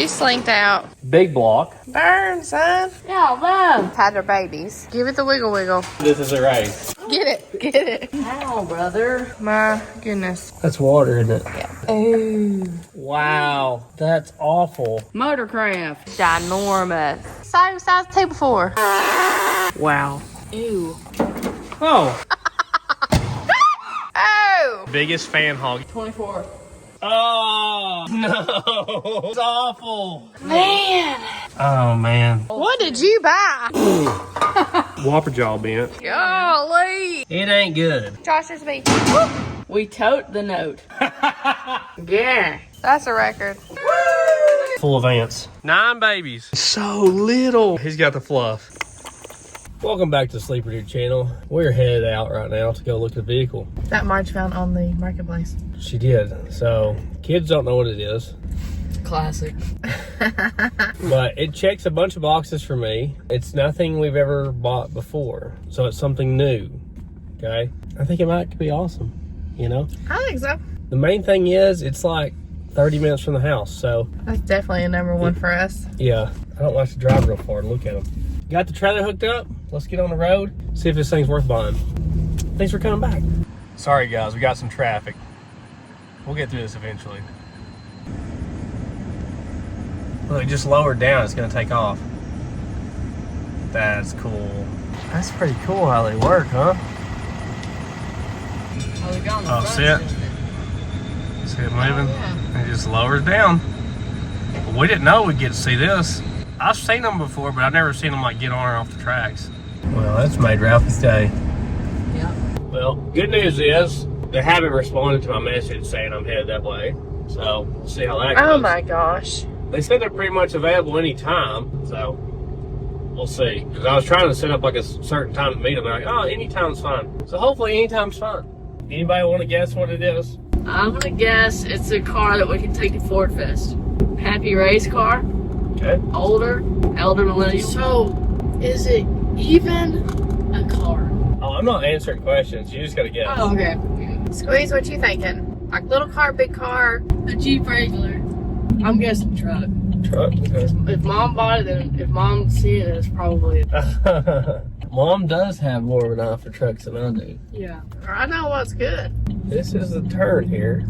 She slinked out. Big block. Burn, son. Yeah, love. Had her babies. Give it the wiggle wiggle. This is a race. Get it. Get it. Ow, brother. My goodness. That's water, isn't it? Yeah. Ooh. Wow, that's awful. Motorcraft. Ginormous. Same size table 4. Wow. Ew. Oh. Oh. Biggest fan hog. 24. Oh, no. It's awful. Man. Oh, man. What did you buy? Whopper jaw bent. Golly. It ain't good. Josh, this me. We tote the note. Yeah. That's a record. Full of ants. 9 babies. So little. He's got the fluff. Welcome back to the Sleeper Dude channel. We're headed out right now to go look at the vehicle. That Marge found on the marketplace. She did. So kids don't know what it is, Classic. but it checks a bunch of boxes for me. It's nothing we've ever bought before, so it's something new. Okay, I think it might be awesome. You know, I think so. the main thing is it's like 30 minutes from the house, so That's definitely a number 1 for us. yeah, I don't like to drive real far and look at them. Got the trailer hooked up. Let's get on the road, see if this thing's worth buying. Thanks for coming back. Sorry guys, we got some traffic. We'll get through this eventually. Look, just lower down, it's gonna take off. That's cool. That's pretty cool how they work, huh? Oh, see it? See it moving? yeah. It just lowers down. But we didn't know we'd get to see this. I've seen them before, but I've never seen them like get on or off the tracks. Well, that's made Ralphie's day. Yeah. Well, good news is they haven't responded to my message saying I'm headed that way. So, we'll see how that goes. Oh my gosh. They said they're pretty much available anytime, so we'll see. Because I was trying to set up like a certain time to meet them. They're like, oh, anytime's fine. So hopefully anytime's fine. Anybody want to guess what it is? I'm gonna guess it's a car that we can take to Ford Fest. Happy race car. Okay. Older. Elder millennial. So, is it even a car? Oh, I'm not answering questions. You just got to guess. Oh, okay. Squeeze, what you thinking? Like little car, big car? A Jeep Wrangler. I'm guessing truck. Truck? Okay. If Mom bought it, then if Mom see it, it's probably Mom does have more of an eye for trucks than I do. yeah. I know what's good. This is the turn here.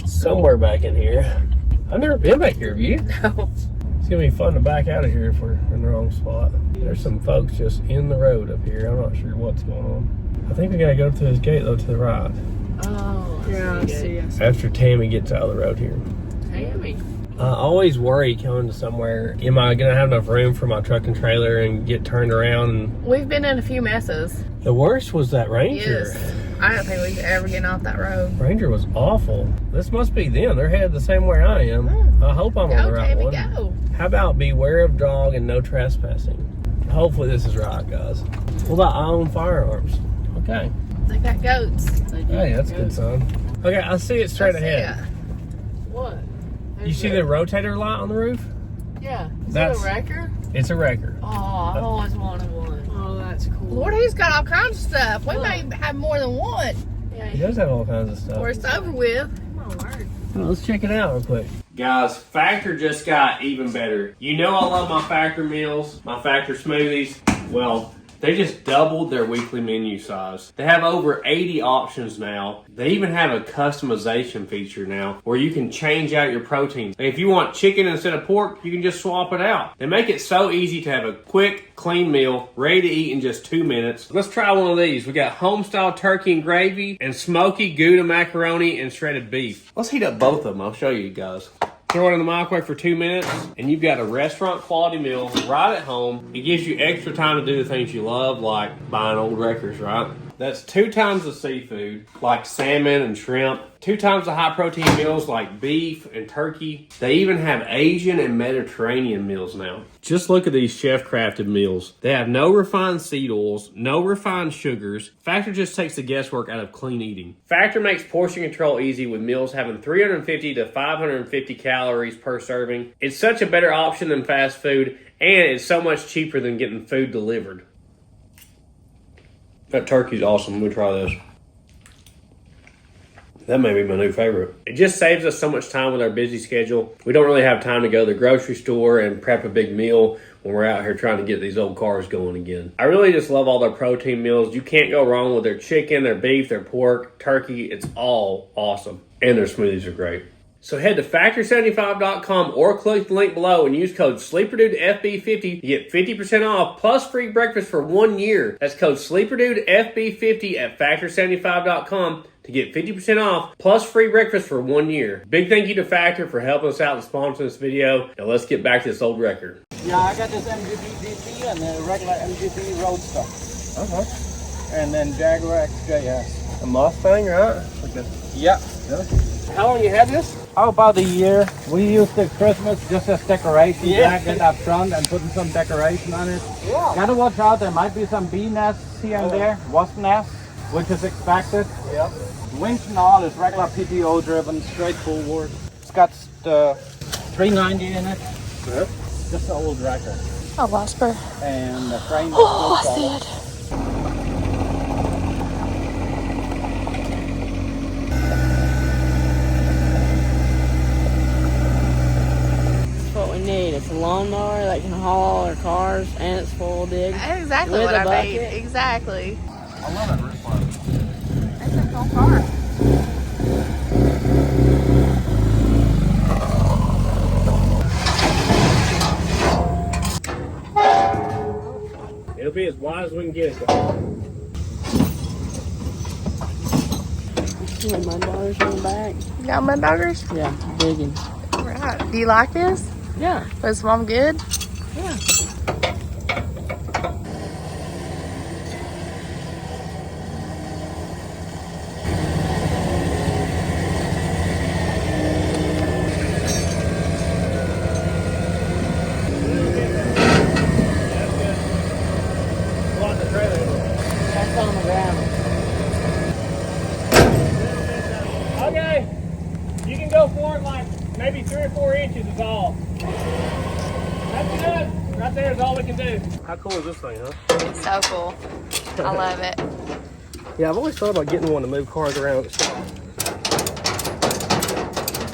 Somewhere back in here. I've never been back here, have you? No. It's gonna be fun to back out of here if we're in the wrong spot. There's some folks just in the road up here. I'm not sure what's going on. I think we gotta go through this gate though to the right. Oh, yeah, I see. After Tammy gets out of the road here. Tammy. I always worry coming to somewhere, am I gonna have enough room for my truck and trailer and get turned around? And We've been in a few messes. the worst was that Ranger. Yes. I don't think we could ever get off that road. Ranger was awful. This must be them. They're headed the same way I am. I hope I'm on the Go, right Tammy, one. go. How about beware of dog and no trespassing? Hopefully this is right, guys. What about I own firearms? Okay. They got goats. Hey, that's a good sign. Okay, I see it straight ahead. What? You see the rotator light on the roof? Yeah. Is That's- that a wrecker? It's a wrecker. Oh, I've always wanted one. Oh, that's cool. Lord, he's got all kinds of stuff. We may have more than one. Yeah, He does have all kinds of stuff. Or it's over with. my word. Well, let's check it out real quick. Guys, Factor just got even better. You know I love my Factor meals, my Factor smoothies. Well, they just doubled their weekly menu size. They have over 80 options now. They even have a customization feature now where you can change out your proteins. And if you want chicken instead of pork, you can just swap it out. They make it so easy to have a quick, clean meal, ready to eat in just 2 minutes. Let's try one of these. We got home-style turkey and gravy and smoky Gouda macaroni and shredded beef. Let's heat up both of them. I'll show you guys. Throw it in the microwave for 2 minutes, and you've got a restaurant quality meal right at home. It gives you extra time to do the things you love, like buying old records, right? That's 2 times the seafood, like salmon and shrimp. 2 times the high protein meals like beef and turkey. They even have Asian and Mediterranean meals now. Just look at these chef crafted meals. They have no refined seed oils, no refined sugars. Factor just takes the guesswork out of clean eating. Factor makes portion control easy with meals having 350 to 550 calories per serving. It's such a better option than fast food, and it's so much cheaper than getting food delivered. That turkey's awesome. Let me try this. That may be my new favorite. It just saves us so much time with our busy schedule. We don't really have time to go to the grocery store and prep a big meal when we're out here trying to get these old cars going again. I really just love all their protein meals. You can't go wrong with their chicken, their beef, their pork, turkey. It's all awesome. And their smoothies are great. So head to factor75.com or click the link below and use code SleeperDudeFB50 to get 50% off plus free breakfast for 1 year. That's code SleeperDudeFB50 at factor75.com to get 50% off plus free breakfast for 1 year. Big thank you to Factor for helping us out and sponsoring this video. Now let's get back to this old record. Yeah, I got this MGB GT and a regular MGB Roadster. Okay. And then Jaguar XJS. A Mustang, right? Yeah. How long you had this? Oh, about a year. We used it Christmas just as decoration. Yeah. Back it up front and putting some decoration on it. Yeah. Gotta watch out, there might be some bee nests here and there, wasp nests, which is expected. Yep. Winch and all is regular PTO driven, straightforward. It's got the 390 in it. Yep. Just an old record. I lost her. And the frame is Oh, still I solid. see it. What we need. It's a lawnmower that can haul all our cars, and it's full dig. That's exactly With what a I bucket. need. Exactly. I love that roof line. That's a cool car. It'll be as wide as we can get it. See my mud dollars on the back. You got mud doggers? Yeah, digging. Right. Do you like this? Yeah. Was mom good? Yeah. That's on the ground. Okay, you can go forward like maybe 3 or 4 inches is all. That's good. Right there is all we can do. How cool is this thing, huh? It's so cool. I love it. Yeah, I've always thought about getting one to move cars around and stuff.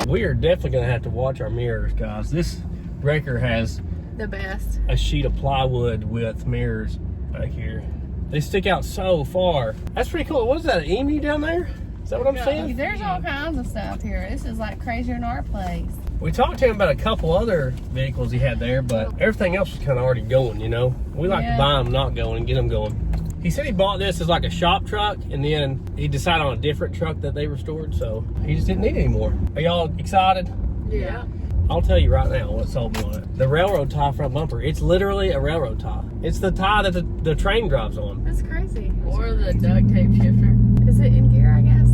We are definitely gonna have to watch our mirrors, guys. This wrecker has The best. a sheet of plywood with mirrors back here. They stick out so far. That's pretty cool. What is that, an emu down there? Is that what I'm seeing? There's all kinds of stuff here. This is like crazier than our place. We talked to him about a couple other vehicles he had there, but everything else was kind of already going, you know? We like to buy them not going and get them going. He said he bought this as like a shop truck, and then he decided on a different truck that they restored, so he just didn't need it anymore. Are y'all excited? Yeah. I'll tell you right now what sold me on it. The railroad tie front bumper. It's literally a railroad tie. It's the tie that the train drives on. That's crazy. Or the duct tape shifter. Is it in gear, I guess?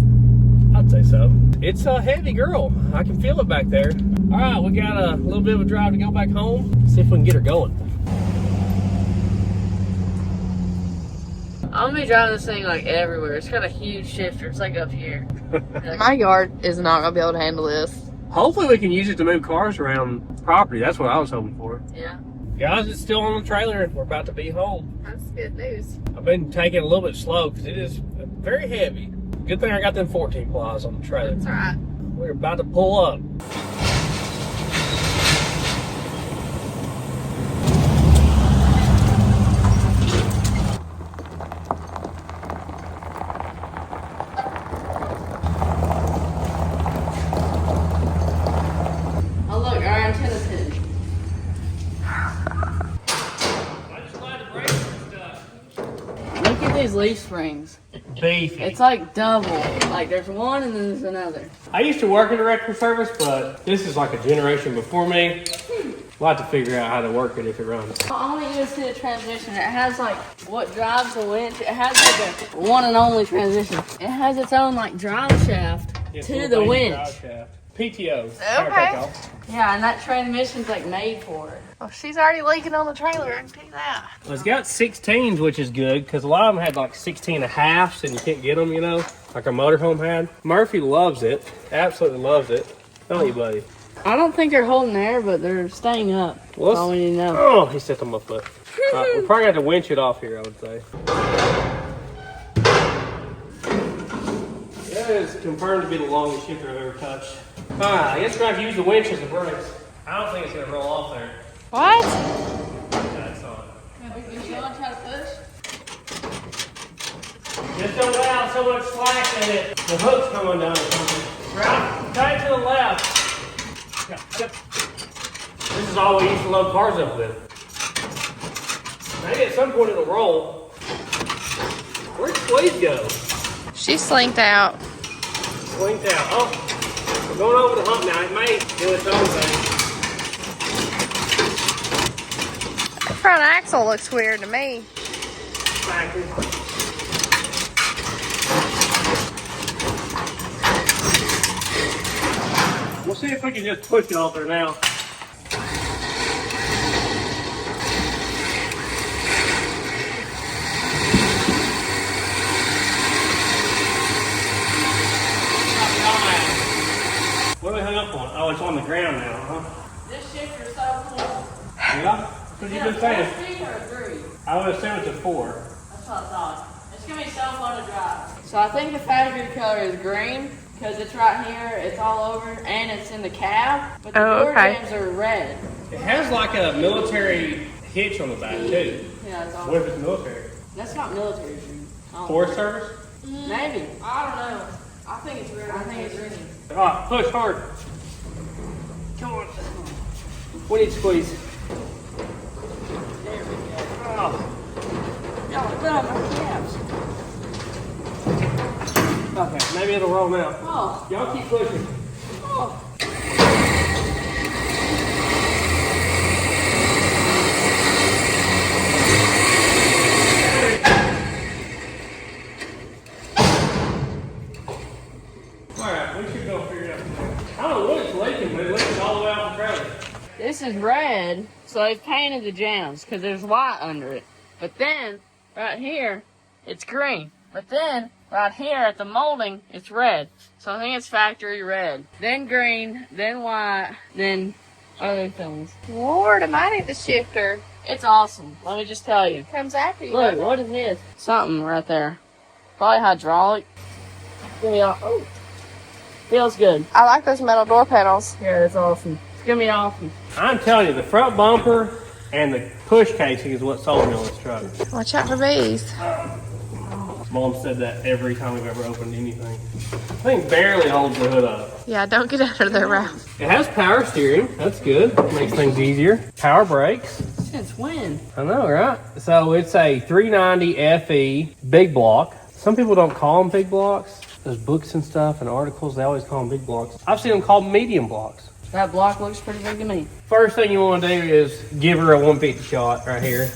I'd say so. It's a heavy girl. I can feel it back there. All right, we got a little bit of a drive to go back home. See if we can get her going. I'm gonna be driving this thing like everywhere. It's got a huge shifter. It's like up here. My yard is not going to be able to handle this. Hopefully we can use it to move cars around property. That's what I was hoping for. Yeah. Guys, it's still on the trailer. We're about to be home. That's good news. I've been taking it a little bit slow because it is very heavy. Good thing I got them 14 plies on the trailer. That's right. We're about to pull up. Oh look, our antenna's hidden. I just glad the brakes and stuff. Look at these leaf springs. Beefy. It's like double. Like there's one and then there's another. I used to work in a wrecker service, but this is like a generation before me. We'll have to figure out how to work it if it runs. I want you to see the transmission. It has like what drives the winch. It has like a one and only transmission. It has its own like drive shaft to the winch. PTO. Okay. Yeah, and that transmission's like made for it. Well, she's already leaking on the trailer. I can tell you that. Well, it's got 16s, which is good, because a lot of them had like 16 and a halves, and you can't get them, you know, like our motorhome had. Murphy loves it. Absolutely loves it. Don't you, buddy? I don't think they're holding air, but they're staying up. Well, That's all we need to know. Oh, he stepped on my foot. We're probably going to have to winch it off here, I would say. It is is confirmed to be the longest shifter I've ever touched. Alright, I guess we're going to use the winch as the brakes. I don't think it's going to roll off there. What? That's on. You want to try to push? Just don't let out so much slack that the hook's coming down or something. Right, tight to the left. This is all we used to load cars up with. Maybe at some point it'll roll. Where'd Squeeze go? She slinked out. Slinked out. Oh, we're going over the hump now. It may do its own thing. The front axle looks weird to me. Factory. We'll see if we can just push it off there now. What are we hung up on? Oh, it's on the ground now, huh? This shifter's so cool. Yeah? What you been saying? 4 or 3? I would assume it's a 4. That's what I thought. It's gonna be so fun to drive. So I think the factory color is green because it's right here, it's all over, and it's in the cab. But the door jambs are red. It has like a military hitch on the back too. Yeah, it's all. What if it's military? That's not military green. Forest Service? Maybe. I don't know. I think it's red. I think it's green. Alright, push hard. Come on. We need squeeze. There we go. Oh. Y'all are good on my cabs. Okay, maybe it'll roll now. Oh. Y'all keep pushing. Oh. Alright, we should go figure it out. I don't know what it's leaking, but it leaks all the way out the trailer. This is red, so they've painted the jams because there's white under it. But then, right here, it's green. But then, right here at the molding, it's red. So I think it's factory red. Then green, then white, then other things. Lord, am I need the shifter? It's awesome. Let me just tell you. Comes after you. Look, what is this? Something right there. Probably hydraulic. Give me all. Oh, feels good. I like those metal door panels. Yeah, that's awesome. It's gonna be awesome. I'm telling you, the front bumper and the push casing is what sold me on this truck. Watch out for bees. Mom said that every time we've ever opened anything. I think barely holds the hood up. Yeah, don't get under there, Ralph. It has power steering. That's good. Makes things easier. Power brakes. Since when? I know, right? So it's a 390 FE big block. Some people don't call them big blocks. There's books and stuff and articles. They always call them big blocks. I've seen them called medium blocks. That block looks pretty big to me. First thing you want to do is give her a 150 shot right here.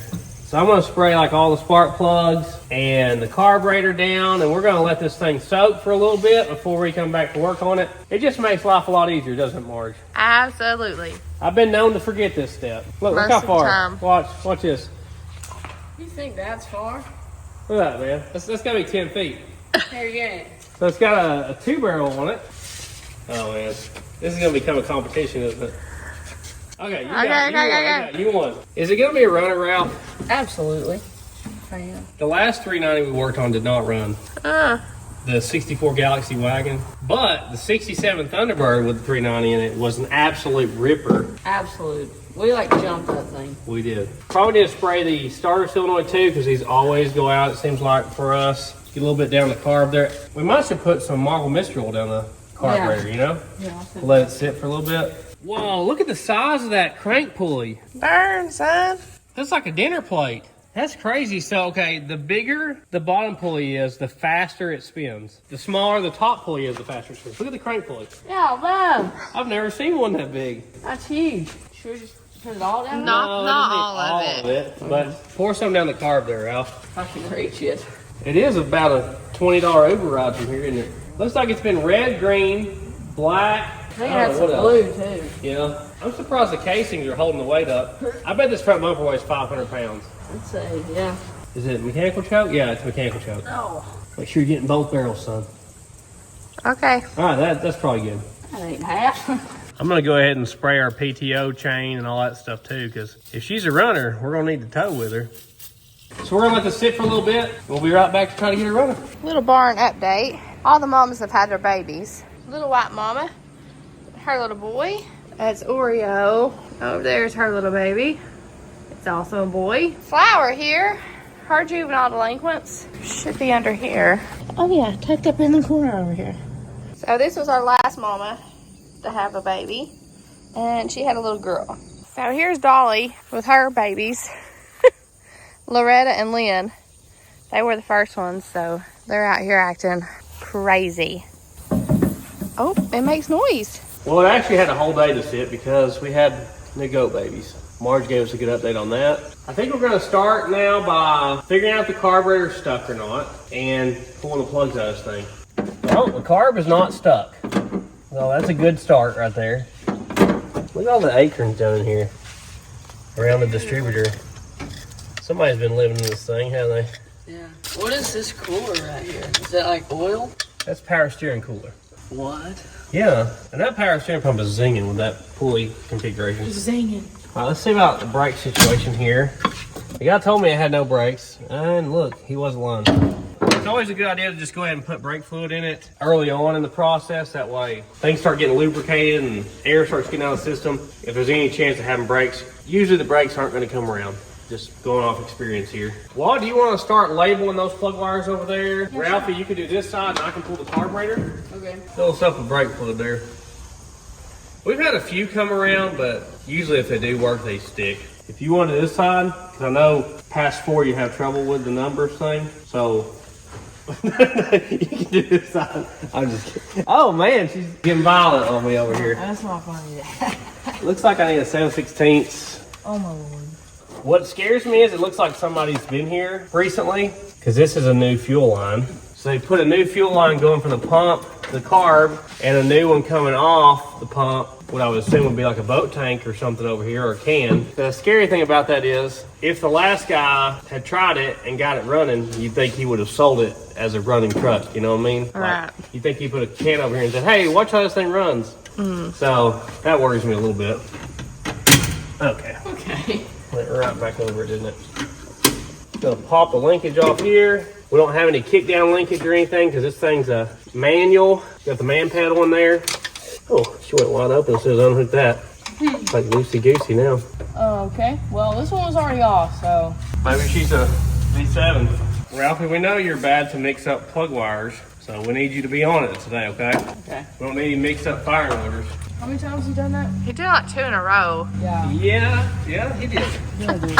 So I'm going to spray like all the spark plugs and the carburetor down, and we're going to let this thing soak for a little bit before we come back to work on it. It just makes life a lot easier, doesn't it, Marge? Absolutely. I've been known to forget this step. Look Most how of the far. time. Watch this. You think that's far? Look at that, man. That's got to be 10 feet. Here, get it. So it's got a 2-barrel on it. Oh, man. This is going to become a competition, isn't it? Okay, you got you won. Is it going to be a runner, Ralph? Absolutely. The last 390 we worked on did not run. The 64 Galaxy wagon. But the 67 Thunderbird with the 390 in it was an absolute ripper. Absolute. We like jumped that thing. We did. Probably need to spray the starter solenoid too, because these always go out, it seems like, for us. Get a little bit down the carb there. We might have put some Marble Mist Oil down the carburetor, you know? Yeah. Let it sit for a little bit. Whoa, look at the size of that crank pulley. Burn, son. That's like a dinner plate. That's crazy. So, okay, the bigger the bottom pulley is, the faster it spins. The smaller the top pulley is, the faster it spins. Look at the crank pulley. Yeah, man. I've never seen one that big. That's huge. Should we just put it all down? Not No, all all of it. But pour some down the carb there, Ralph. I can reach it. It is about a $20 override from here, isn't it? Looks like it's been red, green, black. I think that's blue too. Yeah. I'm surprised the casings are holding the weight up. I bet this front bumper weighs 500 pounds. Let's say, yeah. Is it mechanical choke? Yeah, it's mechanical choke. No. Make sure you're getting both barrels, son. Okay. All right, that's probably good. That ain't half. I'm going to go ahead and spray our PTO chain and all that stuff too, because if she's a runner, we're going to need to tow with her. So we're going to let this sit for a little bit. We'll be right back to try to get her running. Little barn update. All the mamas have had their babies. Little white mama, her little boy. That's Oreo. Over there's her little baby. It's also a boy. Flower here. Her juvenile delinquents should be under here. Oh yeah, tucked up in the corner over here. So this was our last mama to have a baby. And she had a little girl. So here's Dolly with her babies. Loretta and Lynn. They were the first ones, so they're out here acting crazy. Oh, it makes noise. Well, it actually had a whole day to sit because we had new goat babies. Marge gave us a good update on that. I think we're going to start now by figuring out if the carburetor is stuck or not and pulling the plugs out of this thing. Well, the carb is not stuck. Well, that's a good start right there. Look at all the acorns down in here around the distributor. Somebody's been living in this thing, haven't they? Yeah. What is this cooler right here? Is that like oil? That's power steering cooler. What? Yeah, and that power steering pump is zinging with that pulley configuration. Zinging. All right, let's see about the brake situation here. The guy told me it had no brakes, and look, he wasn't lying. It's always a good idea to just go ahead and put brake fluid in it early on in the process. That way things start getting lubricated and air starts getting out of the system. If there's any chance of having brakes, usually the brakes aren't going to come around. Just going off experience here. Well, do you want to start labeling those plug wires over there? Yes, Ralphie, you can do this side and I can pull the carburetor. Okay. Fill us up with brake fluid there. We've had a few come around, but usually if they do work, they stick. If you want to this side, because I know past 4 you have trouble with the numbers thing, so you can do this side. I'm just kidding. Oh man, she's getting violent on me over here. That's not funny. Looks like I need a 7/16. Oh my lord. What scares me is it looks like somebody's been here recently because this is a new fuel line. So they put a new fuel line going from the pump, the carb, and a new one coming off the pump. What I would assume would be like a boat tank or something over here, or a can. The scary thing about that is if the last guy had tried it and got it running, you'd think he would have sold it as a running truck. You know what I mean? Right. Like, you think he put a can over here and said, hey, watch how this thing runs. So that worries me a little bit. Okay. Okay. Went right back over it, didn't it? Gonna pop the linkage off here. We don't have any kick down linkage or anything because this thing's a manual. Got the man pedal in there. Oh, she went wide open as soon as I unhooked that. It's like loosey goosey now. Oh, okay. Well, this one was already off, so. Maybe she's a V7. Ralphie, we know you're bad to mix up plug wires, so we need you to be on it today, okay? Okay. We don't need you to mix up fire motors. How many times have you done that? He did like 2 in a row. Yeah. Yeah, he did. Yeah, dude.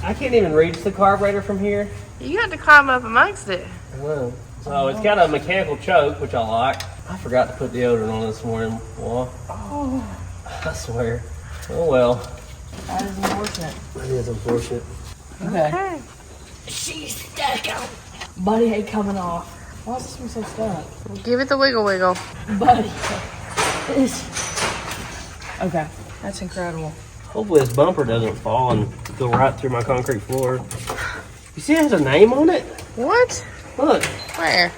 I can't even reach the carburetor from here. You had to climb up amongst it. Well, so it's got a mechanical choke, which I like. I forgot to put deodorant on this morning. Well, I swear. Oh well. That is unfortunate. That is unfortunate. Okay. She's stuck. Buddy ain't coming off. Why is this one so stuck? Give it the wiggle wiggle. Buddy. Okay. That's incredible. Hopefully this bumper doesn't fall and go right through my concrete floor. You see it has a name on it? What? Look. Where?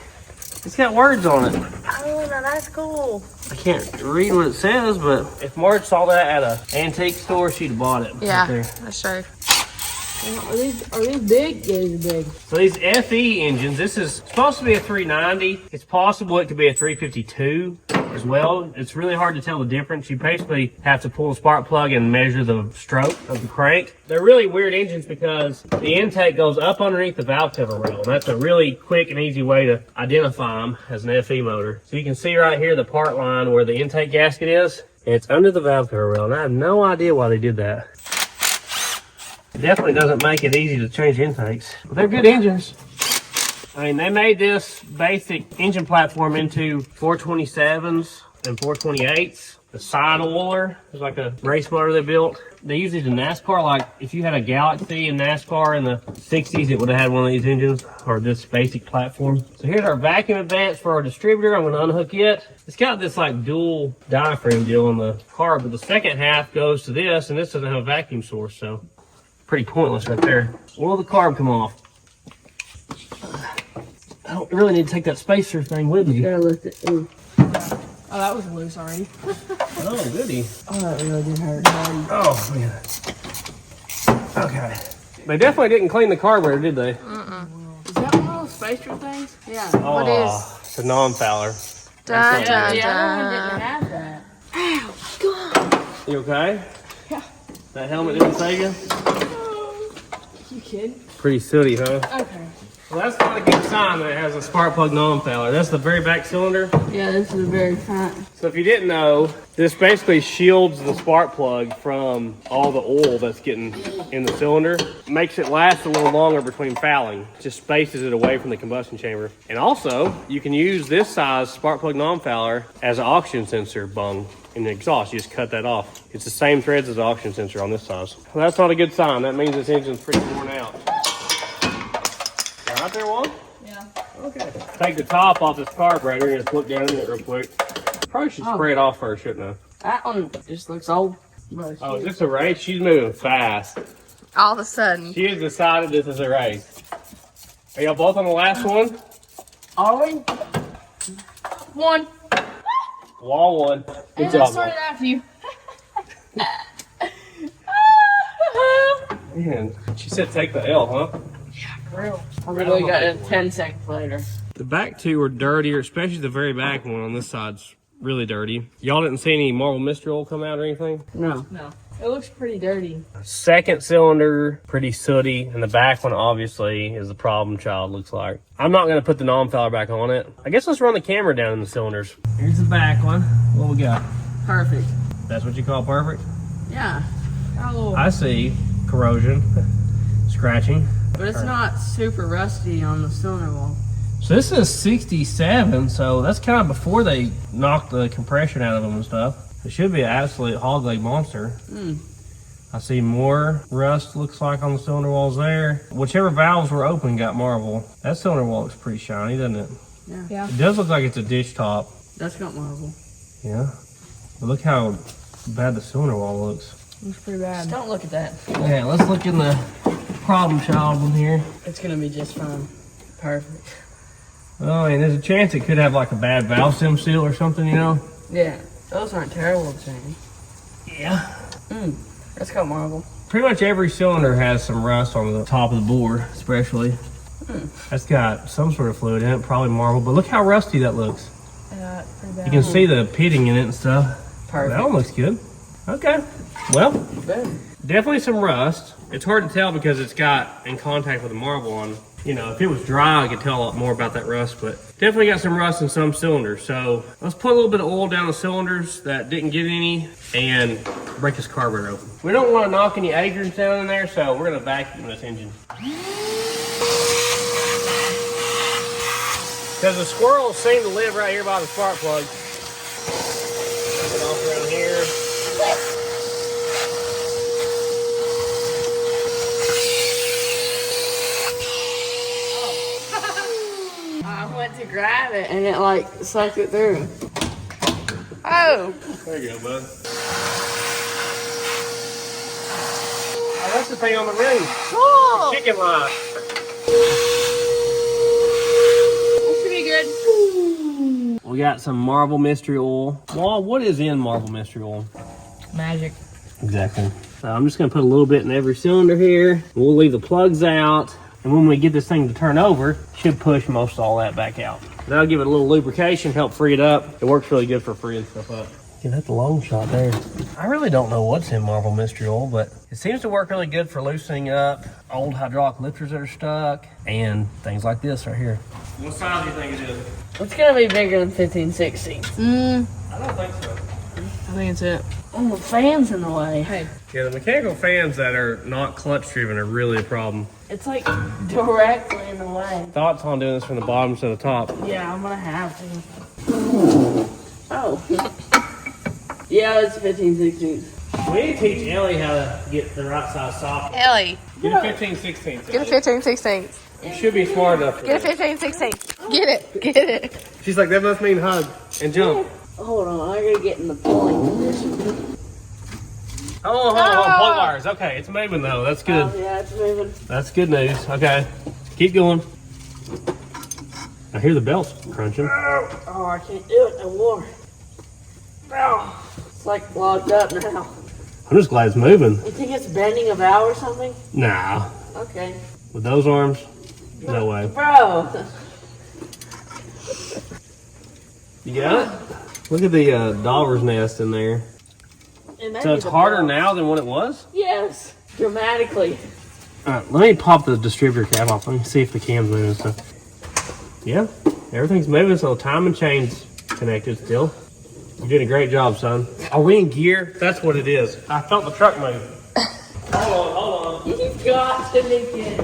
It's got words on it. Oh, now that's cool. I can't read what it says, but if Marge saw that at an antique store, she'd have bought it. Yeah, right there. that's true. Are these big? Yeah, these are big. So these FE engines, this is supposed to be a 390. It's possible it could be a 352 as well. It's really hard to tell the difference. You basically have to pull the spark plug and measure the stroke of the crank. They're really weird engines because the intake goes up underneath the valve cover rail. And that's a really quick and easy way to identify them as an FE motor. So you can see right here the part line where the intake gasket is. It's under the valve cover rail, and I have no idea why they did that. It definitely doesn't make it easy to change intakes. But they're good engines. I mean, they made this basic engine platform into 427s and 428s. The side oiler is like a race motor they built. They use these in NASCAR. Like if you had a Galaxy in NASCAR in the 60s, it would have had one of these engines or this basic platform. So here's our vacuum advance for our distributor. I'm going to unhook it. It's got this like dual diaphragm deal on the car, but the second half goes to this, and this doesn't have a vacuum source, so pretty pointless right there. Will the carb come off? I don't really need to take that spacer thing with me. You gotta lift it. Ooh. Oh, that was loose already. Oh, goody. Oh, that really did hurt. Oh, man. Okay. They definitely didn't clean the carburetor, did they? Is that one of those spacer things? Yeah. Oh, What is- it's a non-fouler. Dun, dun, The other one dun. didn't have that. You okay? Yeah. That helmet didn't save you? You kidding? Pretty sooty, huh? Okay. Well, that's not a good sign that it has a spark plug non-fouler. That's the very back cylinder. Yeah, this is a very fine. So if you didn't know, this basically shields the spark plug from all the oil that's getting in the cylinder. Makes it last a little longer between fouling. Just spaces it away from the combustion chamber. And also, you can use this size spark plug non-fouler as an oxygen sensor bung in the exhaust. You just cut that off. It's the same threads as the oxygen sensor on this size. Well, that's not a good sign. That means this engine's pretty worn out. Right there, Juan? Yeah. Okay. Take the top off this carburetor and just look down in it real quick. Probably should spray it off first, shouldn't I? That one just looks old. Oh, is this a race? She's moving fast. All of a sudden. She has decided this is a race. Are y'all both on the last one? Are we? One. Wall one. Good And I job, started after you. Juan. Man, she said take the L, huh? For real. I really got it 10 seconds later. The back two are dirtier, especially the very back one on this side's really dirty. Y'all didn't see any marble mystery oil come out or anything? No. No. It looks pretty dirty. Second cylinder, pretty sooty, and the back one obviously is the problem child, looks like. I'm not gonna put the non-fouler back on it. I guess let's run the camera down in the cylinders. Here's the back one. What we got? Perfect. That's what you call perfect? Yeah. Got a little, I see corrosion, scratching. but it's not super rusty on the cylinder wall. So this is 67, so that's kind of before they knocked the compression out of them and stuff. It should be an absolute hog leg monster. I see more rust, looks like, on the cylinder walls there. Whichever valves were open got marble. That cylinder wall looks pretty shiny, doesn't it? Yeah. It does look like it's a dish top. That's got marble. Yeah. But look how bad the cylinder wall looks. Looks pretty bad. Just don't look at that. Yeah, let's look in the problem child one here. It's gonna be just fine. Perfect. Oh, and there's a chance it could have like a bad valve stem seal or something, you know? Yeah. Those aren't terrible to change. Yeah. That's got marble. Pretty much every cylinder has some rust on the top of the bore, especially. That's got some sort of fluid in it, probably marble, but look how rusty that looks. Yeah, pretty bad. You can see the pitting in it and stuff. Perfect. That one looks good. Okay. Well, Boom. definitely some rust. It's hard to tell because it's got in contact with the marble on. You know, if it was dry, I could tell a lot more about that rust, but definitely got some rust in some cylinders. So let's put a little bit of oil down the cylinders that didn't get any and break this carburetor open. We don't want to knock any agents down in there, so we're going to vacuum this engine. Because the squirrels seem to live right here by the spark plug. Get off around here. I went to grab it and it like sucked it through. Oh. There you go, bud. Oh, that's the thing on the roof. Cool. Chicken line. That should be good. We got some marble mystery oil. Wall, what is in marble mystery oil? Magic. Exactly. So I'm just gonna put a little bit in every cylinder here. We'll leave the plugs out. And when we get this thing to turn over, should push most of all that back out. That'll give it a little lubrication, help free it up. It works really good for freeing stuff up. Yeah, that's a long shot there. I really don't know what's in marble mystery oil, but it seems to work really good for loosening up old hydraulic lifters that are stuck and things like this right here. What size do you think it is? It's gonna be bigger than 1560. I don't think so. I think it's it. Oh, the fan's in the way. Hey. Yeah, the mechanical fans that are not clutch driven are really a problem. It's like directly in the way. Thoughts on doing this from the bottom to the top? Yeah, I'm gonna have to. Oh. Yeah, it's 15/16. We need to teach Ellie how to get the right size socket. Ellie, Get a 15/16. get a 15/16. You should be smart enough for Get a this. 15/16. Get it. Get it. She's like, that must mean hug and jump. Hold on, I gotta get in the pulling position. Oh, hold on, plug wires. Okay, it's moving though. That's good. Oh, yeah, it's moving. That's good news. Okay, keep going. I hear the belts crunching. Oh, I can't do it no more. Oh, it's like locked up now. I'm just glad it's moving. You think it's bending a valve or something? Nah, Okay. with those arms, no way. Bro. You got it? Look at the dauber's nest in there. So it's harder now than what it was? Yes, dramatically. Alright, let me pop the distributor cap off. Let me see if the cam's moving and stuff. Yeah, everything's moving, so the timing chain's connected still. You did a great job, son. Are we in gear? That's what it is. I felt the truck move. Hold on. You've got to make it.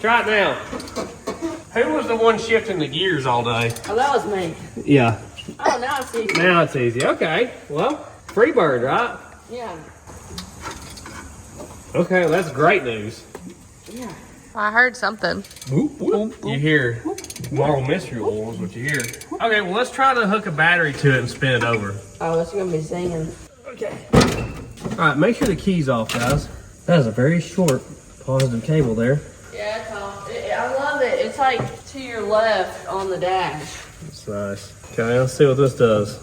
Try it now. Who was the one shifting the gears all day? Oh, that was me. Yeah. Oh, now it's easy. Now it's easy. Okay. Well, free bird, right? Yeah. Okay, well, that's great news. Yeah. I heard something. Whoop, whoop. You hear Marvel Mystery Oil is what you hear. Okay, well, let's try to hook a battery to it and spin it over. Oh, that's going to be singing. Okay. All right, make sure the key's off, guys. That is a very short positive cable there. Yeah, it's off. I love it. It's like to your left on the dash. That's nice. Okay, let's see what this does.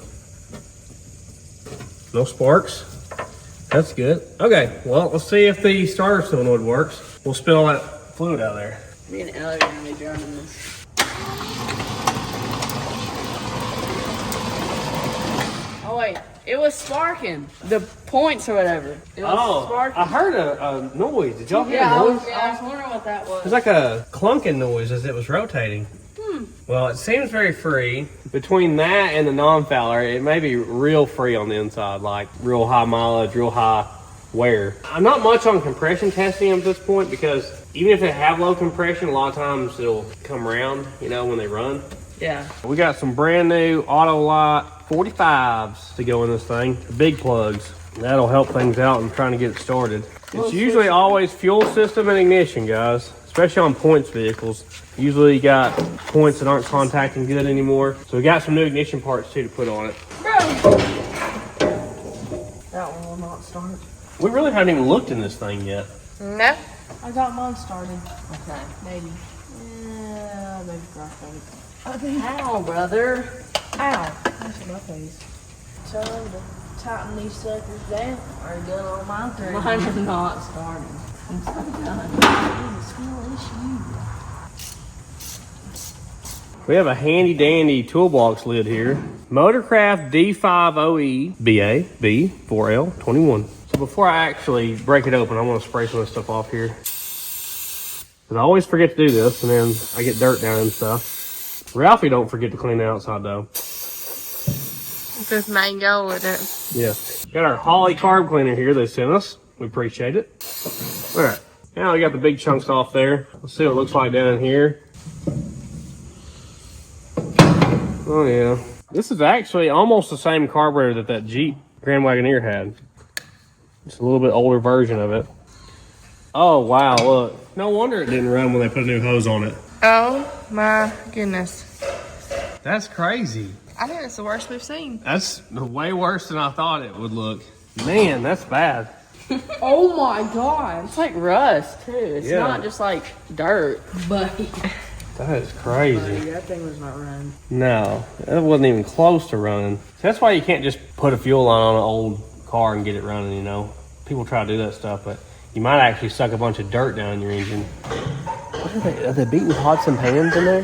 No sparks. That's good. Okay, well, let's see if the starter solenoid works. We'll spit all that fluid out there. Me and Ellie are going to be driving this. Oh, wait. It was sparking. The points or whatever. It was sparking. I heard a noise. Did y'all hear a noise? I was wondering what that was. It was like a clunking noise as it was rotating. Well, it seems very free. Between that and the non-fouler, it may be real free on the inside, like real high mileage, real high wear. I'm not much on compression testing at this point because even if they have low compression, a lot of times it'll come around, you know, when they run. Yeah. We got some brand new Autolite 45s to go in this thing, big plugs. That'll help things out in trying to get it started. It's usually always fuel system and ignition, guys, especially on points vehicles. Usually you got points that aren't contacting good anymore. So we got some new ignition parts too to put on it. That one will not start. We really haven't even looked in this thing yet. No. I got mine started. Okay. Maybe. Yeah, maybe graphite. Ow, brother. Ow. That's my face. Tell them to tighten these suckers down. Are you done on mine? Mine is not starting. I'm so done. It's a skill issue. We have a handy dandy toolbox lid here. Motorcraft D50E BA B4L21. So before I actually break it open, I want to spray some of this stuff off here. Because I always forget to do this, and then I get dirt down and stuff. Ralphie don't forget to clean the outside though. This mango with it. Yeah. Got our Holly carb cleaner here they sent us. We appreciate it. All right. Now we got the big chunks off there. Let's see what it looks like down here. Oh yeah. This is actually almost the same carburetor that Jeep Grand Wagoneer had. Just a little bit older version of it. Oh wow, look. No wonder it didn't run when they put a new hose on it. Oh my goodness. That's crazy. I think it's the worst we've seen. That's way worse than I thought it would look. Man, that's bad. Oh my god. It's like rust too. It's Yeah. not just like dirt. But That is crazy. that thing was not running. No, it wasn't even close to running. That's why you can't just put a fuel line on an old car and get it running, you know. People try to do that stuff, but you might actually suck a bunch of dirt down your engine. What are they beating pots and pans in there?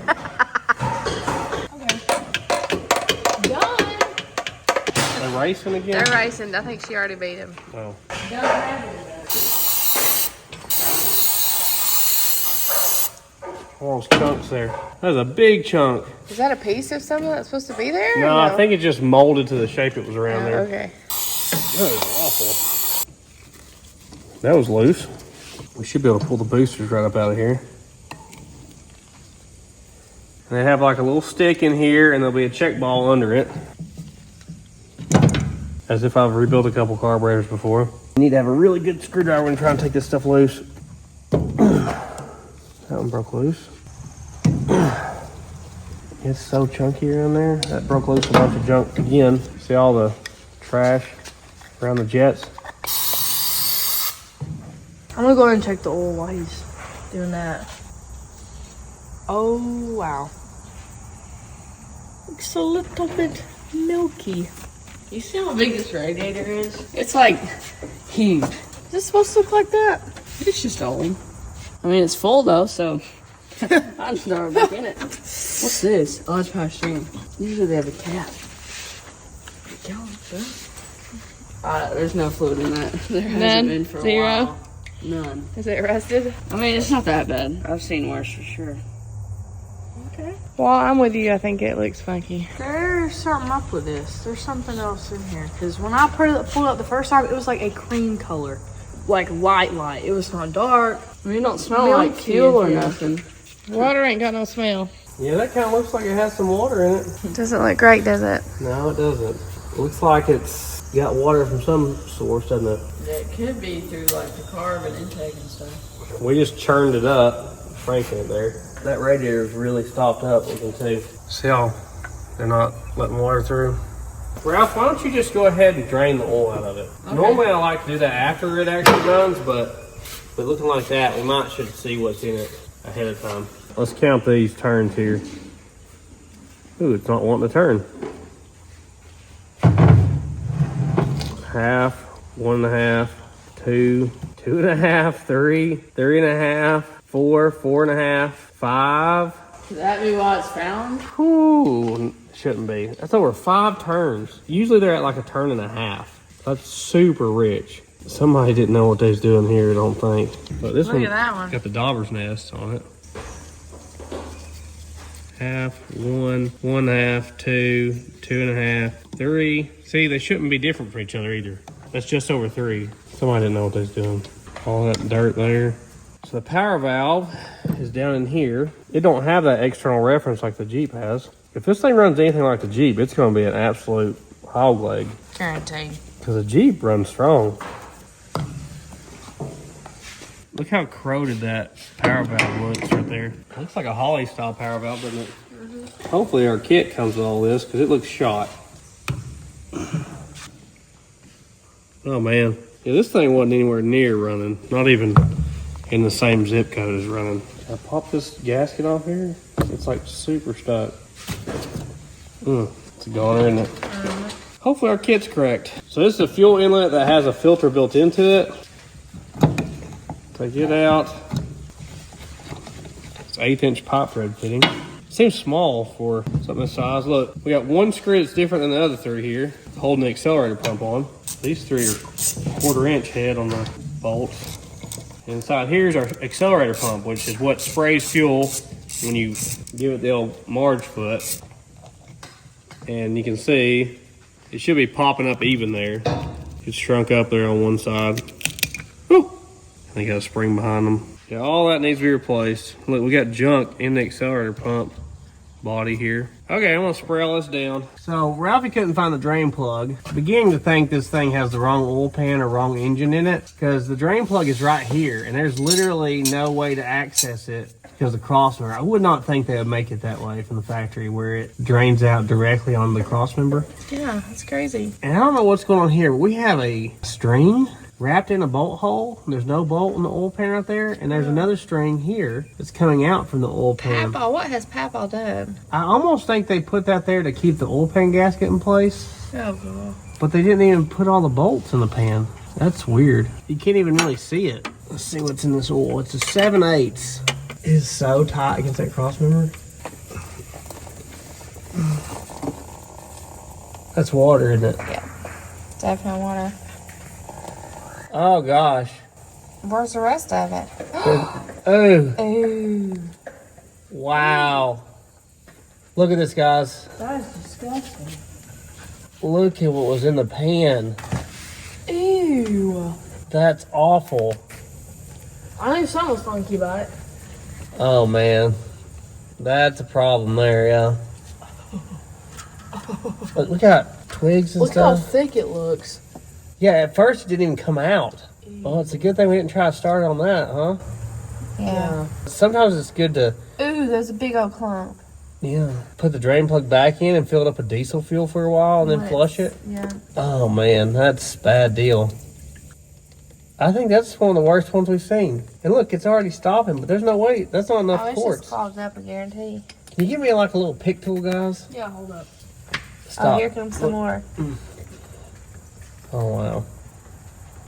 Done. They're racing again? They're racing. I think she already beat him. Oh. All those chunks there. That's a big chunk. Is that a piece of something that's supposed to be there? No, I think it just molded to the shape it was around there. Okay. That was awful. That was loose. We should be able to pull the boosters right up out of here. And they have like a little stick in here and there'll be a check ball under it. As if I've rebuilt a couple carburetors before. You need to have a really good screwdriver when trying to take this stuff loose. That one broke loose. It's so chunky around there. That broke loose a bunch of junk again. See all the trash around the jets? I'm gonna go ahead and check the oil while he's doing that. Oh wow. Looks a little bit milky. You see how big this radiator is? It's like huge. Is this supposed to look like that? It's just old. I mean, it's full though, so I just throw it back in it. What's this? Oh, it's polystyrene. Usually they have a cap. There's no fluid in that. There hasn't been for a while. None. Is it rusted? I mean, it's not that bad. I've seen worse for sure. Okay. Well, I'm with you. I think it looks funky. There's something up with this. There's something else in here. Because when I pulled it up the first time, it was like a cream color. Like light. It was not dark. I mean, it don't smell like fuel or nothing. Water ain't got no smell. Yeah, that kind of looks like it has some water in it. Doesn't look great, does it? No, it doesn't. It looks like it's got water from some source, doesn't it? Yeah, it could be through like the carb and intake and stuff. We just churned it up, cranking it there. That radiator is really stopped up, we can see. See how they're not letting water through? Ralph, why don't you just go ahead and drain the oil out of it? Okay. Normally I like to do that after it actually runs, but looking like that, we should see what's in it ahead of time. Let's count these turns here. Ooh, it's not wanting to turn. Half, 1.5, 2, 2.5, 3, 3.5, 4, 4.5, 5. Could that be why it's found? Ooh, shouldn't be. That's over 5 turns. Usually they're at like a turn and a half. That's super rich. Somebody didn't know what they was doing here, I don't think. But this Look at that one. Got the dauber's nest on it. Half, 1, 1.5, 2, 2.5, 3. See, they shouldn't be different from each other either. That's just over 3. Somebody didn't know what they was doing. All that dirt there. So the power valve is down in here. It don't have that external reference like the Jeep has. If this thing runs anything like the Jeep, it's going to be an absolute hog leg. Guaranteed. Because the Jeep runs strong. Look how corroded that power valve looks right there. Looks like a Holly style power valve, doesn't it? Mm-hmm. Hopefully our kit comes with all this because it looks shot. Oh man. Yeah, this thing wasn't anywhere near running. Not even in the same zip code as running. Can I pop this gasket off here? It's like super stuck. It's a goner, isn't it? Hopefully our kit's correct. So this is a fuel inlet that has a filter built into it. Take it out. It's 1/8" pipe thread fitting. Seems small for something this size. Look, we got one screw that's different than the other 3 here, holding the accelerator pump on. These 3 are 1/4" head on the bolts. Inside here's our accelerator pump, which is what sprays fuel when you give it the old Marge foot. And you can see it should be popping up even there. It's shrunk up there on one side. Woo! They got a spring behind them. Yeah, all that needs to be replaced. Look, we got junk in the accelerator pump body here. Okay, I'm gonna spray all this down. So Ralphie couldn't find the drain plug. Beginning to think this thing has the wrong oil pan or wrong engine in it, because the drain plug is right here and there's literally no way to access it because of the crossmember. I would not think they would make it that way from the factory where it drains out directly on the crossmember. Yeah, that's crazy. And I don't know what's going on here, but we have a string wrapped in a bolt hole. There's no bolt in the oil pan right there, and there's another string here that's coming out from the oil pan. Papa, what has Papa done? I almost think they put that there to keep the oil pan gasket in place. Oh, God. But they didn't even put all the bolts in the pan. That's weird. You can't even really see it. Let's see what's in this oil. It's a 7/8. It is so tight against that crossmember. That's water, isn't it? Yeah, definitely water. Oh gosh. Where's the rest of it? Oh. Ooh. Wow. Look at this, guys. That is disgusting. Look at what was in the pan. Ew. That's awful. I knew something was funky about it. Oh man. That's a problem there, yeah. Look how twigs and Look how stuff. thick it looks. Yeah, at first it didn't even come out. Well, it's a good thing we didn't try to start on that, huh? Yeah. Sometimes it's good to, Ooh, there's a big old clump. put the drain plug back in and fill it up with diesel fuel for a while and then flush it. Yeah. Oh man, that's a bad deal. I think that's one of the worst ones we've seen. And look, it's already stopping, but there's no way. That's not enough It's quarts. just clogged up, I guarantee. Can you give me like a little pick tool, guys? Yeah, hold up. Stop. Oh, here comes some more. Oh wow.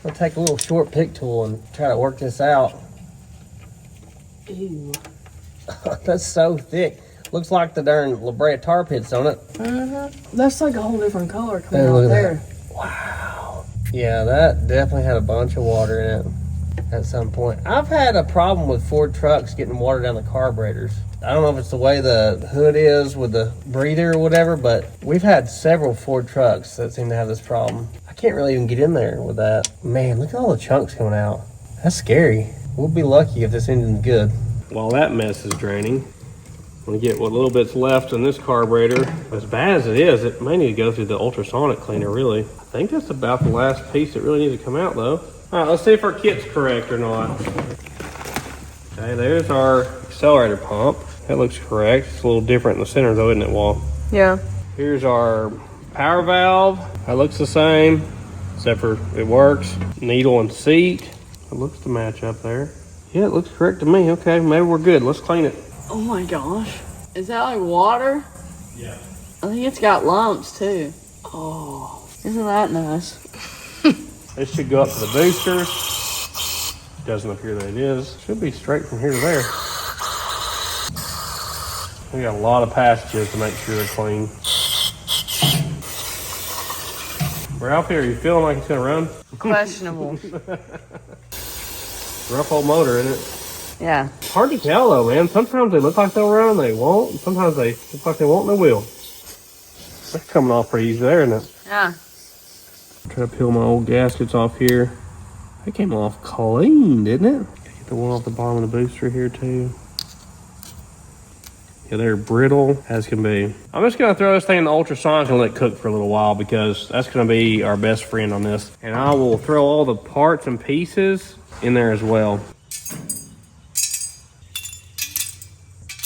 I'll take a little short pick tool and try to work this out. Ew. That's so thick. Looks like the darn La Brea tar pits on it. That's like a whole different color coming Hey, out look at there. that. Wow. Yeah, that definitely had a bunch of water in it at some point. I've had a problem with Ford trucks getting water down the carburetors. I don't know if it's the way the hood is with the breather or whatever, but we've had several Ford trucks that seem to have this problem. I can't really even get in there with that. Man, look at all the chunks coming out. That's scary. We'll be lucky if this engine's good. While that mess is draining, I'm gonna get what little bit's left in this carburetor. As bad as it is, it may need to go through the ultrasonic cleaner, really. I think that's about the last piece that really needs to come out, though. All right, let's see if our kit's correct or not. Okay, there's our accelerator pump. That looks correct. It's a little different in the center, though, isn't it, Wall? Yeah. Here's our power valve. That looks the same, except for it works. Needle and seat. It looks to match up there. Yeah, it looks correct to me. Okay, maybe we're good. Let's clean it. Oh my gosh. Is that like water? Yeah. I think it's got lumps too. Oh, isn't that nice? This should go up to the boosters. Doesn't appear that it is. Should be straight from here to there. We got a lot of passages to make sure they're clean. Ralph, here, you feeling like it's gonna run? Questionable. Rough old motor, isn't it? Yeah. Hard to tell though, man. Sometimes they look like they'll run and they won't. And sometimes they look like they won't and they will. That's coming off pretty easy there, isn't it? Yeah. Try to peel my old gaskets off here. They came off clean, didn't it? Get the one off the bottom of the booster here too. Yeah, they're brittle as can be. I'm just gonna throw this thing in the ultrasonic and let it cook for a little while because that's gonna be our best friend on this. And I will throw all the parts and pieces in there as well.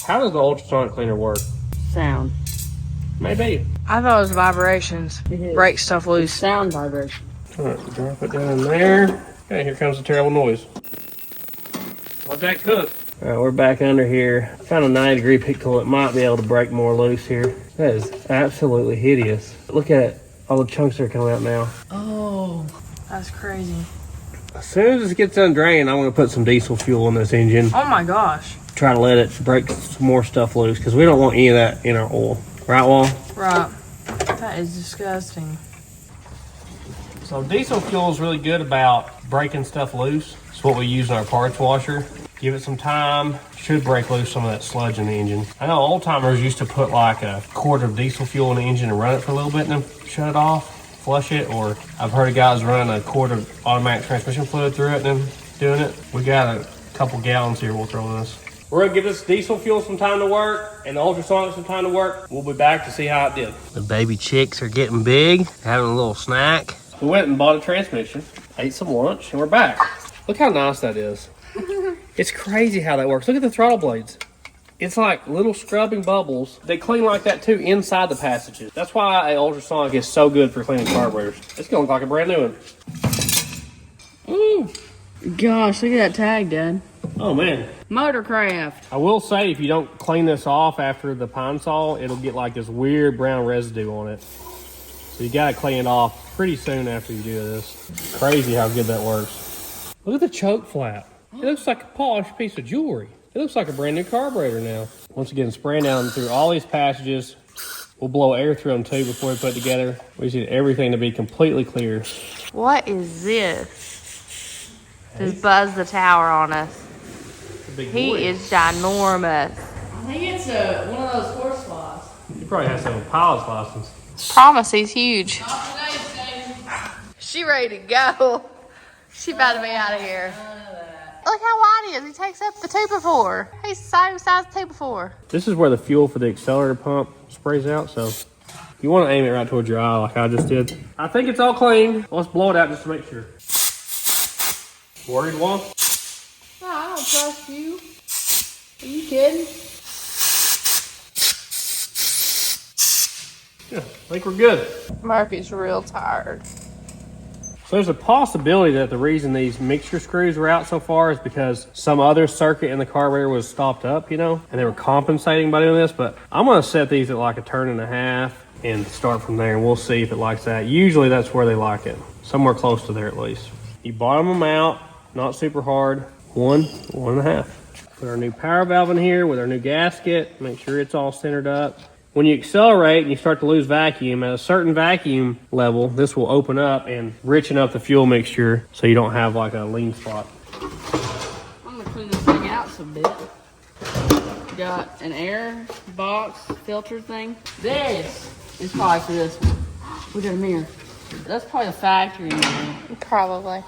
How does the ultrasonic cleaner work? Sound. Maybe. I thought it was vibrations. Break stuff loose. Sound vibration. All right, drop it down in there. Okay, here comes the terrible noise. Let that cook. All right, we're back under here. I found a 90-degree pick tool. It might be able to break more loose here. That is absolutely hideous. Look at all the chunks that are coming out now. Oh, that's crazy. As soon as this gets done draining, I'm going to put some diesel fuel in this engine. Oh my gosh. Try to let it break some more stuff loose because we don't want any of that in our oil. Right, Wall? Right. That is disgusting. So diesel fuel is really good about breaking stuff loose. It's what we use in our parts washer. Give it some time, should break loose some of that sludge in the engine. I know old timers used to put like a quart of diesel fuel in the engine and run it for a little bit and then shut it off, flush it, or I've heard of guys running a quart of automatic transmission fluid through it and then doing it. We got a couple gallons here we'll throw in this. We're gonna give this diesel fuel some time to work and the ultrasonic some time to work. We'll be back to see how it did. The baby chicks are getting big, having a little snack. We went and bought a transmission, ate some lunch, and we're back. Look how nice that is. It's crazy how that works. Look at the throttle blades. It's like little scrubbing bubbles. They clean like that too inside the passages. That's why an ultrasonic is so good for cleaning carburetors. It's gonna look like a brand new one. Ooh. Gosh, look at that tag, Dad. Oh man. Motorcraft. I will say if you don't clean this off after the pine saw, it'll get like this weird brown residue on it. So you gotta clean it off pretty soon after you do this. Crazy how good that works. Look at the choke flap. It looks like a polished piece of jewelry. It looks like a brand new carburetor now. Once again, spraying down through all these passages. We'll blow air through them too before we put it together. We just need everything to be completely clear. What is this? Just buzz the tower on us. He is ginormous. I think it's one of those horse flies. You probably have to have a pilot's license. Promise he's huge. Not today, Stan. She ready to go. She about to be out of here. Look how wide he is. He takes up the 2x4. He's the same size as 2x4. This is where the fuel for the accelerator pump sprays out, so you want to aim it right towards your eye like I just did. I think it's all clean. Let's blow it out just to make sure. Worried, Wall? No, I don't trust you. Are you kidding? Yeah, I think we're good. Murphy's real tired. So there's a possibility that the reason these mixture screws were out so far is because some other circuit in the carburetor was stopped up, you know, and they were compensating by doing this. But I'm going to set these at like a 1.5 turns and start from there, and we'll see if it likes that. Usually that's where they like it, somewhere close to there at least. You bottom them out, not super hard, 1.5. Put our new power valve in here with our new gasket. Make sure it's all centered up. When you accelerate and you start to lose vacuum, at a certain vacuum level, this will open up and richen up the fuel mixture so you don't have like a lean spot. I'm gonna clean this thing out a bit. Got an air box filter thing. This is probably for this one. We got a mirror. That's probably a factory mirror. Probably.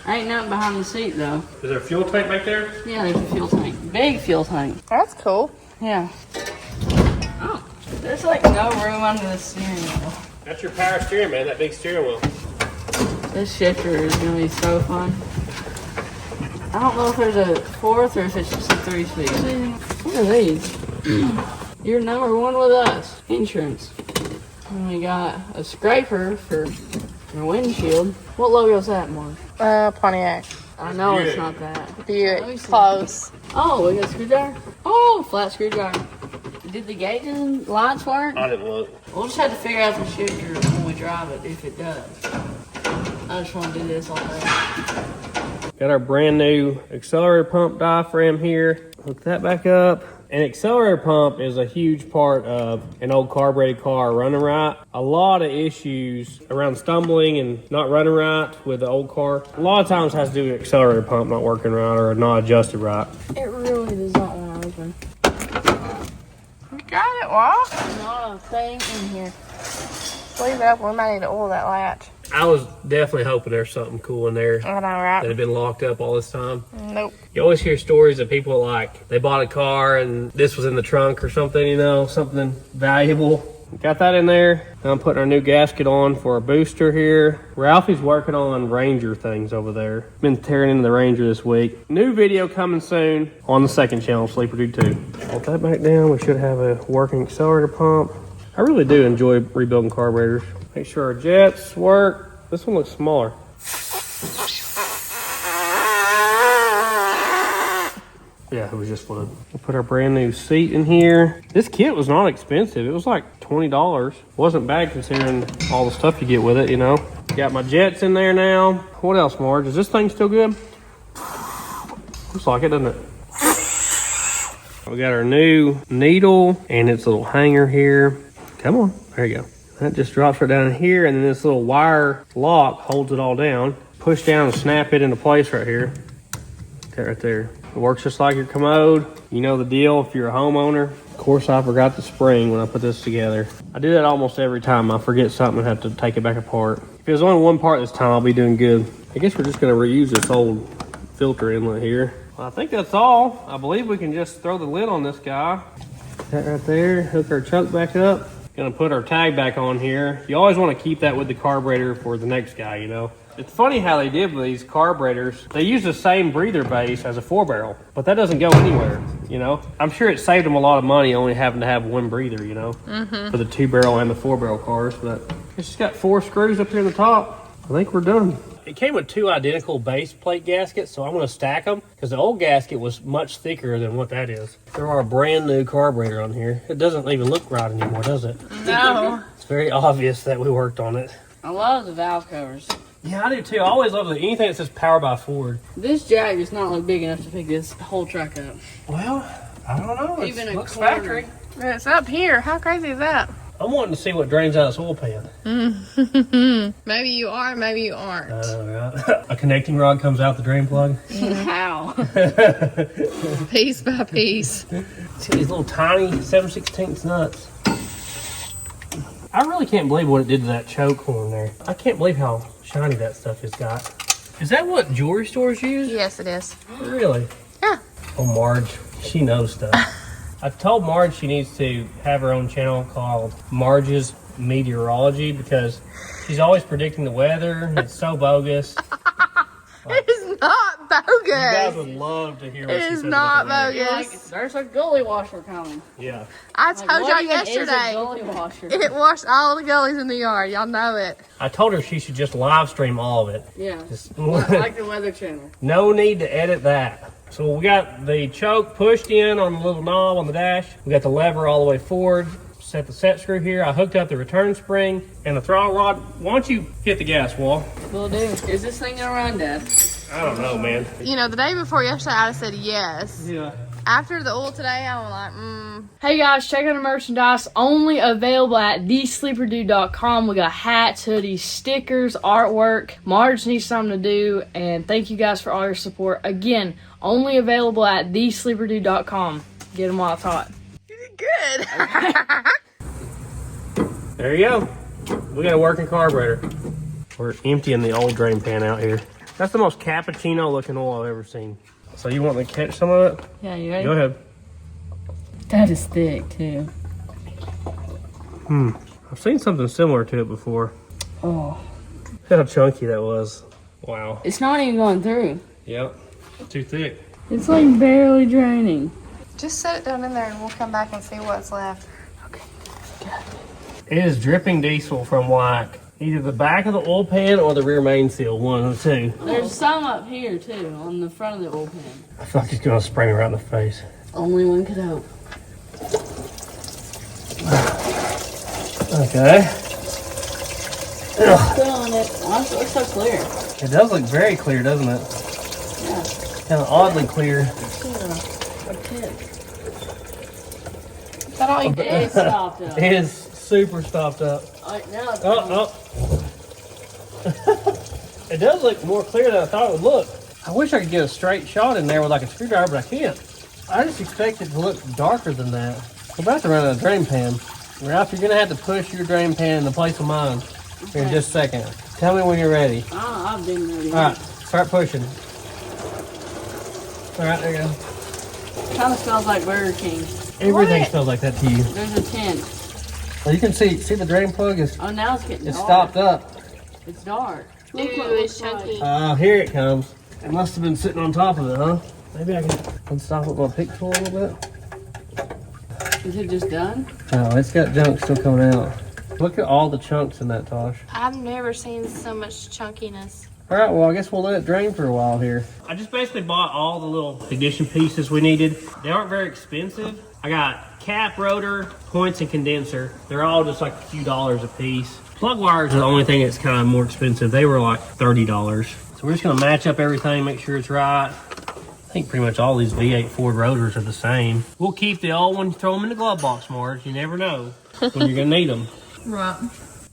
Ain't nothing behind the seat though. Is there a fuel tank back there? Yeah, there's a fuel tank. Big fuel tank. That's cool. Yeah. Oh, there's like no room under the steering wheel. That's your power steering, man, that big steering wheel. This shifter is gonna be so fun. I don't know if there's a 4th or if it's just a 3-speed. What are these? You're number 1 with us. Insurance. And we got a scraper for your windshield. What logo is that, Mark? Pontiac. I know it's not that. Buick. Close. Oh, we got a screwdriver? Oh, flat screwdriver. Did the gauges and lights work? I didn't look. We'll just have to figure out the shifter when we drive it, if it does. I just want to do this all day. Got our brand new accelerator pump diaphragm here. Hook that back up. An accelerator pump is a huge part of an old carbureted car running right. A lot of issues around stumbling and not running right with the old car. A lot of times has to do with accelerator pump not working right or not adjusted right. It really does not want to open. You got it, Walt. Not a thing in here. Leave it up. We might need to oil that latch. I was definitely hoping there's something cool in there I know, that right? had been locked up all this time. Nope. You always hear stories of people like they bought a car and this was in the trunk or something, you know, something valuable. Got that in there. Now I'm putting our new gasket on for a booster here. Ralphie's working on Ranger things over there. Been tearing into the Ranger this week. New video coming soon on the second channel, Sleeper Dude 2. Put that back down. We should have a working accelerator pump. I really do enjoy rebuilding carburetors. Make sure our jets work. This one looks smaller. Yeah, it was just fun. We'll put our brand new seat in here. This kit was not expensive. It was like $20. Wasn't bad considering all the stuff you get with it, you know. Got my jets in there now. What else, Marge? Is this thing still good? Looks like it, doesn't it? We got our new needle and its little hanger here. Come on, there you go. That just drops right down here, and then this little wire lock holds it all down. Push down and snap it into place right here. That right there. It works just like your commode. You know the deal if you're a homeowner. Of course, I forgot the spring when I put this together. I do that almost every time. I forget something and have to take it back apart. If it was only one part this time, I'll be doing good. I guess we're just gonna reuse this old filter inlet here. Well, I think that's all. I believe we can just throw the lid on this guy. That right there, hook our choke back up. Gonna put our tag back on here. You always want to keep that with the carburetor for the next guy, you know. It's funny how they did with these carburetors. They use the same breather base as a 4-barrel, but that doesn't go anywhere, you know. I'm sure it saved them a lot of money only having to have one breather, you know, for the 2-barrel and the 4-barrel cars. But it's just got 4 screws up here in the top. I think we're done. It came with 2 identical base plate gaskets, so I'm going to stack them because the old gasket was much thicker than what that is. There are a brand new carburetor on here. It doesn't even look right anymore, does it? No. It's very obvious that we worked on it. I love the valve covers. Yeah, I do too. I always love anything that says power by Ford. This jack is not like big enough to pick this whole truck up. Well, I don't know. Even It a looks corner. factory. It's up here. How crazy is that? I'm wanting to see what drains out this oil pan. Maybe you are, maybe you aren't. Right. A connecting rod comes out the drain plug. How? Piece by piece. See these little tiny 7/16 nuts. I really can't believe what it did to that choke horn there. I can't believe how shiny that stuff has got. Is that what jewelry stores use? Yes, it is. Really? Yeah. Oh, Marge, she knows stuff. I've told Marge she needs to have her own channel called Marge's Meteorology because she's always predicting the weather. It's so bogus. It is not bogus. You guys would love to hear what It she is says not about the weather. bogus. There's a gully washer coming. Yeah. I told What y'all even is a yesterday. gully washer? It washed all the gullies in the yard. Y'all know it. I told her she should just live stream all of it. Yeah. Just- Like the Weather Channel. No need to edit that. So we got the choke pushed in on the little knob on the dash. We got the lever all the way forward. Set the set screw here. I hooked up the return spring and the throttle rod. Why don't you hit the gas, Wall? Will do. Is this thing gonna run, Dad? I don't know, man. You know, the day before yesterday, I said yes. Yeah. After the oil today, I was like, Hey guys, check out the merchandise. Only available at thesleeperdude.com. We got hats, hoodies, stickers, artwork. Marge needs something to do. And thank you guys for all your support. Again, only available at thesleeperdude.com. Get them while it's hot. You did good. There you go. We got a working carburetor. We're emptying the old drain pan out here. That's the most cappuccino looking oil I've ever seen. So you want me to catch some of it? Yeah, you ready? Go ahead. That is thick too. I've seen something similar to it before. Oh. Look how chunky that was. Wow. It's not even going through. Yep. Too thick. It's like barely draining. Just set it down in there and we'll come back and see what's left. Okay. It is dripping diesel from like either the back of the oil pan or the rear main seal, one of the two. There's some up here too, on the front of the oil pan. I feel like it's gonna spray me right in the face. Only one could hope. Okay. Ugh. Still on it. Oh, it looks so clear. It does look very clear, doesn't it? Yeah. Kind of oddly clear. A tip. Is that all you did? It's stopped up. It is super stopped up. Now it's Oh. It does look more clear than I thought it would look. I wish I could get a straight shot in there with like a screwdriver, but I can't. I just expect it to look darker than that. We're about to run out of drain pan. Ralph, you're gonna have to push your drain pan in the place of mine here in just a second. Tell me when you're ready. I've been ready. All right, start pushing. All right, there you go. Kind of smells like Burger King. Everything smells like that to you. There's a tent. Well, you can see the drain plug is Oh, now it's getting dark. stopped up. It's dark. Ooh, it's chunky. Here it comes. It must have been sitting on top of it, huh? Maybe I can unstop it with my pick tool a little bit. Is it just done? No, it's got junk still coming out. Look at all the chunks in that, Tosh. I've never seen so much chunkiness. All right, well, I guess we'll let it drain for a while here. I just basically bought all the little ignition pieces we needed. They aren't very expensive. I got cap, rotor, points, and condenser. They're all just like a few dollars a piece. Plug wires are the only thing that's kind of more expensive. They were like $30. So we're just gonna match up everything, make sure it's right. I think pretty much all these V8 Ford rotors are the same. We'll keep the old one, throw them in the glove box, Marge. You never know when you're gonna need them. Right.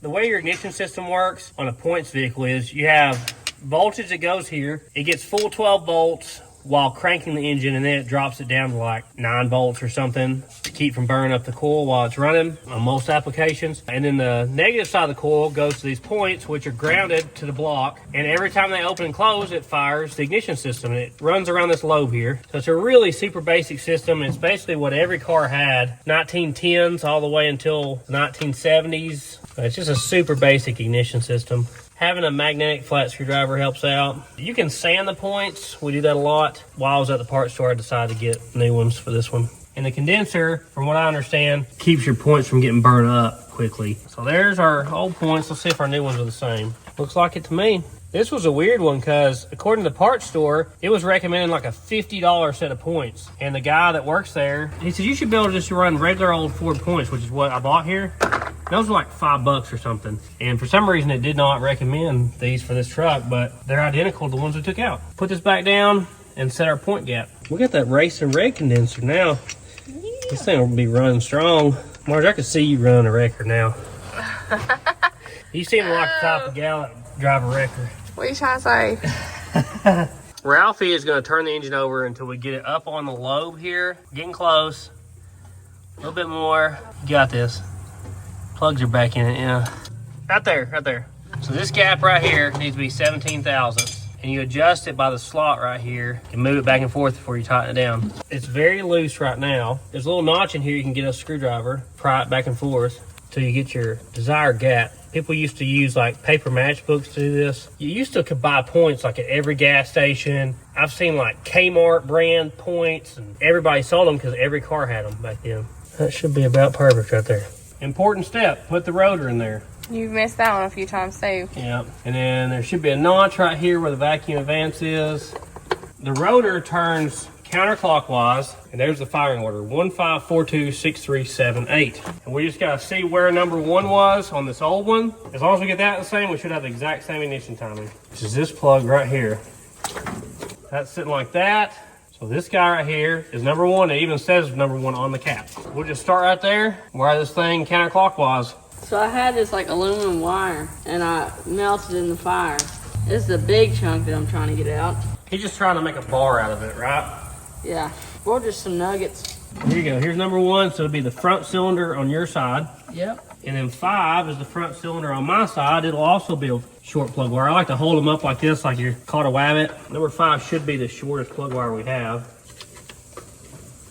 The way your ignition system works on a points vehicle is you have voltage that goes here. It gets full 12 volts while cranking the engine, and then it drops it down to like 9 volts or something to keep from burning up the coil while it's running on most applications. And then the negative side of the coil goes to these points, which are grounded to the block, and every time they open and close, it fires the ignition system, and it runs around this lobe here. So it's a really super basic system. It's basically what every car had, 1910s all the way until 1970s. It's just a super basic ignition system. Having a magnetic flat screwdriver helps out. You can sand the points. We do that a lot. While I was at the parts store, I decided to get new ones for this one. And the condenser, from what I understand, keeps your points from getting burned up quickly. So there's our old points. Let's see if our new ones are the same. Looks like it to me. This was a weird one because according to the parts store, it was recommending like a $50 set of points. And the guy that works there, he said, you should be able to just run regular old Ford points, which is what I bought here. Those were like $5 or something. And for some reason, it did not recommend these for this truck, but they're identical to the ones we took out. Put this back down and set our point gap. We got that racing red condenser now. This thing will be running strong. Marge, I can see you run a wrecker now. You seem like the type of gal that drive a wrecker. What are you trying to say? Ralphie is going to turn the engine over until we get it up on the lobe here. Getting close. A little bit more. You got this. Plugs are back in it, yeah. Right there, right there. So this gap right here needs to be 17 thousandths. And you adjust it by the slot right here and move it back and forth before you tighten it down. It's very loose right now. There's a little notch in here you can get a screwdriver, pry it back and forth till you get your desired gap. People used to use like paper matchbooks to do this. You used to could buy points like at every gas station. I've seen like Kmart brand points, and everybody sold them because every car had them back then. That should be about perfect right there. Important step, put the rotor in there. You've missed that one a few times too. Yeah, and then there should be a notch right here where the vacuum advance is. The rotor turns counterclockwise, and there's the firing order, 15426378. And we just gotta see where number 1 was on this old one. As long as we get that the same, we should have the exact same ignition timing. Which is this plug right here. That's sitting like that. So this guy right here is number one. It even says number one on the cap. We'll just start right there, wire this thing counterclockwise. So I had this like aluminum wire and I melted it in the fire. This is the big chunk that I'm trying to get out. He's just trying to make a bar out of it, right? Yeah, or just some nuggets. Here you go. Here's number one. So it'll be the front cylinder on your side. Yep. And then 5 is the front cylinder on my side. It'll also be a short plug wire. I like to hold them up like this, like you're caught a wabbit. Number 5 should be the shortest plug wire we have.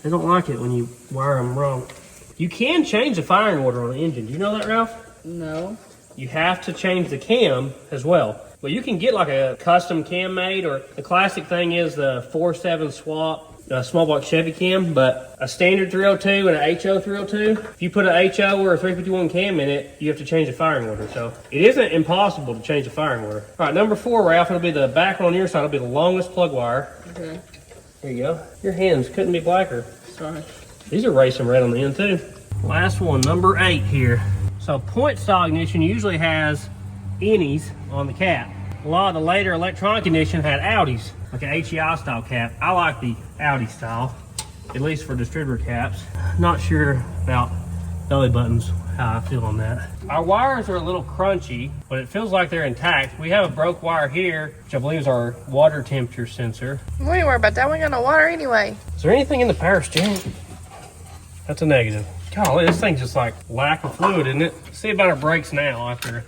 They don't like it when you wire them wrong. You can change the firing order on the engine. Do you know that, Ralph? No. You have to change the cam as well. But you can get like a custom cam made, or the classic thing is the 4.7 swap. A small block Chevy cam, but a standard 302 and an HO 302. If you put an HO or a 351 cam in it, you have to change the firing order. So it isn't impossible to change the firing order. All right, number 4, Ralph, it'll be the back one on your side. It'll be the longest plug wire. Okay. There you go. Your hands couldn't be blacker. Sorry. These are racing red on the end too. Last one, number 8 here. So point style ignition usually has innies on the cap. A lot of the later electronic ignition had outies, like an HEI style cap. I like the Audi style, at least for distributor caps. Not sure about belly buttons, how I feel on that. Our wires are a little crunchy, but it feels like they're intact. We have a broke wire here, which I believe is our water temperature sensor. We ain't worried about that. We got no water anyway. Is there anything in the power steering? That's a negative. Golly, this thing's just like lack of fluid, isn't it? Let's see about our brakes now after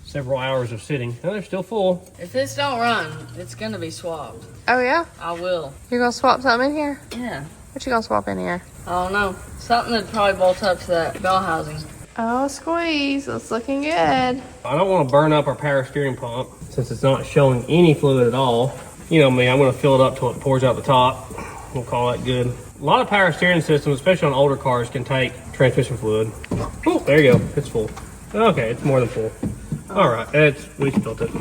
several hours of sitting. No, they're still full. If this don't run, it's gonna be swapped. Oh, yeah? I will. You're going to swap something in here? Yeah. What you going to swap in here? I don't know. Something that'd probably bolt up to that bell housing. Oh, squeeze. It's looking good. I don't want to burn up our power steering pump since it's not showing any fluid at all. You know me, I'm going to fill it up till it pours out the top. We'll call that good. A lot of power steering systems, especially on older cars, can take transmission fluid. Oh, there you go. It's full. Okay, it's more than full. All right, we spilled it.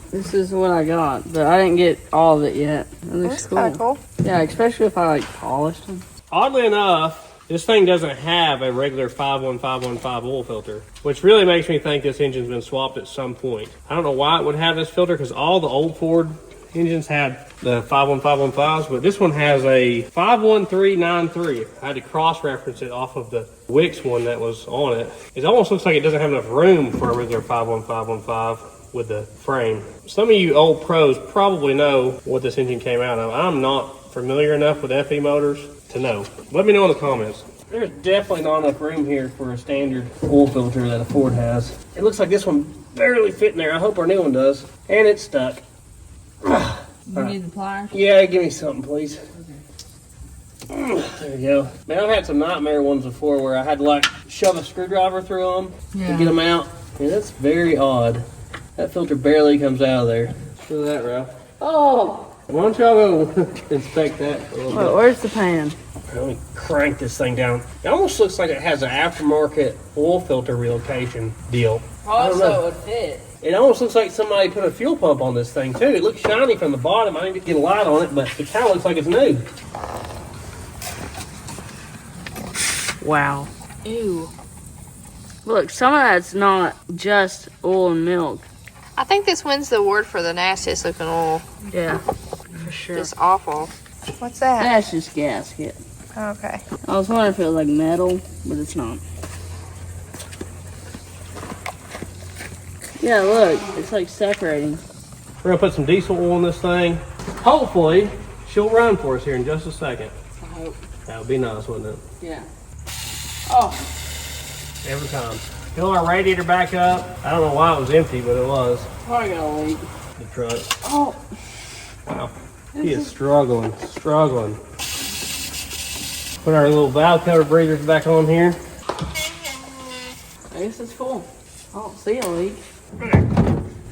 This is what I got, but I didn't get all of it yet. It looks That's kind of cool. Yeah, especially if I like polished them. Oddly enough, this thing doesn't have a regular 51515 oil filter, which really makes me think this engine's been swapped at some point. I don't know why it would have this filter, because all the old Ford engines had the 51515s, but this one has a 51393. I had to cross-reference it off of the Wix one that was on it. It almost looks like it doesn't have enough room for a regular 51515 with the frame. Some of you old pros probably know what this engine came out of. I'm not familiar enough with FE motors to know. Let me know in the comments. There's definitely not enough room here for a standard oil filter that a Ford has. It looks like this one barely fit in there. I hope our new one does. And it's stuck. You need the pliers? Yeah, give me something, please. Okay. There we go. Man, I've had some nightmare ones before where I had to like shove a screwdriver through them to get them out. Yeah, that's very odd. That filter barely comes out of there. Feel that, Ralph? Oh! Why don't y'all go inspect that a little bit? Where's the pan? Let me crank this thing down. It almost looks like it has an aftermarket oil filter relocation deal. Also, it would fit. It almost looks like somebody put a fuel pump on this thing too. It looks shiny from the bottom. I didn't get a light on it, but it kind of looks like it's new. Wow. Ew. Look, some of that's not just oil and milk. I think this wins the award for the nastiest looking oil. Yeah, for sure. It's awful. What's that? That's just gasket. Okay. I was wondering if it was like metal, but it's not. Yeah, look, it's like separating. We're gonna put some diesel oil in this thing. Hopefully, she'll run for us here in just a second. I hope. That would be nice, wouldn't it? Yeah. Oh. Every time. Fill our radiator back up. I don't know why it was empty, but it was. Probably got a leak. The truck. Oh. Wow. He is struggling. Put our little valve cover breathers back on here. I guess it's full. I don't see a leak.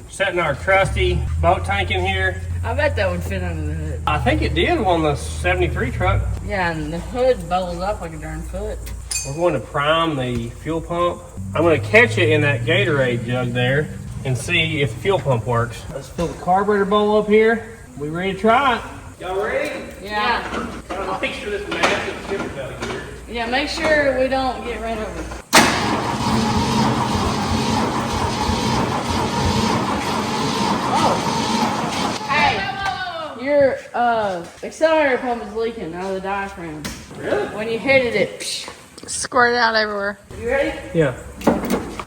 Setting our trusty boat tank in here. I bet that would fit under the hood. I think it did on the 73 truck. Yeah, and the hood bubbles up like a darn foot. We're going to prime the fuel pump. I'm going to catch it in that Gatorade jug there and see if the fuel pump works. Let's fill the carburetor bowl up here. We ready to try it? Y'all ready? Yeah. I'll make sure this massive shipper's out of here. Yeah, make sure we don't get ran over. Oh. Hey, accelerator pump is leaking out of the diaphragm. Really? When you hit it, it Squirted out everywhere. You ready? Yeah.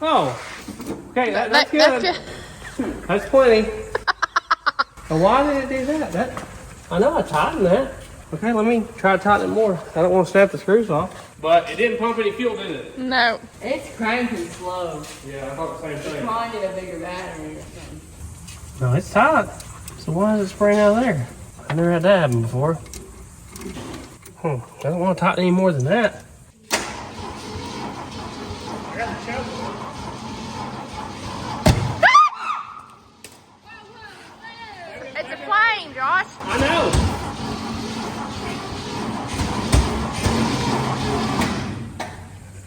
Oh. Okay, that's good. That's good. That's plenty. Well, why did it do that? I know I tightened that. Okay, let me try to tighten it more. I don't want to snap the screws off. But it didn't pump any fuel, did it? No. It's cranking slow. Yeah, I thought the same thing. Probably need a bigger battery or something. No, it's tight. So why is it spraying out of there? I never had that happen before. I don't want to tighten any more than that. It's a flame, Josh. I know.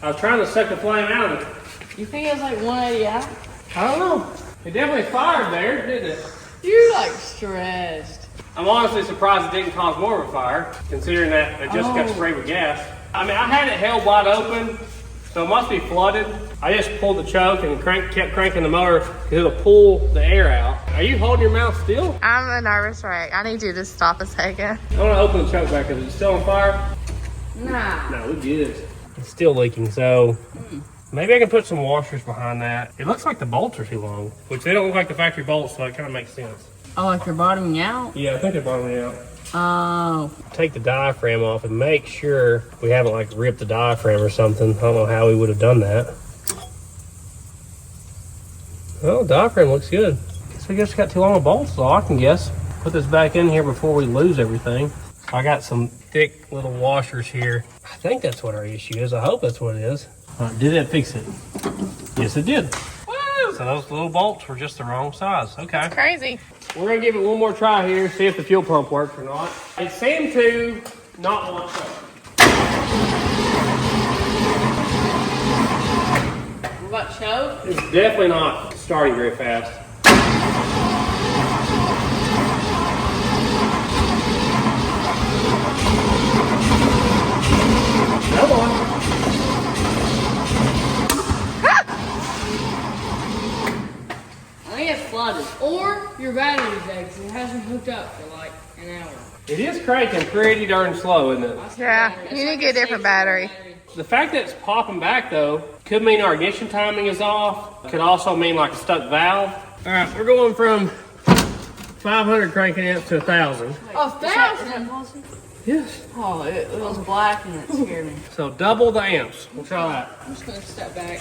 I was trying to suck the flame out of it. You think it's like 180 out? I don't know. It definitely fired there, didn't it? You're like stressed. I'm honestly surprised it didn't cause more of a fire, considering that it just got sprayed with gas. I mean, I had it held wide open, so it must be flooded. I just pulled the choke and kept cranking the motor because it'll pull the air out. Are you holding your mouth still? I'm a nervous wreck. I need you to stop a second. I want to open the choke back. Is it still on fire? Nah. No, we're good. It's still leaking, so maybe I can put some washers behind that. It looks like the bolts are too long, which they don't look like the factory bolts, so it kind of makes sense. Oh, like you're bottoming out? Yeah, I think they're bottoming out. Oh. Take the diaphragm off and make sure we haven't like ripped the diaphragm or something. I don't know how we would have done that. Oh, diaphragm looks good. Guess we just got too long of bolts, so I can guess. Put this back in here before we lose everything. I got some thick little washers here. I think that's what our issue is. I hope that's what it is. All right, did that fix it? Yes, it did. Woo! So those little bolts were just the wrong size. Okay. Crazy. We're gonna give it one more try here, see if the fuel pump works or not. It seemed to not want to. What about choke? It's definitely not starting very fast. Come on. I think it's flooded. Or your battery's dead because it hasn't hooked up for like an hour. It is cranking pretty darn slow, isn't it? Yeah, you need to get a different battery. The fact that it's popping back though could mean our ignition timing is off. Could also mean like a stuck valve. All right, we're going from 500 cranking amps to 1,000. 1,000? Yes. Oh, it was black and it scared me. So double the amps. We'll try that. I'm just gonna step back.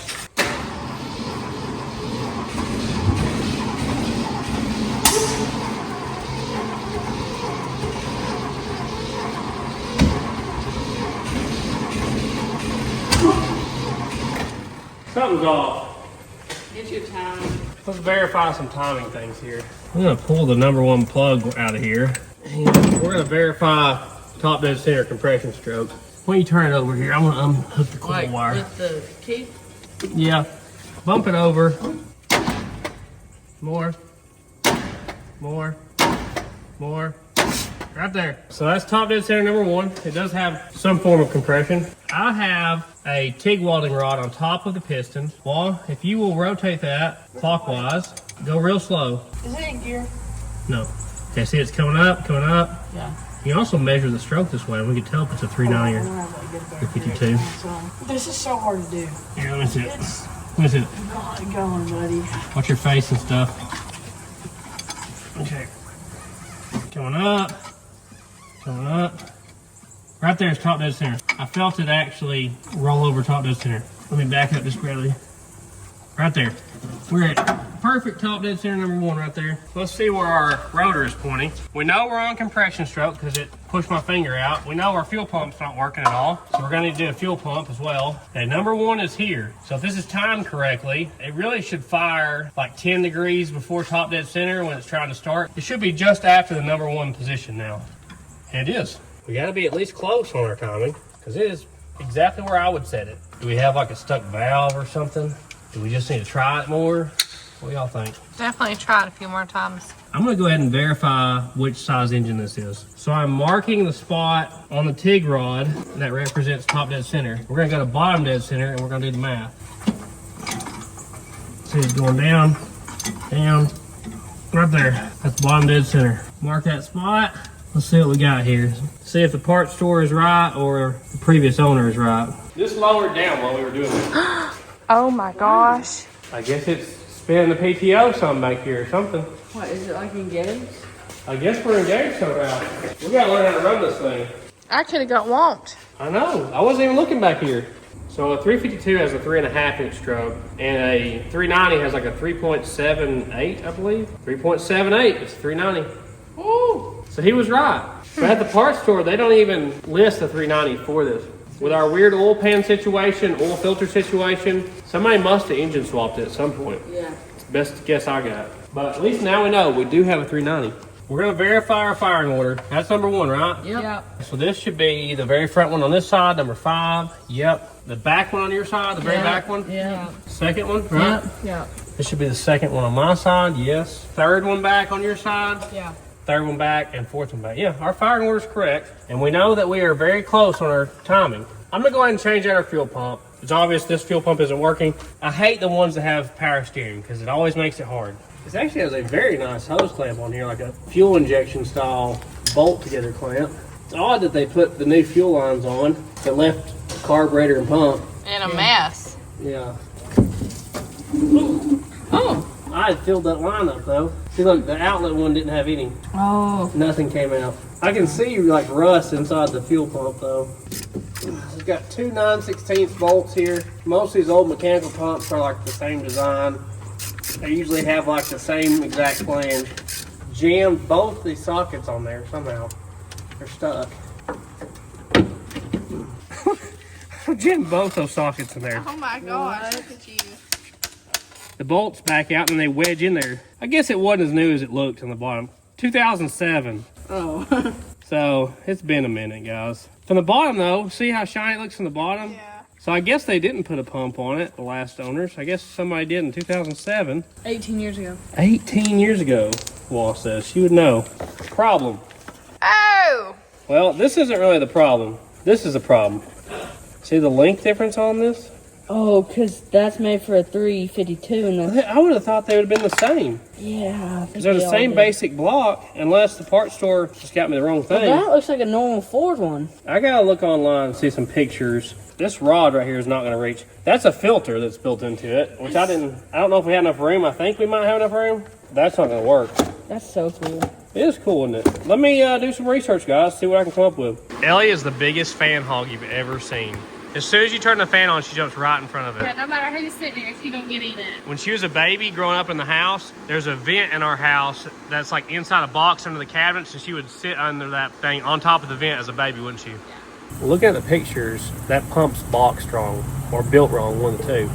Something's off. Get your time. Let's verify some timing things here. I'm gonna pull the #1 plug out of here. And we're gonna verify top dead center compression stroke. When you turn it over here, I'm gonna unhook the coil wire. With the key? Yeah. Bump it over. More. More. More. Right there. So that's top dead center #1. It does have some form of compression. I have a TIG welding rod on top of the piston. Well, if you will rotate that clockwise, go real slow. Is it in gear? No. Okay, see it's coming up, coming up. Yeah. You can also measure the stroke this way, and we can tell if it's a 390 or 52. This is so hard to do. Here, let me see it. Let me see it. Not going, buddy. Watch your face and stuff. Okay. Coming up. Coming up. Right there is top dead center. I felt it actually roll over top dead center. Let me back up just barely. Right there. We're at perfect top dead center #1 right there. Let's see where our rotor is pointing. We know we're on compression stroke because it pushed my finger out. We know our fuel pump's not working at all. So we're gonna need to do a fuel pump as well. Okay, #1 is here. So if this is timed correctly, it really should fire like 10 degrees before top dead center when it's trying to start. It should be just after the #1 position now. And it is. We gotta be at least close on our timing because it is exactly where I would set it. Do we have like a stuck valve or something? Do we just need to try it more? What do y'all think? Definitely try it a few more times. I'm gonna go ahead and verify which size engine this is. So I'm marking the spot on the TIG rod that represents top dead center. We're gonna go to bottom dead center and we're gonna do the math. See it's going down, down, right there. That's bottom dead center. Mark that spot. Let's see what we got here. See if the parts store is right or the previous owner is right. Just lowered down while we were doing it. Oh my gosh. I guess it's spinning the PTO something back here or something. What, is it like engaged? I guess we're engaged somehow. We gotta learn how to run this thing. I could have got whomped. I know. I wasn't even looking back here. So a 352 has a 3.5 inch stroke, and a 390 has like a 3.78, I believe. 3.78. It's 390. Woo! So he was right. But at the parts store, they don't even list the 390 for this. With our weird oil pan situation, oil filter situation, somebody must have engine swapped it at some point. Yeah. It's the best guess I got. But at least now we know we do have a 390. We're gonna verify our firing order. That's number 1, right? Yep. So this should be the very front one on this side, number 5. Yep. The back one on your side, the very back one. Yeah. Second one, right? Yeah. This should be the second one on my side, yes. Third one back on your side. Yeah. Third one back and fourth one back. Yeah, our firing order is correct. And we know that we are very close on our timing. I'm gonna go ahead and change out our fuel pump. It's obvious this fuel pump isn't working. I hate the ones that have power steering because it always makes it hard. This actually has a very nice hose clamp on here, like a fuel injection style bolt together clamp. It's odd that they put the new fuel lines on that left carburetor and pump. In a mess. Yeah. Oh. I had filled that line up though. See, look, the outlet one didn't have any. Oh. Nothing came out. I can see like rust inside the fuel pump though. It's got 2 9/16 bolts here. Most of these old mechanical pumps are like the same design. They usually have like the same exact flange. Jammed both these sockets on there somehow. They're stuck. Jammed both those sockets in there. Oh my gosh, look at you. The bolts back out and they wedge in there. I guess it wasn't as new as it looked on the bottom. 2007. Oh. So it's been a minute, guys. From the bottom though, see how shiny it looks from the bottom? Yeah. So I guess they didn't put a pump on it, the last owners. I guess somebody did in 2007. 18 years ago. 18 years ago, Wall says. She would know. Problem. Oh! Well, this isn't really the problem. This is the problem. See the length difference on this? Oh, because that's made for a 352 and the... I would have thought they would have been the same. Yeah. Because they're the same basic block, unless the parts store just got me the wrong thing. Well, that looks like a normal Ford one. I gotta look online and see some pictures. This rod right here is not gonna reach. That's a filter that's built into it, which I don't know if we had enough room. I think we might have enough room. That's not gonna work. That's so cool. It is cool, isn't it? Let me do some research, guys, see what I can come up with. Ellie is the biggest fan hog you've ever seen. As soon as you turn the fan on, she jumps right in front of it. Yeah, no matter who's sitting there, she don't get in it. When she was a baby growing up in the house, there's a vent in our house that's like inside a box under the cabinets, and she would sit under that thing on top of the vent as a baby, wouldn't she? Yeah. Looking at the pictures, that pump's box strong or built wrong, one of the two,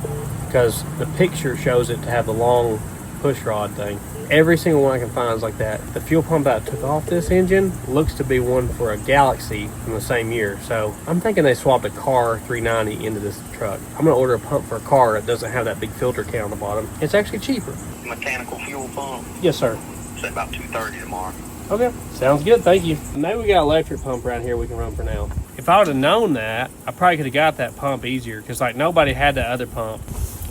because the picture shows it to have the long push rod thing. Every single one I can find is like that. The fuel pump that took off this engine looks to be one for a Galaxy from the same year. So I'm thinking they swapped a car 390 into this truck. I'm gonna order a pump for a car that doesn't have that big filter can on the bottom. It's actually cheaper. Mechanical fuel pump. Yes, sir. Say about 2:30 tomorrow. Okay, sounds good, thank you. Maybe we got an electric pump around here we can run for now. If I would have known that, I probably could have got that pump easier because like nobody had that other pump.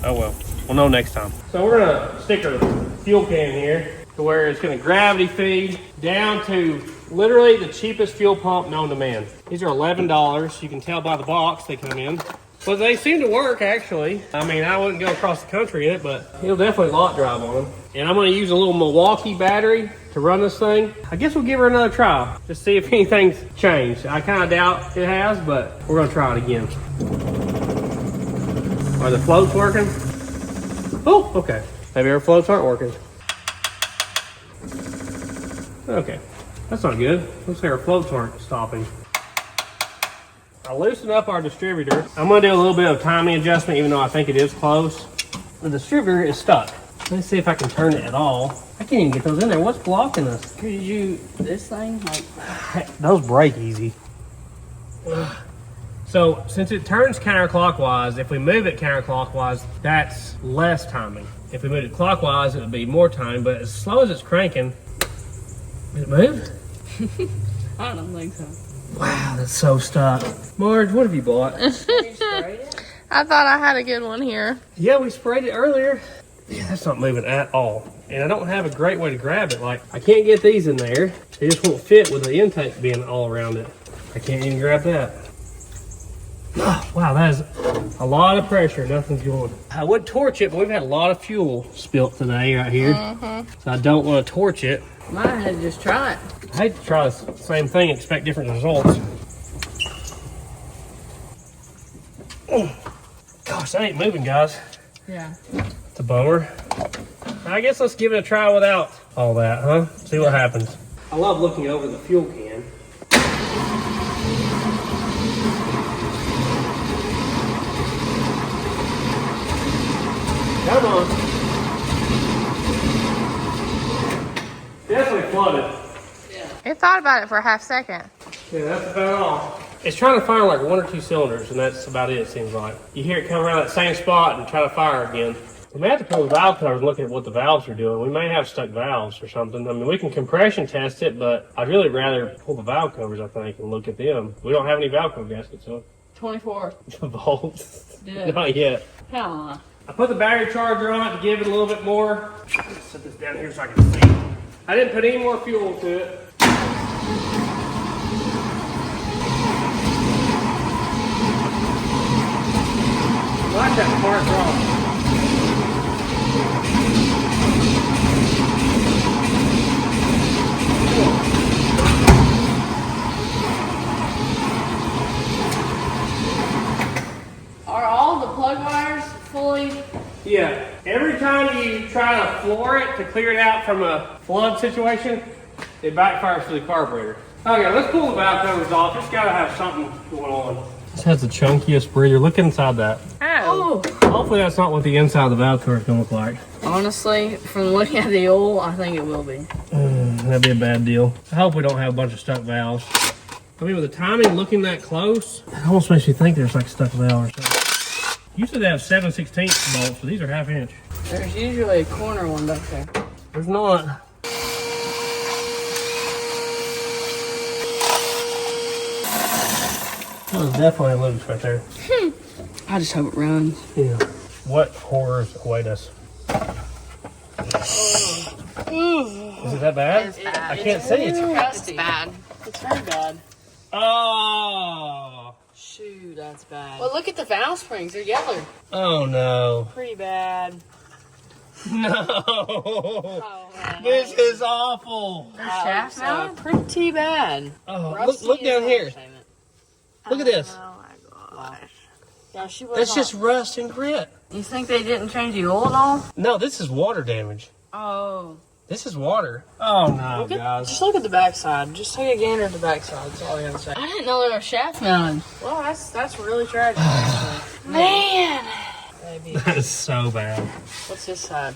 Oh well, we'll know next time. So we're gonna stick our fuel can here to where it's gonna gravity feed down to literally the cheapest fuel pump known to man. These are $11. You can tell by the box they come in. But they seem to work actually. I mean, I wouldn't go across the country in it, but it'll definitely lot drive on them. And I'm gonna use a little Milwaukee battery to run this thing. I guess we'll give her another try. Just see if anything's changed. I kinda doubt it has, but we're gonna try it again. Are the floats working? Oh, okay. Maybe our floats aren't working. Okay, that's not good. Looks like our floats aren't stopping. I'll loosen up our distributor. I'm gonna do a little bit of timing adjustment even though I think it is close. The distributor is stuck. Let's see if I can turn it at all. I can't even get those in there. What's blocking us? Could you, this thing, like... Those break easy. So since it turns counterclockwise, if we move it counterclockwise, that's less timing. If we move it clockwise, it would be more time, but as slow as it's cranking, did it move? I don't think so. Wow, that's so stuck. Marge, what have you bought? I thought I had a good one here. Yeah, we sprayed it earlier. Yeah, that's not moving at all. And I don't have a great way to grab it. Like, I can't get these in there. They just won't fit with the intake being all around it. I can't even grab that. Oh, wow, that is a lot of pressure. Nothing's going. I would torch it, but we've had a lot of fuel spilt today right here. So I don't want to torch it. Might have to just try it. I hate to try the same thing and expect different results. Gosh, that ain't moving, guys. Yeah. It's a bummer. I guess let's give it a try without all that, huh? See what happens. I love looking over the fuel can. Come on. Definitely flooded. It thought about it for a half second. Yeah, that's about all. It's trying to fire like 1 or 2 cylinders, and that's about it seems like. You hear it come around that same spot and try to fire again. We may have to pull the valve covers and look at what the valves are doing. We may have stuck valves or something. I mean, we can compression test it, but I'd really rather pull the valve covers, I think, and look at them. We don't have any valve cover gaskets, so 24 volts. Yeah. Not yet. Come on. I put the battery charger on it to give it a little bit more. Let's set this down here so I can see. I didn't put any more fuel to it. I like that spark drop. Are all the plug wires fully? Yeah, every time you try to floor it to clear it out from a flood situation, it backfires to the carburetor. Okay, let's pull the valve covers off. It's gotta have something going on. This has the chunkiest breather. Look inside that. Oh. Hopefully that's not what the inside of the valve cover is gonna look like. Honestly, from looking at the oil, I think it will be. That'd be a bad deal. I hope we don't have a bunch of stuck valves. I mean, with the timing looking that close, it almost makes you think there's like a stuck valve or something. Usually they have 7/16 bolts, but these are 1/2 inch. There's usually a corner one back there. There's not. That was definitely a loose right there. I just hope it runs. Yeah. What horrors await us? Is it that bad? It's bad. I can't see it. It's Bad. It's very bad. Oh. Shoot, that's bad. Well, look at the valve springs. They're yellow. Oh no. Pretty bad. No. Oh, man. This is awful. Shaft mount? Pretty bad. Oh, Rusty look down is here. understatement. Look at this. Oh my gosh. Yeah, she was That's hot. just rust and grit. You think they didn't change the oil at all? No, this is water damage. Oh. This is water. Oh no, guys. Just look at the backside. Just take a gander at the backside. That's all I gotta say. I didn't know they were shaft mounted. Well, that's really tragic. Actually. Man. Baby. That is so bad. What's this side?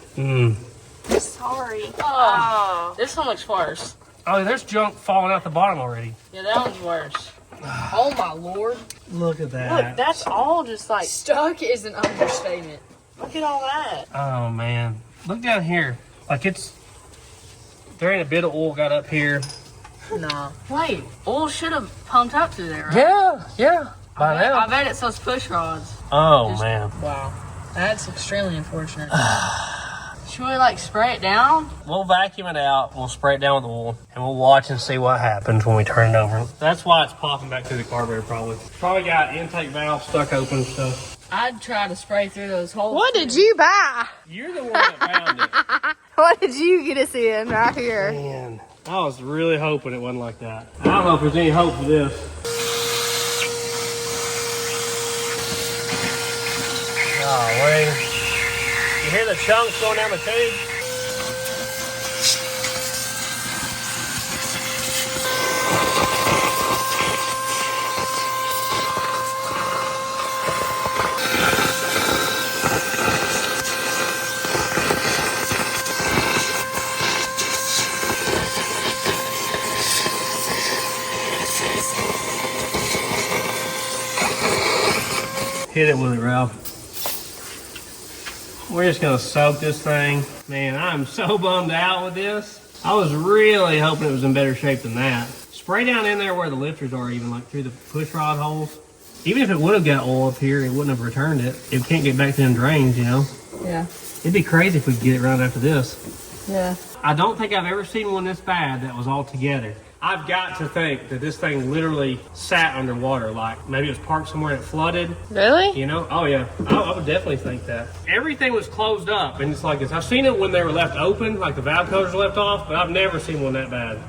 Sorry. Oh. This one looks worse. Oh, there's junk falling out the bottom already. Yeah, that one's worse. Oh my lord. Look at that. Look, that's all just like stuck is an understatement. Look at all that. Oh man. Look down here. Like there ain't a bit of oil got up here. No. Wait, oil should have pumped up through there, right? Yeah. By now. I bet it's those push rods. Oh man. Wow. That's extremely unfortunate. Should we like spray it down? We'll vacuum it out. We'll spray it down with oil, and we'll watch and see what happens when we turn it over. That's why it's popping back through the carburetor probably. Probably got intake valve stuck open and stuff. I'd try to spray through those holes. What did you buy? You're the one that found it. What did you get us in right here? Man, I was really hoping it wasn't like that. I don't know if there's any hope for this. Oh, wait. You hear the chunks going down the tube? Hit it with it, Ralph. We're just gonna soak this thing. Man, I'm so bummed out with this. I was really hoping it was in better shape than that. Spray down in there where the lifters are, even like through the push rod holes. Even if it would have got oil up here, it wouldn't have returned it. It can't get back to them drains, you know? Yeah. It'd be crazy if we could get it running after this. Yeah. I don't think I've ever seen one this bad that was all together. I've got to think that this thing literally sat underwater. Like maybe it was parked somewhere and it flooded. Really? You know? Oh yeah, I would definitely think that. Everything was closed up and it's like this. I've seen it when they were left open, like the valve covers were left off, but I've never seen one that bad.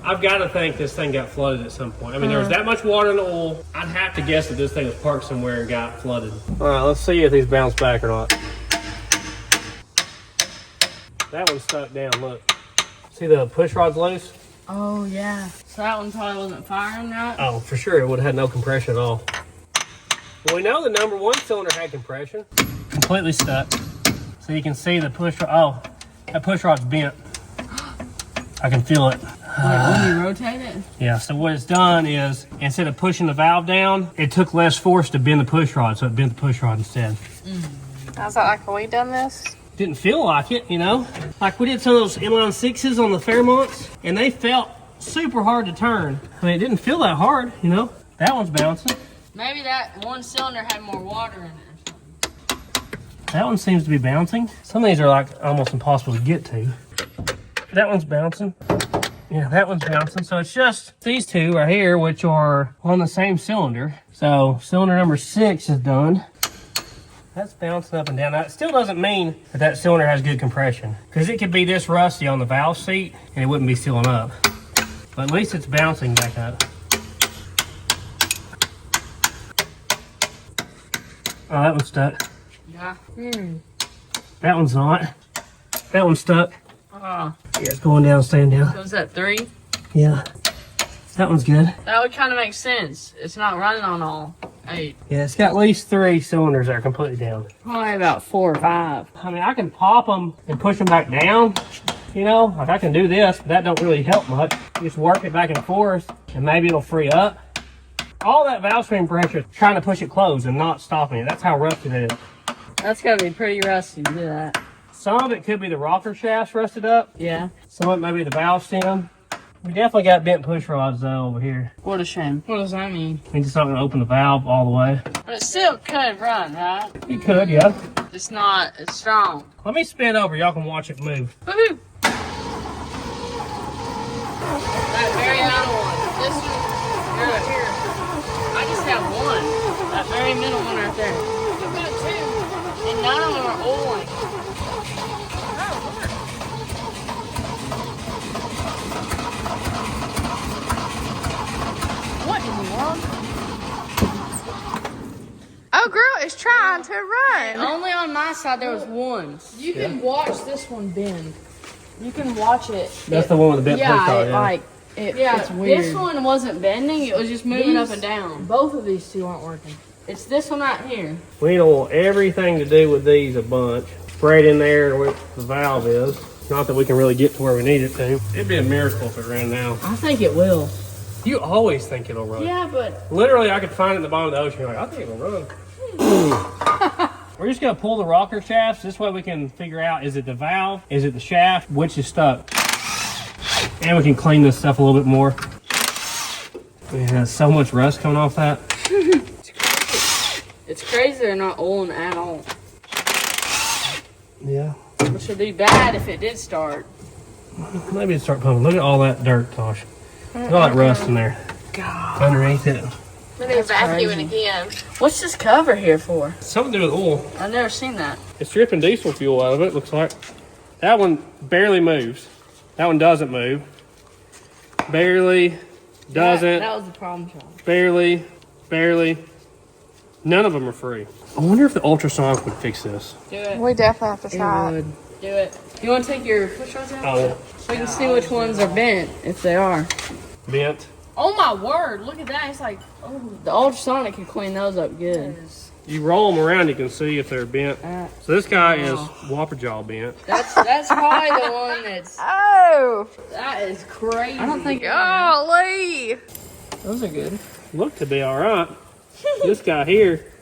I've got to think this thing got flooded at some point. I mean, there was that much water in the oil. I'd have to guess that this thing was parked somewhere and got flooded. All right, let's see if these bounce back or not. That one's stuck down, look. See the push rod's loose? Oh, yeah. So that one probably wasn't firing right? Oh, for sure, it would have had no compression at all. Well, we know the number one cylinder had compression. Completely stuck. So you can see the push rod. Oh, that push rod's bent. I can feel it. When you rotate it? Yeah, so what it's done is, instead of pushing the valve down, it took less force to bend the push rod, so it bent the push rod instead. How's that like when we done this? Didn't feel like it, you know? Like we did some of those inline sixes on the Fairmonts, and they felt super hard to turn. I mean, it didn't feel that hard, you know? That one's bouncing. Maybe that one cylinder had more water in it or something. That one seems to be bouncing. Some of these are like almost impossible to get to. That one's bouncing. Yeah, that one's bouncing. So it's just these two right here, which are on the same cylinder. So cylinder number 6 is done. That's bouncing up and down. Now, it still doesn't mean that that cylinder has good compression, because it could be this rusty on the valve seat and it wouldn't be sealing up. But at least it's bouncing back up. Oh, that one's stuck. Yeah. That one's not. That one's stuck. Oh. Yeah, it's going down, staying down. So is that 3? Yeah. That one's good. That would kind of make sense. It's not running on all 8. Yeah, it's got at least 3 cylinders that are completely down. Probably about 4 or 5. I mean, I can pop them and push them back down, you know? Like, I can do this, but that don't really help much. You just work it back and forth, and maybe it'll free up. All that valve stream pressure is trying to push it closed and not stopping it. That's how rusted it is. That's got to be pretty rusty to do that. Some of it could be the rocker shafts rusted up. Yeah. Some of it may be the valve stem. We definitely got bent push rods though over here. What a shame. What does that mean? I mean, it's not going to open the valve all the way. But it still could run, right? You could, yeah. It's not as strong. Let me spin over. Y'all can watch it move. Woohoo! That very middle one. This one, right here. I just have one. That very middle one right there. I've got 2. And none of them are oiling. What in the world? Oh, girl is trying to run. Only on my side there was one. You can watch this one bend. You can watch it. That's the one with the bent push rod. It's weird. This one wasn't bending, it was just moving up and down. Both of these two aren't working. It's this one right here. We don't want everything to do with these a bunch. Right in there where the valve is. Not that we can really get to where we need it to. It'd be a miracle if it ran now. I think it will. You always think it'll run. Yeah, but... Literally, I could find it at the bottom of the ocean. You're like, I think it'll run. We're just going to pull the rocker shafts. This way we can figure out, is it the valve? Is it the shaft? Which is stuck? And we can clean this stuff a little bit more. Yeah, so much rust coming off that. It's crazy they're not oiling at all. Yeah. Which would be bad if it did start. Maybe it'd start pumping. Look at all that dirt, Tosh. Look at all that rust in there. God. Underneath it. Let me vacuum it again. What's this cover here for? Something to do with oil. I've never seen that. It's dripping diesel fuel out of it, looks like. That one barely moves. That one doesn't move. Barely. Doesn't. That was the problem child. Barely. Barely. None of them are free. I wonder if the Ultrasonic would fix this. Do it. We definitely have to try it. Do it. You want to take your push rods out? Oh, yeah. So we can see which ones are bent, if they are. Bent. Oh my word, look at that. It's like, oh, the Ultrasonic can clean those up good. You roll them around, you can see if they're bent. So this guy is whopper jaw bent. That's probably the one that's, Oh, that is crazy. I don't think, golly. those are good. Look to be all right. This guy here,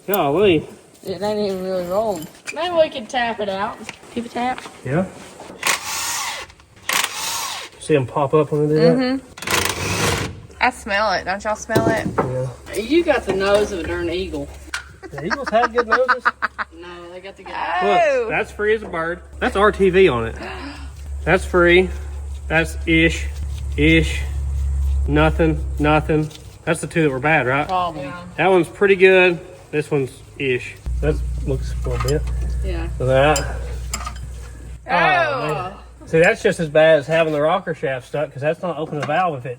golly. It ain't even really rolling. Maybe we can tap it out. Keep a tap. Yeah. See them pop up when they do that? I smell it. Don't y'all smell it? Yeah. You got the nose of a darn eagle. The eagles have good noses. No, they got to get Oh. Look, that's free as a bird. That's RTV on it. That's free. That's ish. Nothing. That's the two that were bad, right? Probably. That one's pretty good. This one's ish. That looks a little bit. Yeah. So that. Oh. Man. See, that's just as bad as having the rocker shaft stuck because that's not opening the valve if it,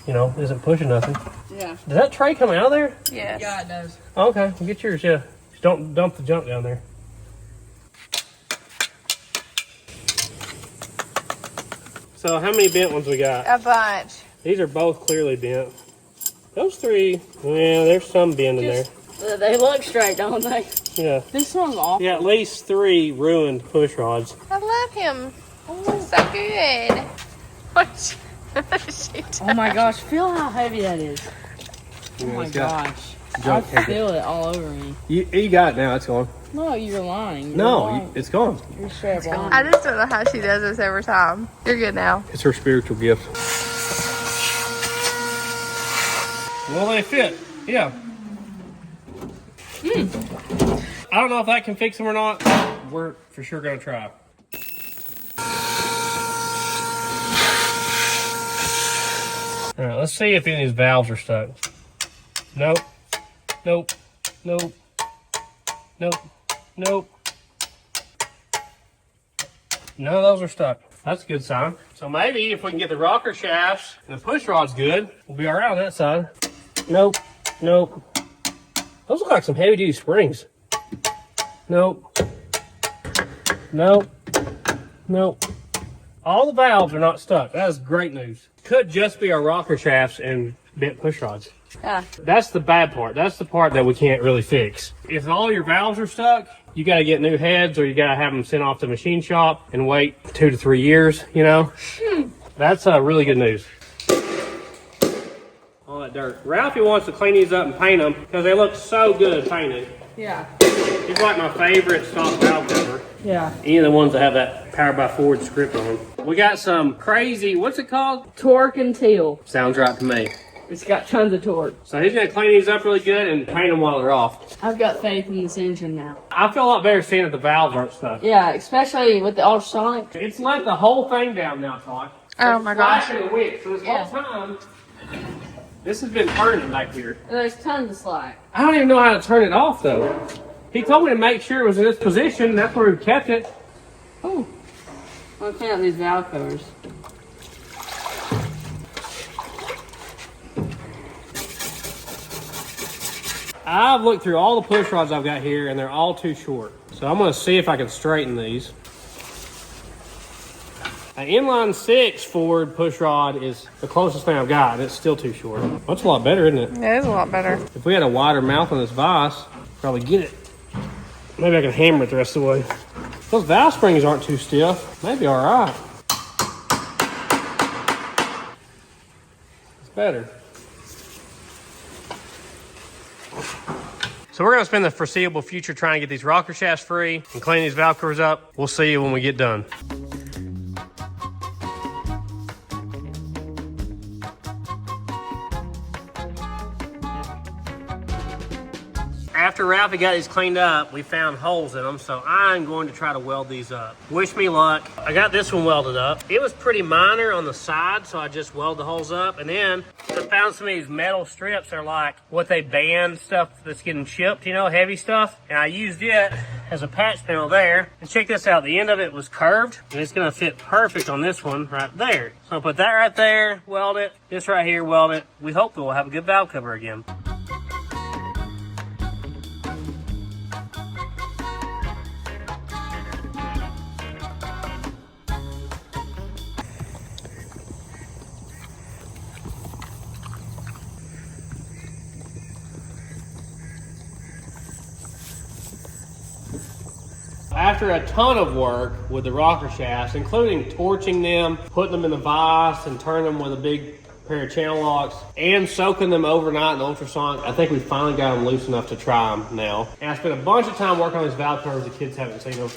isn't pushing nothing. Yeah. Does that tray come out of there? Yes. Yeah, it does. Okay, well, get yours, yeah. Just don't dump the junk down there. So how many bent ones we got? A bunch. These are both clearly bent. Those three, yeah, there's some bend in there. They look straight, don't they? Yeah. This one's awful. Yeah, at least 3 ruined push rods. I love him. Oh, so good. What? Oh my gosh, feel how heavy that is. Oh Yeah, my it's got gosh. I junk heavy. feel it all over me. You got it now, it's gone. No, you're lying. You're No, lying. it's gone. You're straight lying. I just don't know how she does this every time. You're good now. It's her spiritual gift. Well, they fit. Yeah. I don't know if that can fix them or not. We're for sure going to try. All right, let's see if any of these valves are stuck. Nope. Nope. Nope. Nope. Nope. None of those are stuck. That's a good sign. So maybe if we can get the rocker shafts and the push rods good, we'll be all right on that side. Nope. Nope. Those look like some heavy duty springs. Nope. Nope. Nope. All the valves are not stuck. That is great news. Could just be our rocker shafts and bent push rods. Yeah. That's the bad part. That's the part that we can't really fix. If all your valves are stuck, you got to get new heads or you got to have them sent off to the machine shop and wait 2 to 3 years, That's really good news. All that dirt. Ralphie wants to clean these up and paint them because they look so good painted. Yeah. He's like my favorite stock valve cover. Yeah. Any of the ones that have that Powered by Ford script on them. We got some crazy, what's it called? Torque and teal. Sounds right to me. It's got tons of torque. So he's going to clean these up really good and paint them while they're off. I've got faith in this engine now. I feel a lot better seeing that the valves aren't stuck. Yeah, especially with the ultrasonic. It's let the whole thing down now, Todd. Oh my gosh. Flashing the wick. So this whole time, this has been turning back here. There's tons of slack. I don't even know how to turn it off though. He told me to make sure it was in this position. That's where we kept it. Oh. I'll clean out these valve covers. I've looked through all the push rods I've got here and they're all too short. So I'm going to see if I can straighten these. An inline 6 Ford push rod is the closest thing I've got, and it's still too short. That's a lot better, isn't it? It is a lot better. If we had a wider mouth on this vise, probably get it. Maybe I can hammer it the rest of the way. Those valve springs aren't too stiff. Maybe all right. It's better. So we're going to spend the foreseeable future trying to get these rocker shafts free and clean these valve covers up. We'll see you when we get done. After Ralphie got these cleaned up, we found holes in them, so I'm going to try to weld these up. Wish me luck. I got this one welded up. It was pretty minor on the side, so I just welded the holes up, and then I found some of these metal strips. They're like what they band stuff that's getting chipped, heavy stuff, and I used it as a patch panel there. And check this out, the end of it was curved, and it's gonna fit perfect on this one right there. So I'll put that right there, weld it, this right here, weld it. We hope that we'll have a good valve cover again. After a ton of work with the rocker shafts, including torching them, putting them in the vise, and turning them with a big pair of channel locks, and soaking them overnight in ultrasonic, I think we finally got them loose enough to try them now. And I spent a bunch of time working on these valve covers. The kids haven't seen them.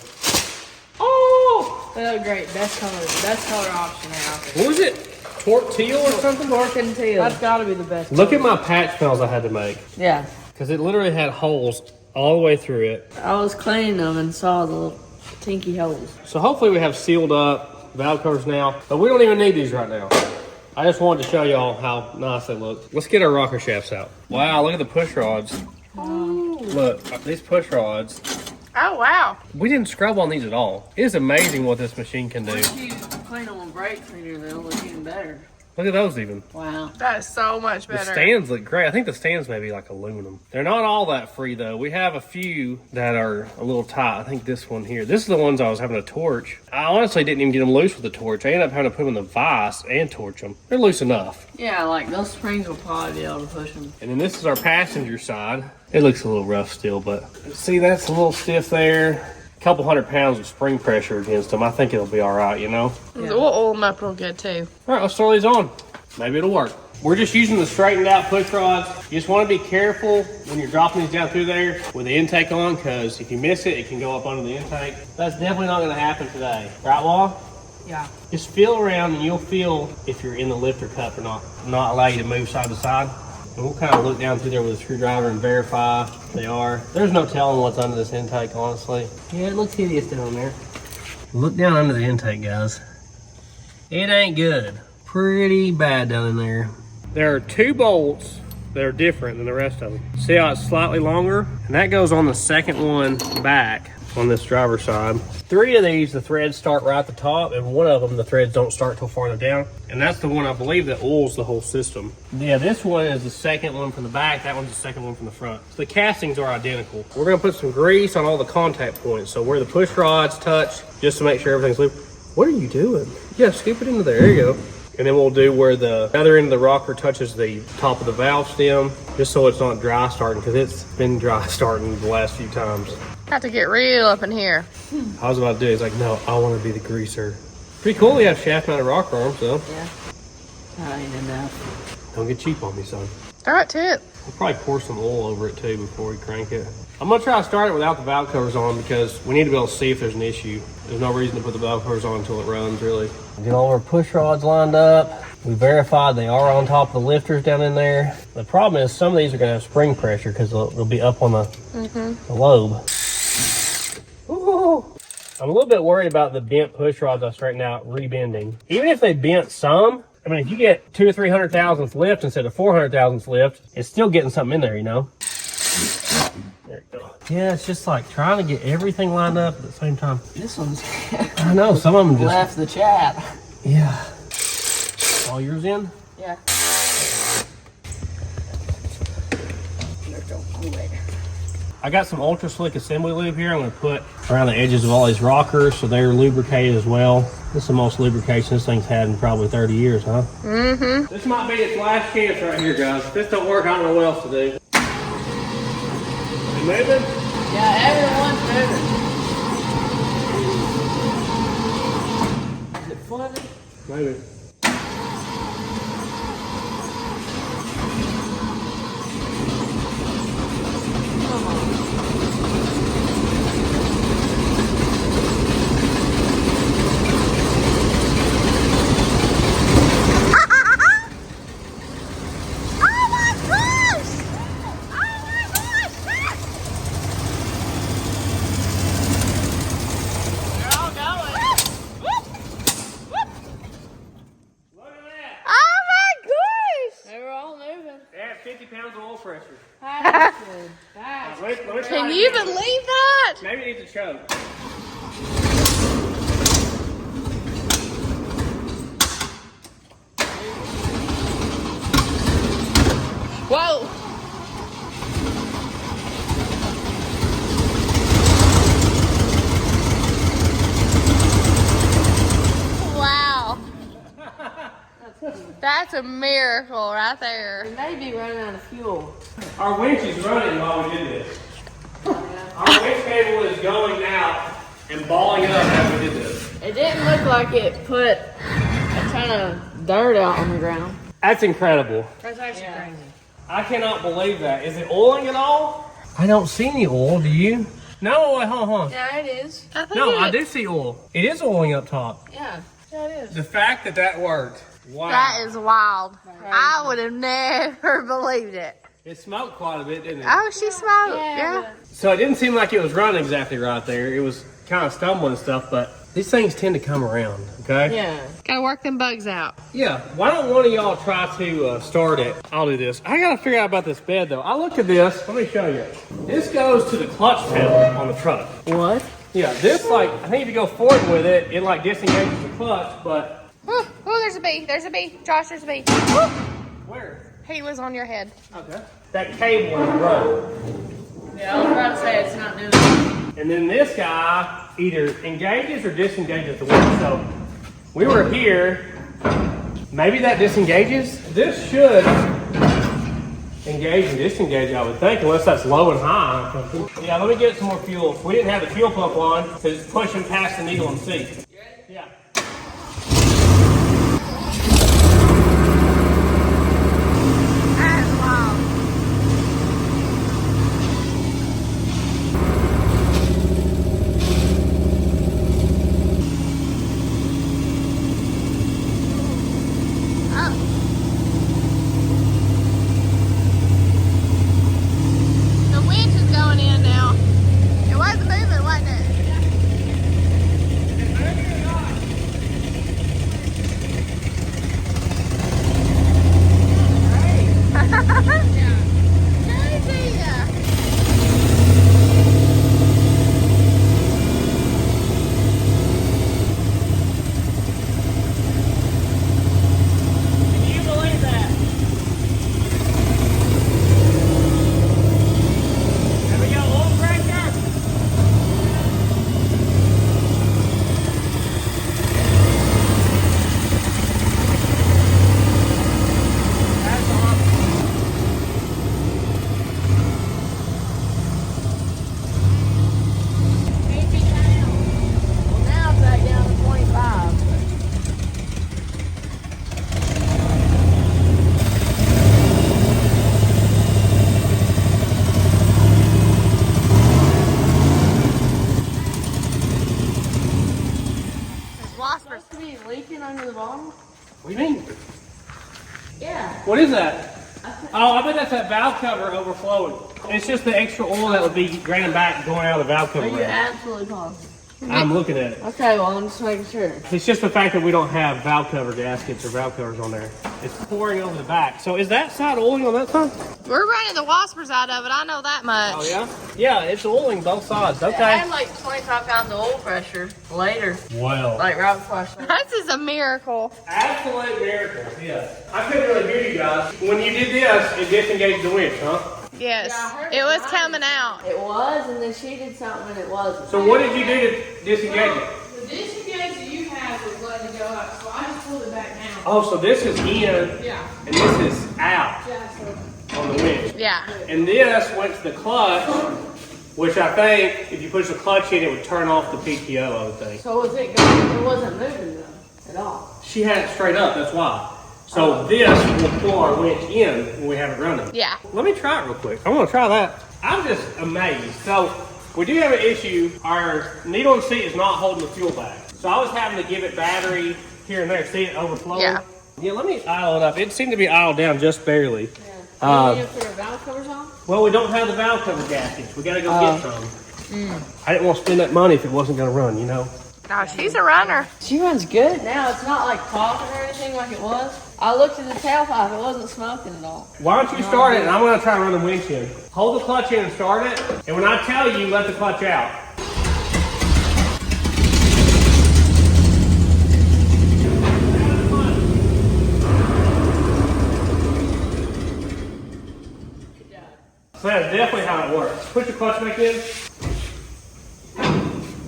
Oh! They look great. Best color option now. What was it? Torque teal or something? Torque and teal. That's got to be the best. Look at my patch panels I had to make. Yeah. Because it literally had holes all the way through it. I was cleaning them and saw the little tinky holes. So hopefully we have sealed up valve covers now, but we don't even need these right now. I just wanted to show y'all how nice they look. Let's get our rocker shafts out. Wow, look at the push rods. Ooh. Look, these push rods. Oh, wow. We didn't scrub on these at all. It is amazing what this machine can do. Once you clean them with brake cleaner, they'll look even better. Look at those even. Wow. That is so much better. The stands look great. I think the stands may be like aluminum. They're not all that free though. We have a few that are a little tight. I think this one here. This is the ones I was having to torch. I honestly didn't even get them loose with the torch. I ended up having to put them in the vise and torch them. They're loose enough. Yeah, like those springs will probably be able to push them. And then this is our passenger side. It looks a little rough still, but see, that's a little stiff there. A couple 100 pounds of spring pressure against them. I think it'll be all right, you know? Yeah. We'll oil them up real good too. All right, let's throw these on. Maybe it'll work. We're just using the straightened out push rods. You just want to be careful when you're dropping these down through there with the intake on, because if you miss it, it can go up under the intake. That's definitely not going to happen today. Right, Wall? Yeah. Just feel around and you'll feel if you're in the lifter cup or not. Not allow you to move side to side. And we'll kind of look down through there with a screwdriver and verify they are. There's no telling what's under this intake, honestly. Yeah, it looks hideous down there. Look down under the intake, guys. It ain't good. Pretty bad down in there. There are 2 bolts that are different than the rest of them. See how it's slightly longer? And that goes on the second one back on this driver's side. 3 of these, the threads start right at the top, and 1 of them, the threads don't start till farther down. And that's the one, I believe, that oils the whole system. Yeah, this one is the second one from the back. That one's the second one from the front. So the castings are identical. We're gonna put some grease on all the contact points. So where the push rods touch, just to make sure everything's loose. What are you doing? Yeah, scoop it into there, there you go. And then we'll do where the other end of the rocker touches the top of the valve stem, just so it's not dry starting, because it's been dry starting the last few times. Got to get real up in here. I was about to do it. He's like, no, I want to be the greaser. Pretty cool. We have shaft mounted rocker arms, though. Yeah. That ain't enough. Don't get cheap on me, son. All right, to it. We'll probably pour some oil over it too before we crank it. I'm gonna try to start it without the valve covers on, because we need to be able to see if there's an issue. There's no reason to put the valve covers on until it runs, really. Get all our push rods lined up. We verified they are on top of the lifters down in there. The problem is some of these are gonna have spring pressure because they'll be up on the lobe. Ooh. I'm a little bit worried about the bent push rods I straightened out rebending. Even if they bent some, I mean, if you get 200 or 300 thousandths lift instead of 400 thousandths lift, it's still getting something in there, you know? There you go. Yeah, it's just like trying to get everything lined up at the same time. This one's I know, some of them just... left the chat. Yeah. All yours in? Yeah. I got some ultra slick assembly lube here. I'm going to put around the edges of all these rockers so they're lubricated as well. This is the most lubrication this thing's had in probably 30 years, huh? Mm-hmm. This might be its last chance right here, guys. If this don't work, I don't know what else to do. You moving? Yeah, everyone's moving. Is it flooded? Maybe. Can you believe that? Maybe it needs to choke. Whoa. Wow. That's a miracle right there. We may be running out of fuel. Our winch is running while we did this. Our winch cable is going out and balling up as we did this. It didn't look like it put a ton of dirt out on the ground. That's incredible. That's actually crazy. I cannot believe that. Is it oiling at all? I don't see any oil, do you? No, wait, hold on. Yeah, it is. I do see oil. It is oiling up top. Yeah. Yeah, it is. The fact that that worked. Wow. That is wild. I would have never believed it. It smoked quite a bit, didn't it? Oh, she smoked. Yeah. So it didn't seem like it was running exactly right there. It was kind of stumbling and stuff, but these things tend to come around, okay? Yeah. Gotta work them bugs out. Yeah, why don't one of y'all try to start it? I'll do this. I gotta figure out about this bed though. I looked at this, let me show you. This goes to the clutch pedal on the truck. What? Yeah, this like, I think if you go forward with it, it like disengages the clutch, but. Oh, there's a bee. There's a bee. Josh, there's a bee. Woo. Where? He was on your head. Okay. That cable is broke. Yeah, I was about to say it's not doing it. And then this guy either engages or disengages the winch. So we were here, maybe that disengages. This should engage and disengage, I would think, unless that's low and high. Yeah, let me get some more fuel. We didn't have the fuel pump on because it's pushing past the needle and seat. Yeah. Under the bottom? What do you mean? Yeah. What is that? Oh, I bet that's that valve cover overflowing. It's just the extra oil that would be draining back going out of the valve cover. Are you rail. absolutely positive? I'm looking at it. Okay, well, I'm just making sure. It's just the fact that we don't have valve cover gaskets or valve covers on there. It's pouring over the back. So is that side oiling on that side? We're running the Waspers out of it. I know that much. Oh, yeah? Yeah, it's oiling both sides. I Okay. had like 25 pounds of oil pressure later. Well. Like right before I started. This is a miracle. Absolute miracle, yes. I couldn't really hear you guys. When you did this, it disengaged the winch, huh? Yes. Yeah, I heard It was mine. coming out. It was, and then she did something when it wasn't. So what did you do to disengage it? The disengage that you have was letting it go up, so I just pulled it back down. Oh, so this is in Yeah. and this is out Yeah, so on the winch. Yeah. And this went to the clutch, which I think if you push the clutch in, it would turn off the PTO, I would think. So was it going? It wasn't moving though, at all. She had it straight up, that's why. So this will pull our winch in when we have it running. Yeah. Let me try it real quick. I want to try that. I'm just amazed. So we do have an issue. Our needle and seat is not holding the fuel back. So I was having to give it battery here and there. See it overflowing? Yeah. Yeah, let me idle it up. It seemed to be idled down just barely. Yeah. You need to put our valve covers on? Well, we don't have the valve cover gaskets. We got to go get some. I didn't want to spend that money if it wasn't going to run, you know? No, she's a runner. She runs good now. It's not like popping or anything like it was. I looked at the tailpipe. It wasn't smoking at all. Why don't you start it and I'm going to try to run the winch in. Hold the clutch in and start it. And when I tell you, let the clutch out. So that's definitely how it works. Put your clutch back in.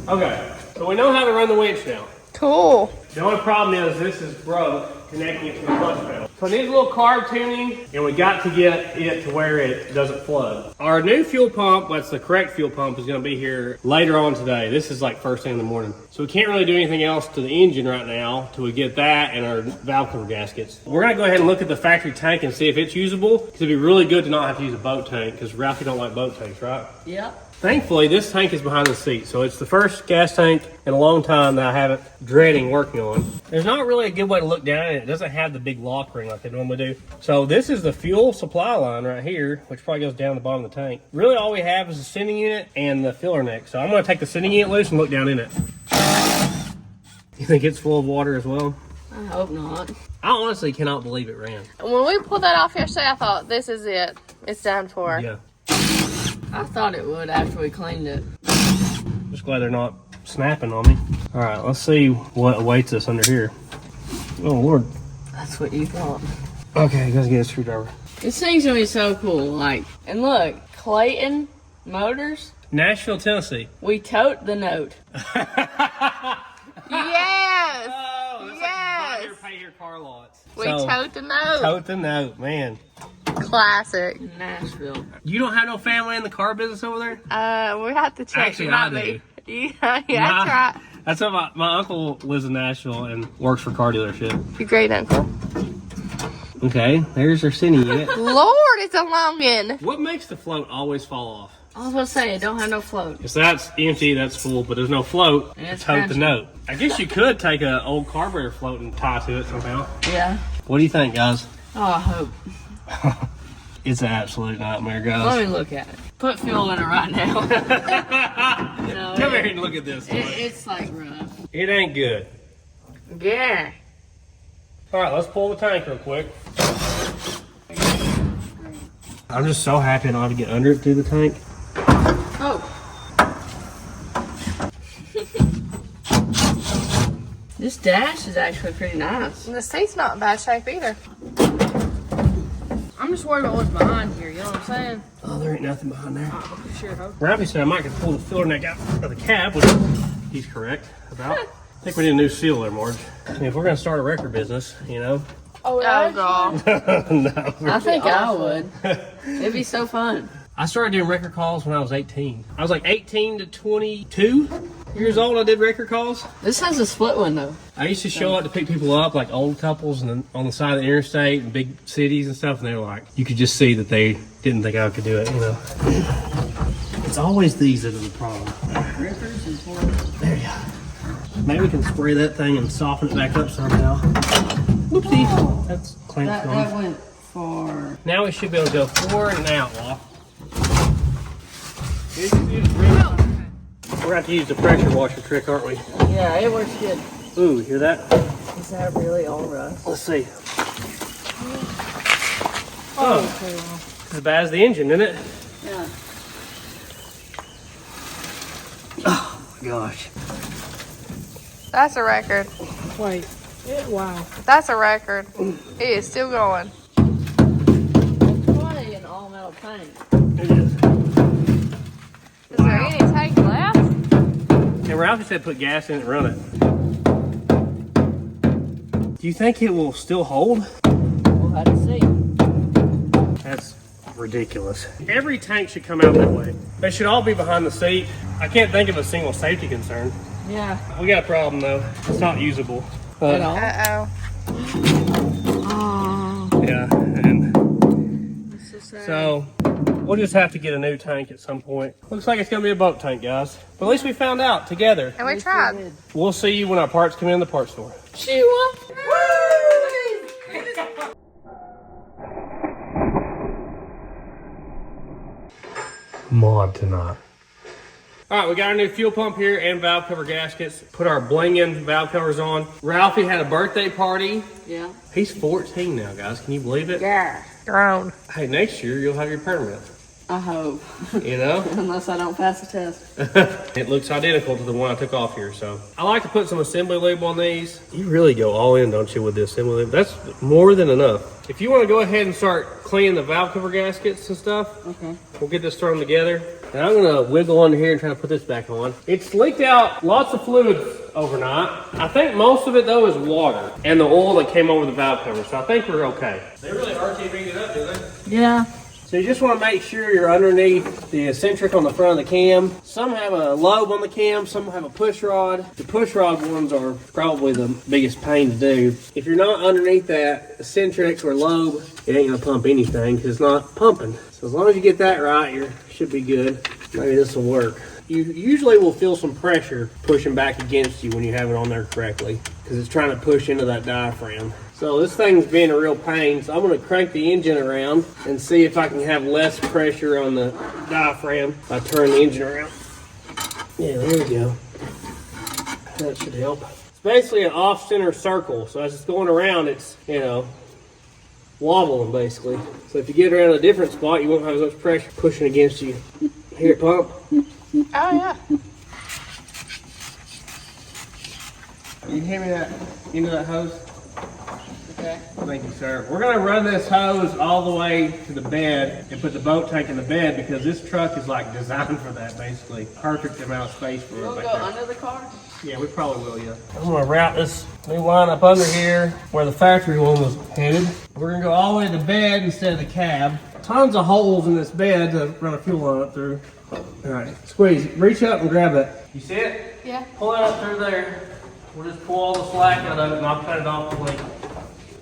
Okay, so we know how to run the winch now. Cool. The only problem is this is broke, connecting it to the clutch pedal. So it needs a little carb tuning, and we got to get it to where it doesn't flood. Our new fuel pump, that's the correct fuel pump, is gonna be here later on today. This is like first thing in the morning. So we can't really do anything else to the engine right now till we get that and our valve cover gaskets. We're gonna go ahead and look at the factory tank and see if it's usable, because it'd be really good to not have to use a boat tank, because Ralphie don't like boat tanks, right? Yep. Thankfully, this tank is behind the seat, so it's the first gas tank in a long time that I haven't dreading working on. There's not really a good way to look down at it. It doesn't have the big lock ring like they normally do. So this is the fuel supply line right here, which probably goes down the bottom of the tank. Really all we have is the sending unit and the filler neck. So I'm gonna take the sending unit loose and look down in it. You think it's full of water as well? I hope not. I honestly cannot believe it ran. When we pulled that off yesterday, I thought, this is it. It's done for. Yeah. I thought it would after we cleaned it. Just glad they're not snapping on me. All right, let's see what awaits us under here. Oh, Lord. That's what you thought. Okay, let's get a screwdriver. This thing's gonna be so cool. Like, and look, Clayton Motors. Nashville, Tennessee. We tote the note. Yes! Oh, that's Yes! like buy here, pay here car lots. We tote the note. Tote the note, man. Classic. Nashville. You don't have no family in the car business over there? We have to check. Actually, Not I me. do. Yeah, that's right. That's what my uncle lives in Nashville and works for car dealership. Your great uncle. Okay, there's their sending unit. Lord, it's a longin'. What makes the float always fall off? I was gonna say it don't have no float. Because that's empty, that's full, but there's no float And to it's tote the crunchy. note. I guess you could take an old carburetor float and tie to it somehow. Yeah. What do you think, guys? Oh, I hope. It's an absolute nightmare, Let guys. me look at it. Put fuel in it right now. No, Come here and look at this. It's like rough. It ain't good. Yeah. All right, let's pull the tank real quick. I'm just so happy I don't have to get under it through the tank. Oh. This dash is actually pretty nice. And the seat's not in bad shape either. I'm just worried about what's behind here, you know what I'm saying? Oh, there ain't nothing behind there. Sure hope. Ralphie said I might could pull the filler neck out of the cab, which he's correct about. I think we need a new seal there, Marge. I mean, if we're going to start a record business, you know. Oh, God. No. I think I would. It'd be so fun. I started doing record calls when I was 18. I was like 18 to 22 years old. I did record calls. This has a split window. I used to show up to pick people up, like old couples, and on the side of the interstate and big cities and stuff. And they were like, you could just see that they didn't think I could do it. You know, it's always these that are the problem. There you go. Maybe we can spray that thing and soften it back up somehow. Whoopsie. That's clamped on. That went for... Now we should be able to go forward and out, Law. We're going to have to use the pressure washer trick, aren't we? Yeah, it works good. Ooh, hear that? Is that really all rust? Let's see. Oh, as bad as the engine, isn't it? Yeah. Oh my gosh. That's a record. Wait. Wow. That's a record. It is still going. It's probably an all-metal tank. It is. Is there any tank left? And Ralphie said put gas in it and run it. Do you think it will still hold? We'll have to see. That's ridiculous. Every tank should come out that way. They should all be behind the seat. I can't think of a single safety concern. Yeah. We got a problem though. It's not usable. At all. Uh-oh. Oh. Yeah, and That's so sad. so we'll just have to get a new tank at some point. Looks like it's gonna be a boat tank, guys. But at least we found out together. And we tried. We'll see you when our parts come in the parts store. Sheila. Mod tonight. All right, we got our new fuel pump here and valve cover gaskets. Put our bling-in valve covers on. Ralphie had a birthday party. Yeah. He's 14 now, guys. Can you believe it? Yeah. Grown. Hey, next year you'll have your permit. I hope. You know? Unless I don't pass the test. It looks identical to the one I took off here, so. I like to put some assembly lube on these. You really go all in, don't you, with the assembly lube? That's more than enough. If you want to go ahead and start cleaning the valve cover gaskets and stuff, Okay. we'll get this thrown together. And I'm gonna wiggle under here and try to put this back on. It's leaked out lots of fluid overnight. I think most of it though is water and the oil that came over the valve cover, so I think we're okay. They really RTV'd it up, do they? Yeah. So you just want to make sure you're underneath the eccentric on the front of the cam. Some have a lobe on the cam, some have a push rod. The push rod ones are probably the biggest pain to do. If you're not underneath that eccentric or lobe, it ain't gonna pump anything because it's not pumping. So as long as you get that right, you should be good. Maybe this will work. You usually will feel some pressure pushing back against you when you have it on there correctly, because it's trying to push into that diaphragm. So this thing's being a real pain, so I'm going to crank the engine around and see if I can have less pressure on the diaphragm if I turn the engine around. Yeah, there we go. That should help. It's basically an off-center circle, so as it's going around, it's, you know, wobbling basically. So if you get around a different spot, you won't have as much pressure pushing against you. Hear it pump? Oh, yeah. You hear me that into that hose? Okay. Thank you, sir. We're going to run this hose all the way to the bed and put the boat tank in the bed, because this truck is like designed for that, basically. Perfect amount of space for it. We'll back go there. under the car? Yeah, we probably will, yeah. I'm going to route this new line up under here where the factory one was headed. We're going to go all the way to the bed instead of the cab. Tons of holes in this bed to run a fuel line up through. All right, squeeze. Reach up and grab it. You see it? Yeah. Pull it up through there. We'll just pull all the slack out of it and I'll cut it off the link.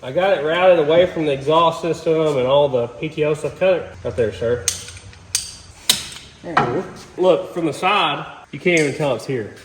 I got it routed away from the exhaust system and all the PTO stuff. Cut it right there, sir. There you go. Look, from the side, you can't even tell it's here.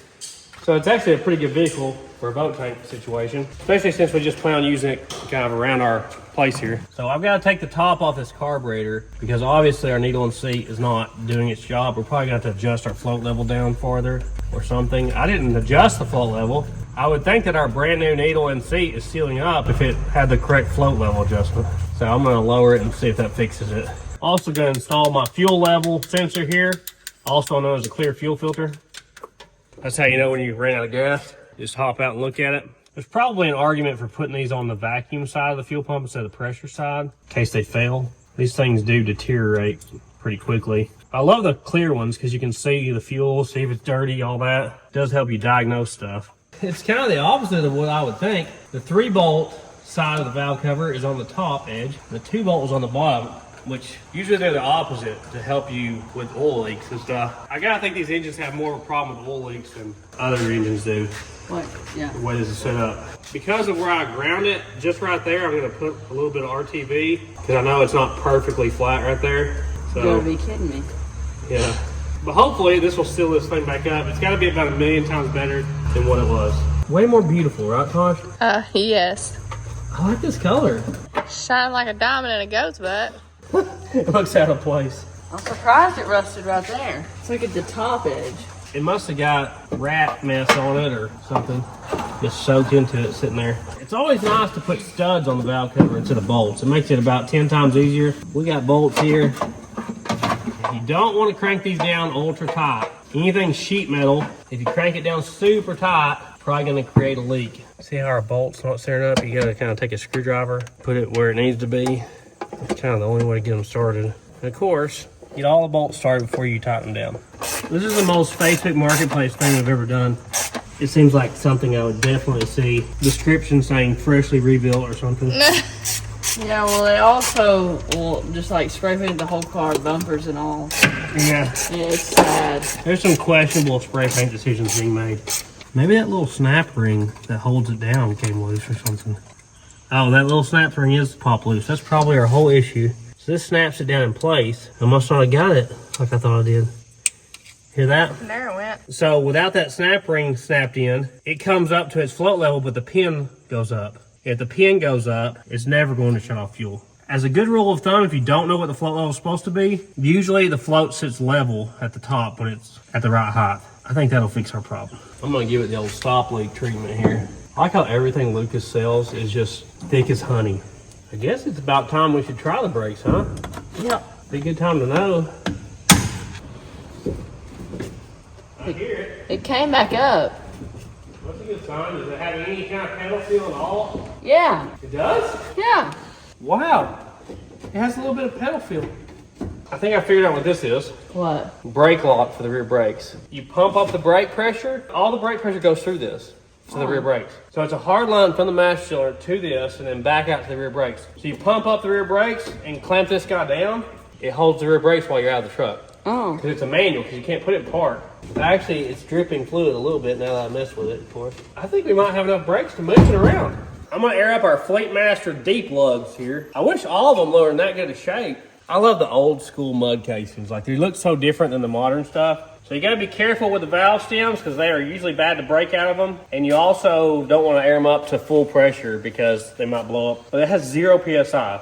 So it's actually a pretty good vehicle for a boat tank situation, especially since we just plan on using it kind of around our place here. So I've got to take the top off this carburetor because obviously our needle and seat is not doing its job. We're probably going to have to adjust our float level down farther or something. I didn't adjust the float level. I would think that our brand new needle and seat is sealing up if it had the correct float level adjustment. So I'm going to lower it and see if that fixes it. Also going to install my fuel level sensor here, also known as a clear fuel filter. That's how you know when you ran out of gas. Just hop out and look at it. There's probably an argument for putting these on the vacuum side of the fuel pump instead of the pressure side in case they fail. These things do deteriorate pretty quickly. I love the clear ones because you can see the fuel, see if it's dirty, all that. It does help you diagnose stuff. It's kind of the opposite of what I would think. The 3-bolt side of the valve cover is on the top edge. The 2-bolt is on the bottom, which usually they're the opposite to help you with oil leaks and stuff. I gotta think these engines have more of a problem with oil leaks than other engines do. What? Yeah. The way this is set up. Because of where I ground it, just right there, I'm gonna put a little bit of RTV because I know it's not perfectly flat right there. So, You gotta be kidding me. yeah. But hopefully this will seal this thing back up. It's gotta be about 1,000,000 times better than what it was. Way more beautiful, right, Tosh? Yes. I like this color. Shine like a diamond in a goat's butt. It looks out of place. I'm surprised it rusted right there. It's like at the top edge. It must have got rat mess on it or something. Just soaked into it sitting there. It's always nice to put studs on the valve cover instead of bolts. It makes it about 10 times easier. We got bolts here. You don't want to crank these down ultra tight. Anything sheet metal, if you crank it down super tight, probably going to create a leak. See how our bolt's not centered up? You got to kind of take a screwdriver, put it where it needs to be. It's kind of the only way to get them started. And of course, get all the bolts started before you tighten them down. This is the most Facebook Marketplace thing I've ever done. It seems like something I would definitely see. Description saying freshly rebuilt or something. Yeah, well, they also will just like spray paint the whole car, bumpers and all. Yeah. Yeah, it's sad. There's some questionable spray paint decisions being made. Maybe that little snap ring that holds it down came loose or something. Oh, that little snap ring is popped loose. That's probably our whole issue. So this snaps it down in place. I must not have got it like I thought I did. Hear that? There it went. So without that snap ring snapped in, it comes up to its float level, but the pin goes up. If the pin goes up, it's never going to shut off fuel. As a good rule of thumb, if you don't know what the float level is supposed to be, usually the float sits level at the top when it's at the right height. I think that'll fix our problem. I'm gonna give it the old stop leak treatment here. I like how everything Lucas sells is just thick as honey. I guess it's about time we should try the brakes, huh? Yep. Be a good time to know. I hear it. It came back up. What's a good sign? Does it have any kind of pedal feel at all? Yeah. It does? Yeah. Wow. It has a little bit of pedal feel. I think I figured out what this is. What? Brake lock for the rear brakes. You pump up the brake pressure, all the brake pressure goes through this to the rear brakes. So it's a hard line from the master cylinder to this and then back out to the rear brakes. So you pump up the rear brakes and clamp this guy down, it holds the rear brakes while you're out of the truck. Oh. Because it's a manual, because you can't put it in park. Actually, it's dripping fluid a little bit now that I messed with it, of course. I think we might have enough brakes to move it around. I'm gonna air up our Fleet Master deep lugs here. I wish all of them were in that good a shape. I love the old school mud casings. Like, they look so different than the modern stuff. So you gotta be careful with the valve stems because they are usually bad to break out of them. And you also don't want to air them up to full pressure because they might blow up. But it has 0 PSI.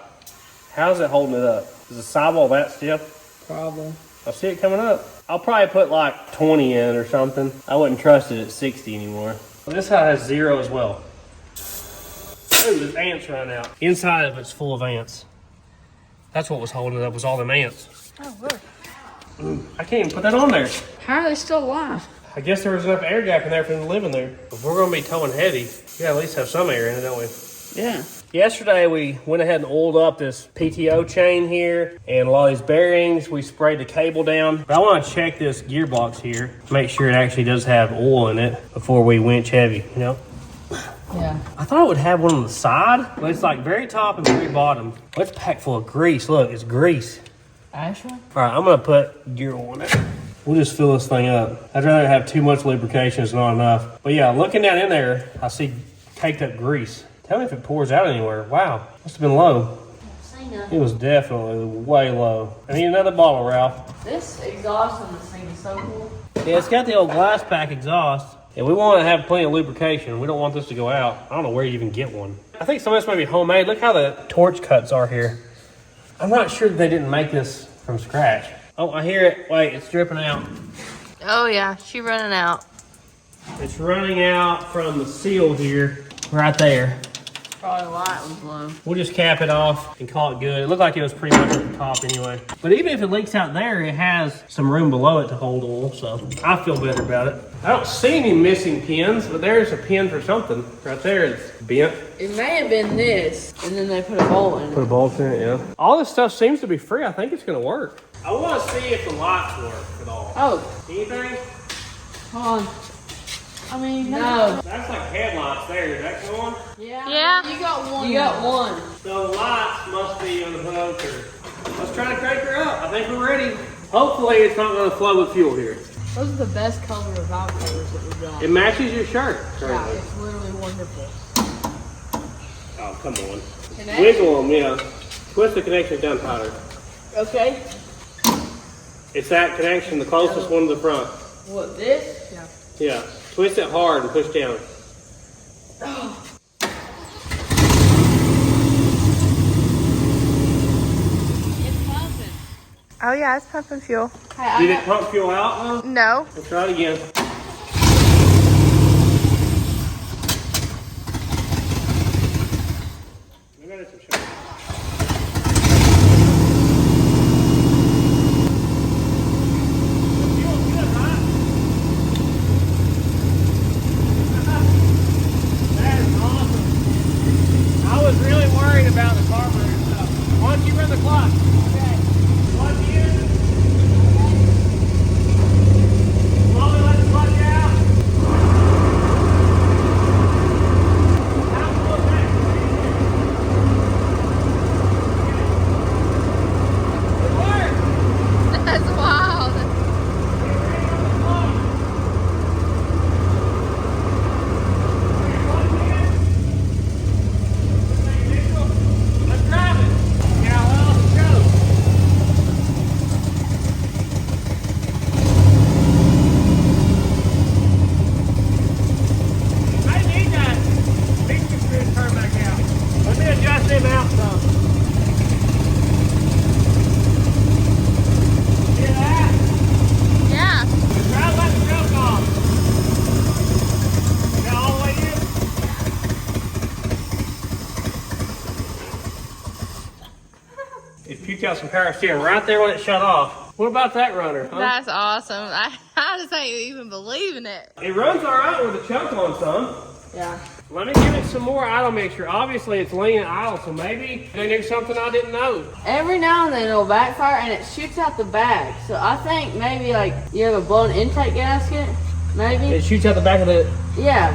How's it holding it up? Is the sidewall that stiff? Probably. I see it coming up. I'll probably put like 20 in or something. I wouldn't trust it at 60 anymore. Well, this side has 0 as well. Ooh, there's ants running out. Inside of it's full of ants. That's what was holding it up, was all them ants. Oh, look. I can't even put that on there. How are they still alive? I guess there was enough air gap in there for them to live in there. If we're gonna be towing heavy, we gotta at least have some air in it, don't we? Yeah. Yesterday we went ahead and oiled up this PTO chain here and a lot of these bearings. We sprayed the cable down. But I want to check this gearbox here, make sure it actually does have oil in it before we winch heavy, you know? Yeah. I thought it would have one on the side, but it's like very top and very bottom. Oh, it's packed full of grease. Look, it's grease. Actually? All right, I'm gonna put gear oil in it. We'll just fill this thing up. I'd rather have too much lubrication is not enough. But yeah, looking down in there, I see caked up grease. Tell me if it pours out anywhere. Wow, must have been low. It was definitely way low. I need another bottle, Ralph. This exhaust on this thing is so cool. Yeah, it's got the old glass pack exhaust. And we want to have plenty of lubrication. We don't want this to go out. I don't know where you even get one. I think some of this might be homemade. Look how the torch cuts are here. I'm not sure that they didn't make this from scratch. Oh, I hear it. Wait, it's dripping out. Oh yeah, she running out. It's running out from the seal here, right there. Probably light was low. We'll just cap it off and call it good. It looked like it was pretty much at the top anyway. But even if it leaks out there, it has some room below it to hold oil, so I feel better about it. I don't see any missing pins, but there's a pin for something. Right there, it's bent. It may have been this, and then they put a bolt in it. Put a bolt in it, yeah. All this stuff seems to be free. I think it's gonna work. I wanna see if the lights work at all. Oh, Anything? hold on. I mean, no. That's like headlights there. Is that going? Yeah. Yeah. You got one. You got one. So the lights must be on the boat. Or let's try to crank her up. I think we're ready. Hopefully it's not gonna flow with fuel here. Those are the best color of valve covers that we've got. It matches your shirt. Yeah, it's literally wonderful. Oh, come on. Connect? Wiggle them, yeah. Twist the connection down tighter. Okay. It's that connection, the closest one to the front. What, this? Yeah. Yeah. Twist it hard and push down. Oh. It's pumping. Oh yeah, it's pumping fuel. Hey, Did it pump fuel out? No. Let's try it again. Maybe I need some sugar. The fuel's good, right? That is awesome. I was really worried about the carburetor stuff. Why don't you run the clock? Okay. 1 year. Slowly let the clutch out. Now pull it back. It worked. That's wild. Let's drive it. See how well it goes. I need that picture screw to turn back out. Let me adjust them out some. Hear that? Yeah. Try to let the choke off. Got all the way in? It puked out some power steering right there when it shut off. What about that runner? Huh? That's awesome. I just ain't even believing it. It runs all right with the choke on some. Yeah. Let me give it some more idle mixture. Obviously, it's lean and idle, so maybe they knew something I didn't know. Every now and then it'll backfire and it shoots out the bag. So I think maybe like you have a blown intake gasket, maybe. It shoots out the back of the... Yeah.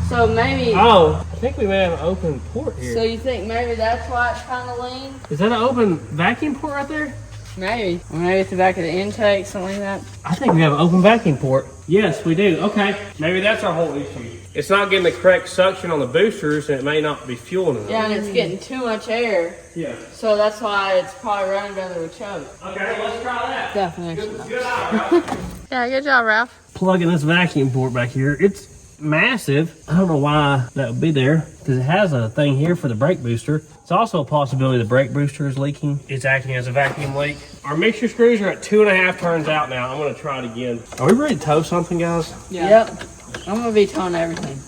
So maybe. Oh, I think we may have an open port here. So you think maybe that's why it's kind of lean? Is that an open vacuum port right there? Maybe. Or maybe at the back of the intake, something like that. I think we have an open vacuum port. Yes, we do. Okay. Maybe that's our whole issue. It's not getting the correct suction on the boosters, and it may not be fueling enough. Yeah, and it's getting too much air. Yeah. So that's why it's probably running down to a choke. Okay, let's try that. Definition. Good eye, Ralph. Yeah, good job, Ralph. Plugging this vacuum port back here. It's massive. I don't know why that would be there, because it has a thing here for the brake booster. It's also a possibility the brake booster is leaking. It's acting as a vacuum leak. Our mixture screws are at 2.5 turns out now. I'm gonna try it again. Are we ready to tow something, guys? Yeah. Yep. I'm gonna be towing everything.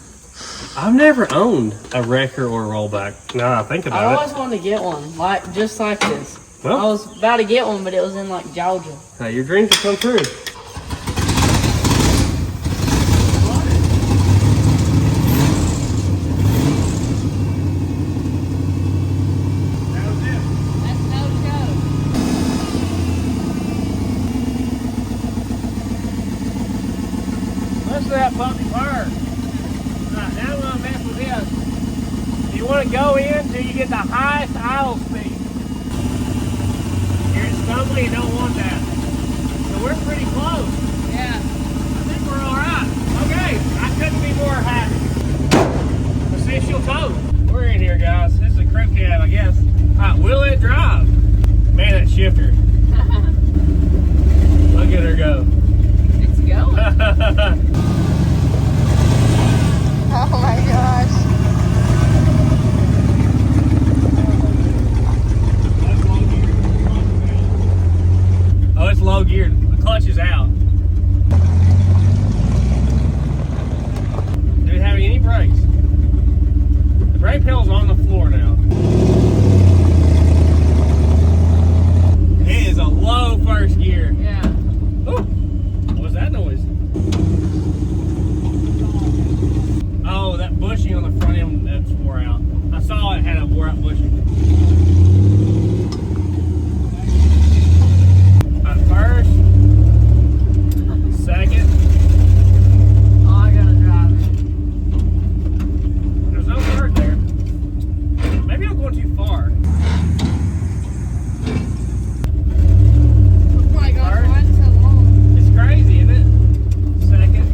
I've never owned a wrecker or a rollback. Now I think I about always wanted to get one, just like this. Well, I was about to get one, but it was in like Georgia. Hey, your dreams will come true. That puppy purr. Alright, now we're gonna mess with this. You want to go in till you get the highest idle speed. You're stumbling, you don't want that. So we're pretty close. Yeah. I think we're alright. Okay, I couldn't be more happy. Official tow. We're in here, guys. This is a crew cab, I guess. Alright, will it drive? Man, that shifter. Look at her go. It's going. Oh my gosh. Oh, it's low geared. The clutch is out. Do we have any brakes? The brake pedal's on the floor now. It is a low first gear. Yeah. Ooh, what was that noise? Oh, that bushing on the front end, that's wore out. I saw it had a wore out bushing. First, second. Oh, I gotta drive it. There's no bird there. Maybe I'm going too far. Oh my gosh, why is it so long? It's crazy, isn't it? Second.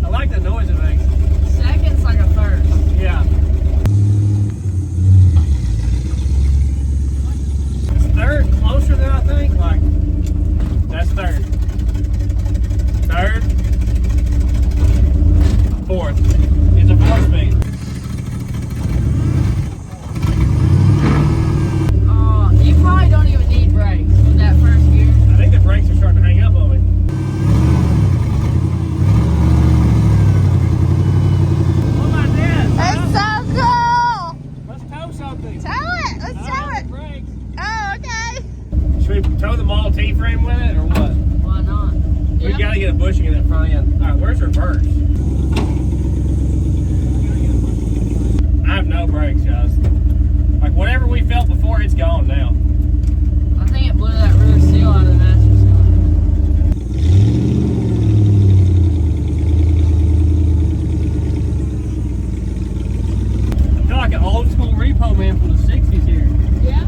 I like the noise it makes. Second's like a first. Yeah. Is third closer than I think? Like, that's third. Third. Fourth. It's a 4-speed. You probably don't even need brakes with that first gear. I think the brakes are starting to hang up on me. What about this? That's so cool. Let's tow something. Tow it. Let's tow it. Brakes. Oh, okay. Should we tow the Model T frame with it or what? Why not? We gotta get a bushing in that front end. Alright, where's reverse? I have no brakes, guys. Like whatever we felt before, it's gone now. I think it blew that rear seal out of the master cylinder. I feel like an old school repo man from the 60s here. Yeah.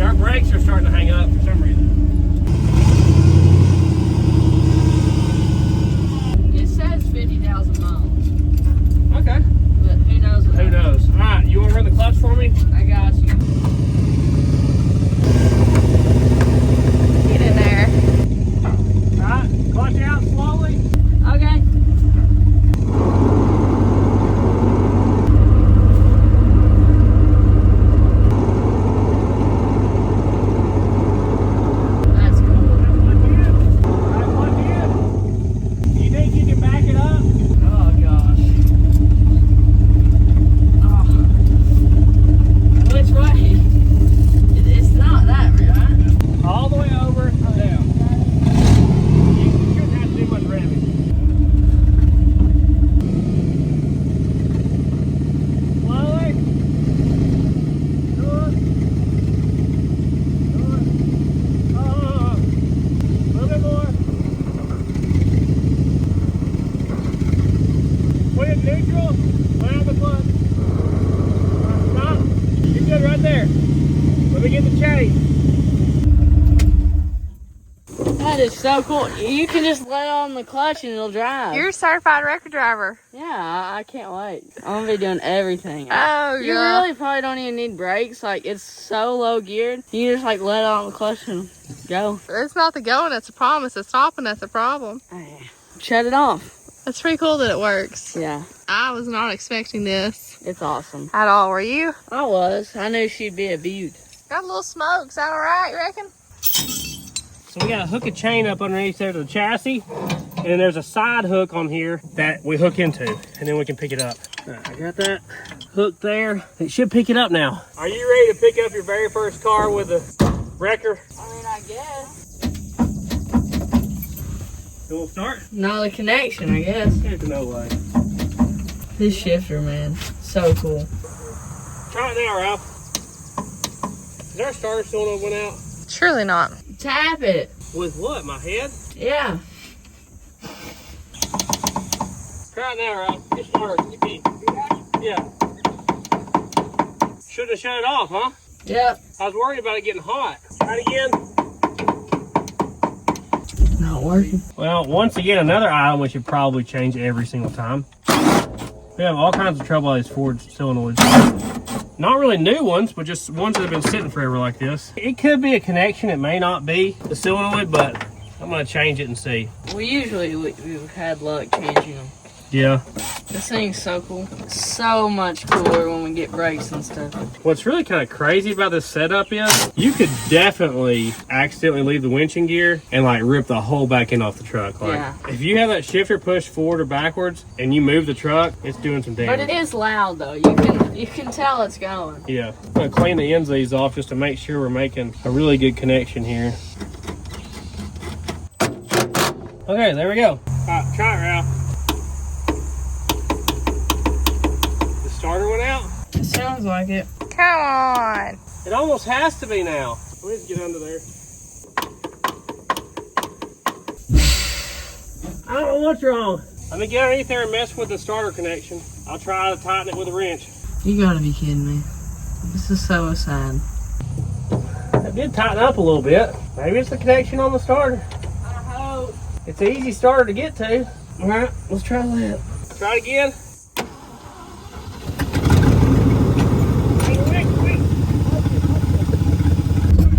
Our brakes are starting to hang up for some reason. It says 50,000 miles, Okay. but who knows? Who knows? Alright, you wanna run the clutch for me? I got you. Get in there. Alright, clutch out slowly. Okay. That's cool. Alright, clutch in. You think you can back it up? Oh gosh. Oh. Which way? It's not that, right? All the way over and down. You shouldn't have to do much revving. Slowly. Good. Good. A little bit more. Put it neutral. Grab the clutch. Stop. You're good right there. Let me get the chain. That is so cool. You can just let on the clutch and it'll drive. You're a certified record driver. Yeah, I can't wait. I'm gonna be doing everything. Oh, You yeah. really probably don't even need brakes. Like, it's so low geared. You just like let on the clutch and go. It's not the going that's a problem. It's the stopping that's a problem. Shut it off. It's pretty cool that it works. Yeah, I was not expecting this it's awesome. at all. Were you? I was. I knew she'd be a beaut. Got a little smoke. Is that all right, you reckon? So we got to hook a chain up underneath there to the chassis, and there's a side hook on here that we hook into, and then we can pick it up. All right, I got that hook there. It should pick it up now. Are you ready to pick up your very first car with a wrecker? I mean, I guess. So we'll start? Not a connection, I guess. There's no way. This shifter, man, so cool. Try it now, Ralph. Is our starter solenoid went out? Surely not. Tap it. With what, my head? Yeah. Try it now, Ralph. Get started. Yeah. Shouldn't have shut it off, huh? Yep. I was worried about it getting hot. Try it again. Not working. Well, once again, another item we should probably change every single time. We have all kinds of trouble with these Ford solenoids. Not really new ones, but just ones that have been sitting forever like this. It could be a connection, it may not be the solenoid, but I'm gonna change it and see. We've had luck changing them. Yeah. This thing's so cool. So much cooler when we get brakes and stuff. What's really kind of crazy about this setup is you could definitely accidentally leave the winch in gear and like rip the whole back end off the truck. Like, yeah. If you have that shifter pushed forward or backwards and you move the truck, it's doing some damage. But it is loud though. You can tell it's going. Yeah. I'm gonna clean the ends of these off just to make sure we're making a really good connection here. Okay, there we go. All right, try it, Ralph. The starter went out? It sounds like it. Come on. It almost has to be now. Let me just get under there. I don't know what's wrong. Let me get underneath there and mess with the starter connection. I'll try to tighten it with a wrench. You gotta be kidding me. This is so sad. It did tighten up a little bit. Maybe it's the connection on the starter. I hope. It's an easy starter to get to. All right, let's try that. Try it again.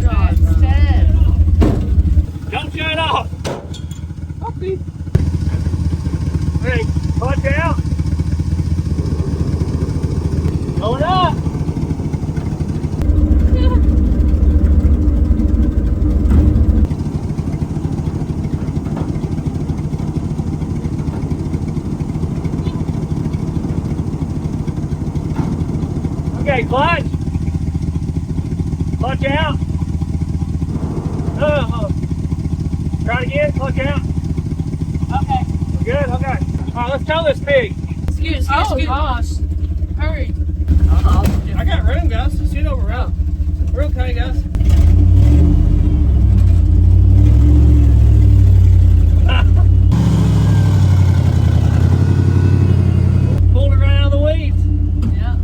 God, Ted. Don't shut it off. Hey, clutch out. Hold it up. Okay, clutch. Clutch out. Try it again, clutch out. Okay. We're good? Okay. All right, let's tow this pig. Excuse. Gosh. Hurry. I got room, guys. Sit over around. We're okay, guys. Pulled it right out of the weeds. Yeah.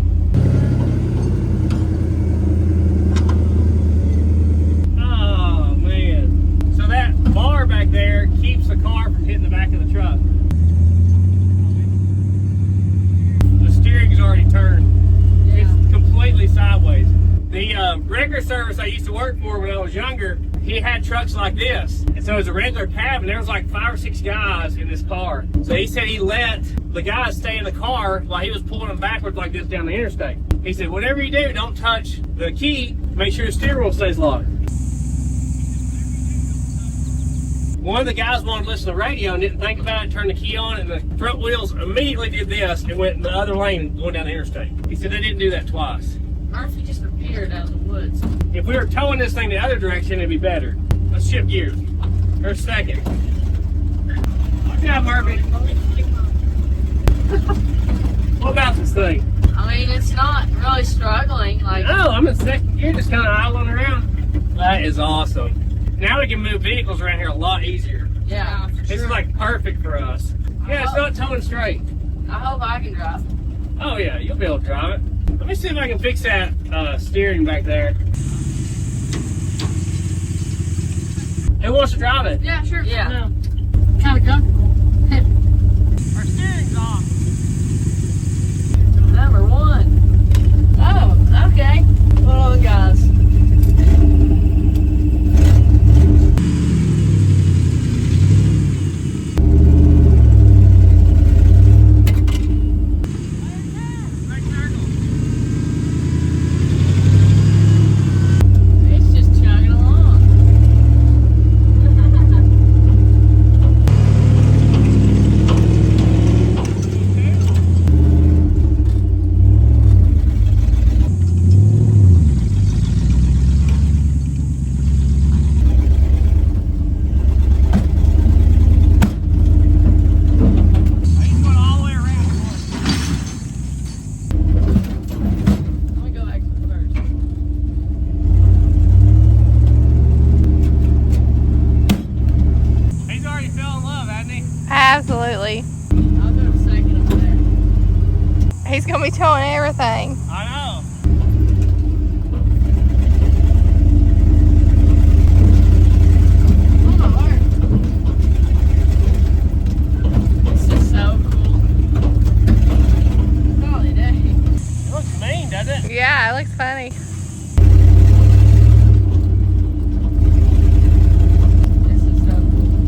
Oh, man. So that bar back there keeps the car from hitting the back of the truck. The steering's already turned. Yeah. It's completely sideways. The wrecker service I used to work for when I was younger, he had trucks like this. And so it was a regular cab, and there was like 5 or 6 guys in this car. So he said he let the guys stay in the car while he was pulling them backwards like this down the interstate. He said, whatever you do, don't touch the key. Make sure the steering wheel stays locked. One of the guys wanted to listen to the radio and didn't think about it, turned the key on, and the front wheels immediately did this and went in the other lane going down the interstate. He said they didn't do that twice. Murphy just appeared out of the woods. If we were towing this thing the other direction, it'd be better. Let's shift gears. For a second. Good job, Murphy. What about this thing? I mean, it's not really struggling. Like, Oh, I'm in second gear, just kind of idling around. That is awesome. Now we can move vehicles around here a lot easier. yeah. This is like perfect for us. Yeah, it's not towing straight. I hope I can drive. Oh yeah, you'll be able to drive it. Let me see if I can fix that steering back there. Who wants to drive it? Yeah, sure. Yeah. Kind of comfortable. Our steering's off. Number 1. Oh, okay. Hold on, guys. It's just chugging along. He's going all the way around. Let me go back first. He's already fell in love, hasn't he? Absolutely. I'll go second up there. He's gonna be towing everything. I know. Oh my word. This is so cool. Holy day. It looks mean, doesn't it? Yeah, it looks funny. This is so cool.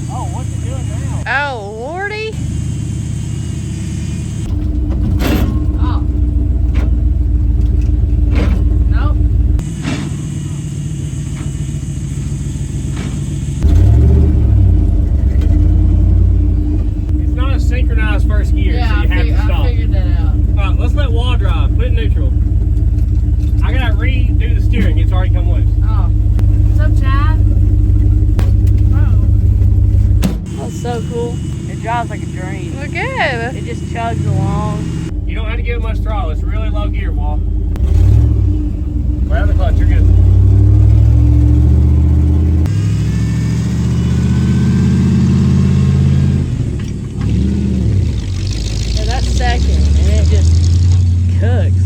Oh, what's it doing now? Oh, lordy. Oh. Nope. It's not a synchronized first gear, Yeah, so you have to I stop. figured that out. Alright, let's let wall drive. Put it in neutral. I gotta redo the steering. It's already come loose. Oh. What's up, Chad? Oh. That's so cool. It drives like a dream. Look good. It just chugs along. You don't have to give it much throttle. It's really low gear, Wall. Grab the clutch. You're good. Yeah, that's second, and it just cooks.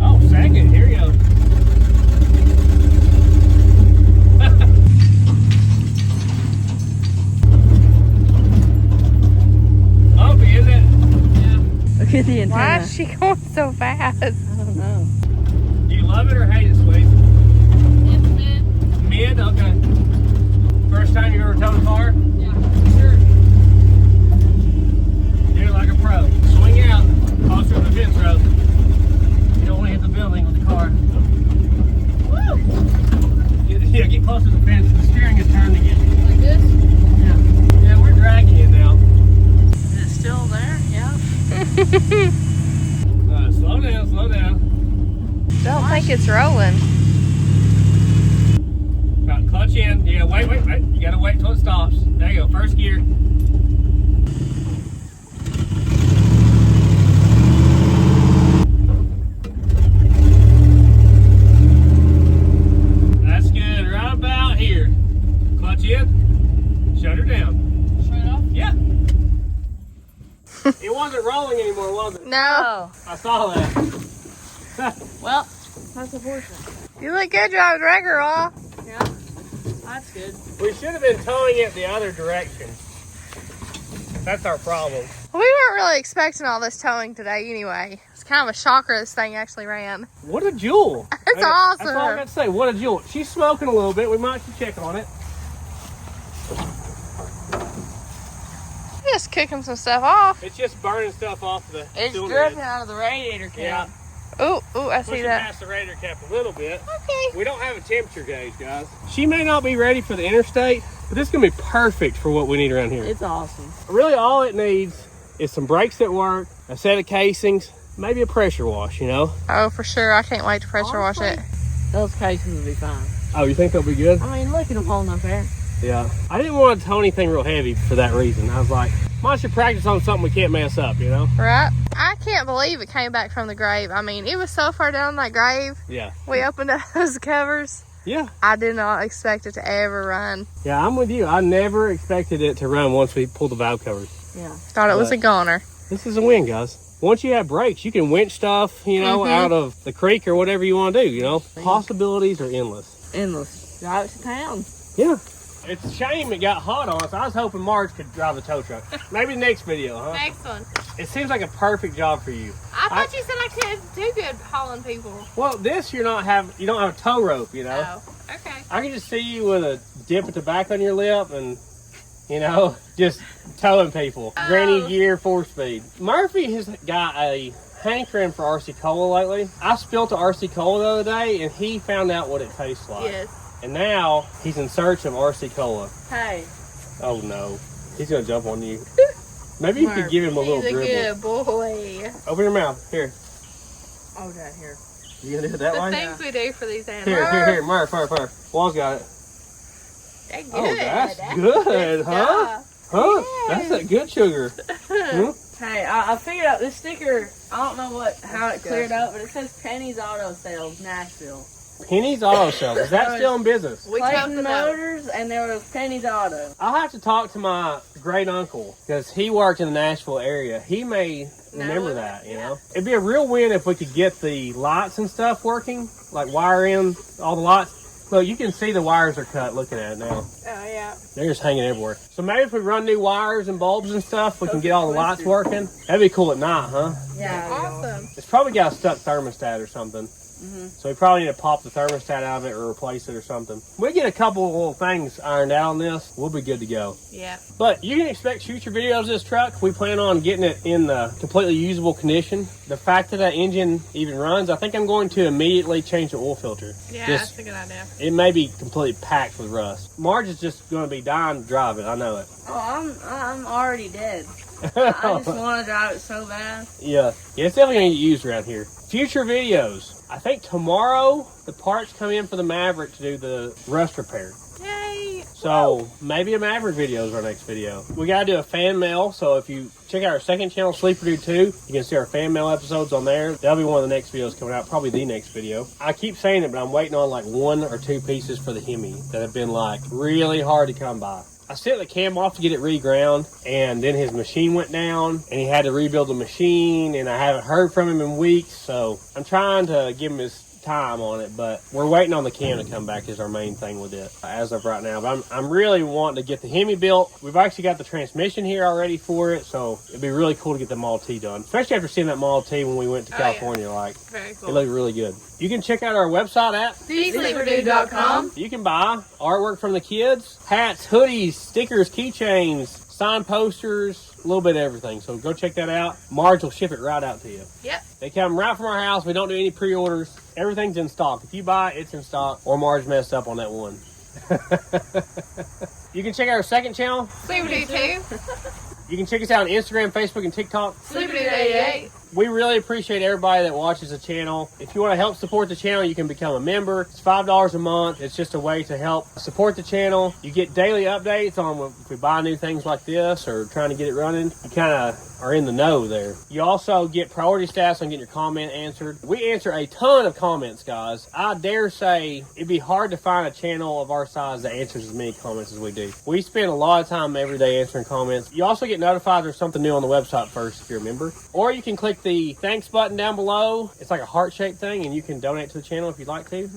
Oh, second. Here you go. Bumpy, isn't it? Look at the antenna. Why is she going so fast? I don't know. Do you love it or hate it, Sweet? It's mid. Mid? Okay. First time you ever towed a car? Yeah, sure. Do it like a pro. Swing out. Closer to the fence row. You don't want to hit the building with the car. Yeah, get close to the fence. The steering is turned again. Like this? Yeah. Yeah, we're dragging it now. Is it still there? Yeah. Slow down, slow down. Don't think it's rolling. Right, clutch in. Yeah, wait. You gotta wait till it stops. There you go, first gear. That's good, right about here. Clutch in, shut her down. Straight off? Yeah. It wasn't rolling anymore, was it? No. I saw that. Well, that's unfortunate. You look good driving regular, Wall. Yeah. That's good. We should have been towing it the other direction. That's our problem. We weren't really expecting all this towing today anyway. It's kind of a shocker this thing actually ran. What a jewel. It's awesome. That's all I got to say. What a jewel. She's smoking a little bit. We might should check on it. Just cooking some stuff off. It's just burning stuff off the It's cylinder dripping head. out of the radiator cap. Yeah. Ooh, I see Pushing that. past the radiator cap a little bit. Okay. We don't have a temperature gauge, guys. She may not be ready for the interstate, but this is going to be perfect for what we need around here. It's awesome. Really, all it needs is some brakes that work, a set of casings, maybe a pressure wash, you know? Oh, for sure. I can't wait to pressure wash it. Those casings will be fine. Oh, you think they'll be good? I mean, look at them holding up there. Yeah. I didn't want to tow anything real heavy for that reason. I was like, might should practice on something we can't mess up, you know? Right? I can't believe it came back from the grave. I mean, it was so far down that grave. Yeah. We opened up those covers. Yeah. I did not expect it to ever run. Yeah, I'm with you. I never expected it to run once we pulled the valve covers. Yeah. Thought it was a goner. This is a win, guys. Once you have brakes, you can winch stuff, you know, out of the creek or whatever you want to do, you know. Possibilities are endless. Endless. Drive it to town. Yeah. It's a shame it got hot on us. I was hoping Marge could drive the tow truck. Maybe the next video, huh? Next one. It seems like a perfect job for you. I thought you said I could do good hauling people. Well, this you don't have a tow rope, you know. Oh, okay. I can just see you with a dip of tobacco on your lip and, you know, just towing people. Oh. Granny gear, 4-speed. Murphy has got a hankering for RC Cola lately. I spilled a RC Cola the other day and he found out what it tastes like. Yes. And now he's in search of RC Cola. Hey. Oh no. He's gonna jump on you. Maybe you could give him a little dribble. He's a good boy. Open your mouth. Here. Oh, down here. You gonna do it that The way? things we do for these animals. Here. Murph. Wall's got it. They're good. Oh, that's good, huh? Huh? That's a good sugar. Hey, I figured out this sticker. I don't know how it cleared up, but it says Penny's Auto Sales, Nashville. Penny's Auto Sales. Is that still in business? We told Clayton them Motors, and there was Penny's Auto. I'll have to talk to my great uncle because he worked in the Nashville area. He may remember that, you know. It'd be a real win if we could get the lights and stuff working, like wire in all the lights. Look, you can see the wires are cut looking at it now. Oh, yeah. They're just hanging everywhere. So maybe if we run new wires and bulbs and stuff, we can get all the lights working. That'd be cool at night, huh? Yeah. Awesome. It's probably got a stuck thermostat or something. So we probably need to pop the thermostat out of it or replace it or something. We get a couple of little things ironed out on this, we'll be good to go. Yeah. But you can expect future videos of this truck. We plan on getting it in the completely usable condition. The fact that engine even runs, I think I'm going to immediately change the oil filter. Yeah, Just, that's a good idea. it may be completely packed with rust. Marge is just going to be dying to drive it. I know it. Oh, I'm already dead. I just want to drive it so bad. Yeah, it's definitely going to get used around here. Future videos. I think tomorrow the parts come in for the Maverick to do the rust repair. Yay. So maybe a Maverick video is our next video. We got to do a fan mail. So if you check out our second channel, Sleeper Dude 2, you can see our fan mail episodes on there. That'll be one of the next videos coming out, probably the next video. I keep saying it, but I'm waiting on like 1 or 2 pieces for the Hemi that have been like really hard to come by. I sent the cam off to get it reground, and then his machine went down, and he had to rebuild the machine, and I haven't heard from him in weeks, so I'm trying to give him his time on it, but we're waiting on the cam to come back is our main thing with it as of right now. But I'm really wanting to get the Hemi built. We've actually got the transmission here already for it, so it'd be really cool to get the Model T done, especially after seeing that Model T when we went to California. Yeah. Like, very cool. It looked really good. You can check out our website at TheSleeperDude.com. You can buy artwork from the kids, hats, hoodies, stickers, keychains, signed posters, a little bit of everything. So go check that out. Marge will ship it right out to you. Yep. They come right from our house. We don't do any pre-orders. Everything's in stock. If you buy it, it's in stock. Or Marge messed up on that one. You can check out our second channel. Sleeper Dude 2. You can check us out on Instagram, Facebook, and TikTok. Sleeper Dude 88. We really appreciate everybody that watches the channel. If you want to help support the channel, you can become a member. It's $5 a month. It's just a way to help support the channel. You get daily updates on if we buy new things like this or trying to get it running. You kind of are in the know there. You also get priority status on getting your comment answered. We answer a ton of comments, guys. I dare say it'd be hard to find a channel of our size that answers as many comments as we do. We spend a lot of time every day answering comments. You also get notified there's something new on the website first if you're a member. Or you can click the thanks button down below. It's like a heart-shaped thing, and you can donate to the channel if you'd like to.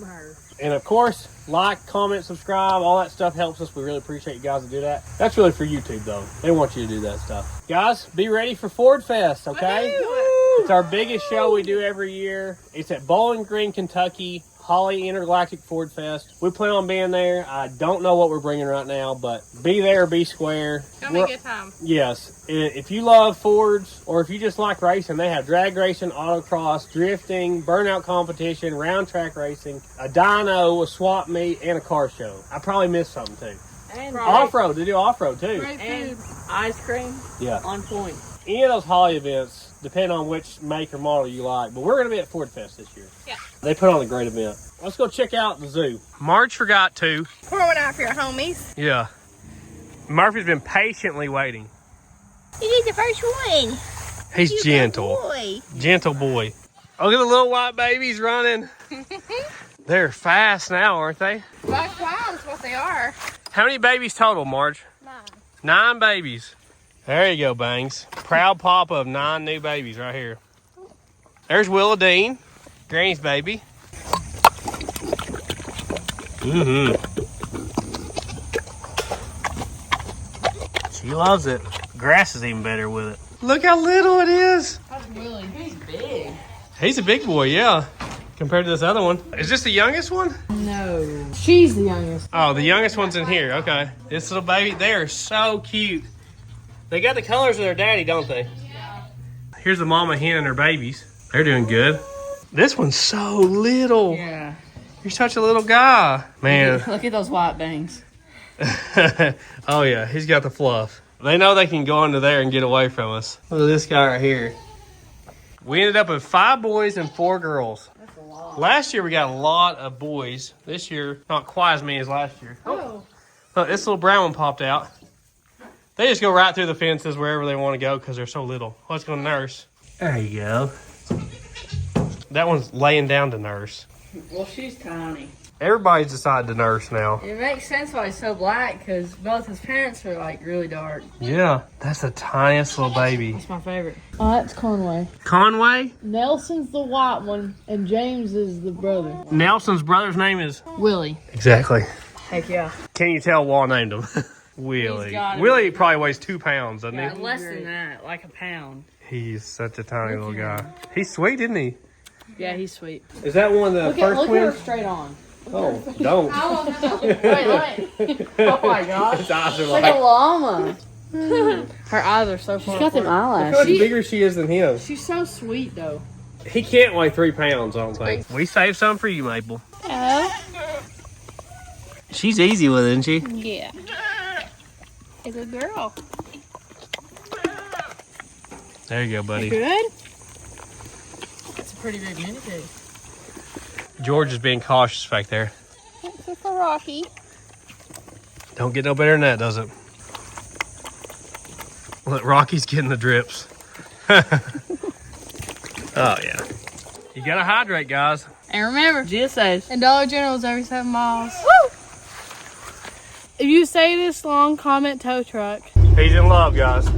And of course, like, comment, subscribe, all that stuff helps us. We really appreciate you guys to do that. That's really for YouTube, though. They want you to do that stuff. Guys, be ready for Ford Fest, okay? Woo-hoo! It's our biggest show we do every year. It's at Bowling Green, Kentucky. Holly Intergalactic Ford Fest. We plan on being there. I don't know what we're bringing right now, but be there, be square. It's gonna be a good time. Yes. If you love Fords, or if you just like racing, they have drag racing, autocross, drifting, burnout competition, round track racing, a dyno, a swap meet, and a car show. I probably missed something too. And Off-road. They do off-road too. and ice cream Yeah. on point. Any of those Holly events, depending on which make or model you like. But we're going to be at Ford Fest this year. Yeah. They put on a great event. Let's go check out the zoo. Marge forgot to. Pour one out for your homies. Yeah. Murphy's been patiently waiting. You need the first one. He's You gentle. good boy. Gentle boy. Oh, look at the little white babies running. They're fast now, aren't they? Black clouds, what they are. How many babies total, Marge? 9. 9 babies. There you go, Bangs. Proud papa of 9 new babies right here. There's Willa Dean, Granny's baby. She loves it. Grass is even better with it. Look how little it is. That's Willie. He's big. He's a big boy, yeah. Compared to this other one. Is this the youngest one? No. She's the youngest. Oh, the youngest one's in here. Okay. This little baby, they are so cute. They got the colors of their daddy, don't they? Yeah. Here's the mama hen and her babies. They're doing good. This one's so little. Yeah. You're such a little guy. Man. Look at those white bangs. Oh, yeah. He's got the fluff. They know they can go under there and get away from us. Look at this guy right here. We ended up with 5 boys and 4 girls. That's a lot. Last year we got a lot of boys. This year, not quite as many as last year. Oh. Look, this little brown one popped out. They just go right through the fences wherever they want to go because they're so little. Let's go nurse. There you go. That one's laying down to nurse. Well, she's tiny. Everybody's decided to nurse now. It makes sense why he's so black, because both his parents are like really dark. Yeah, that's the tiniest little baby. That's my favorite. Oh, that's Conway. Conway? Nelson's the white one, and James is the brother. Nelson's brother's name is? Willie. Exactly. Heck yeah. Can you tell Wall named him? Willie. gotta Willie probably weighs 2 pounds, doesn't Yeah, he? less than that, like a pound. He's such a tiny little guy. He's sweet, isn't he? Yeah, he's sweet. Is that one of the Look first at her twins? straight on. Oh, don't. Wait. Oh my gosh. His eyes are It's like a llama. Her eyes are so far. She's got them Look how much eyelashes. bigger she is than him. She's so sweet though. He can't weigh 3 pounds, I don't think. We saved some for you, Maple. Oh, She's easy with it, isn't she? yeah. It's a girl. There you go, buddy. Good? It's a pretty big mini pig. George is being cautious back there. It's for Rocky. Don't get no better than that, does it? Look, Rocky's getting the drips. Oh, yeah. You gotta hydrate, guys. And remember, GSAs. And Dollar General is every 7 miles. Woo! If you say this long, comment tow truck. He's in love, guys.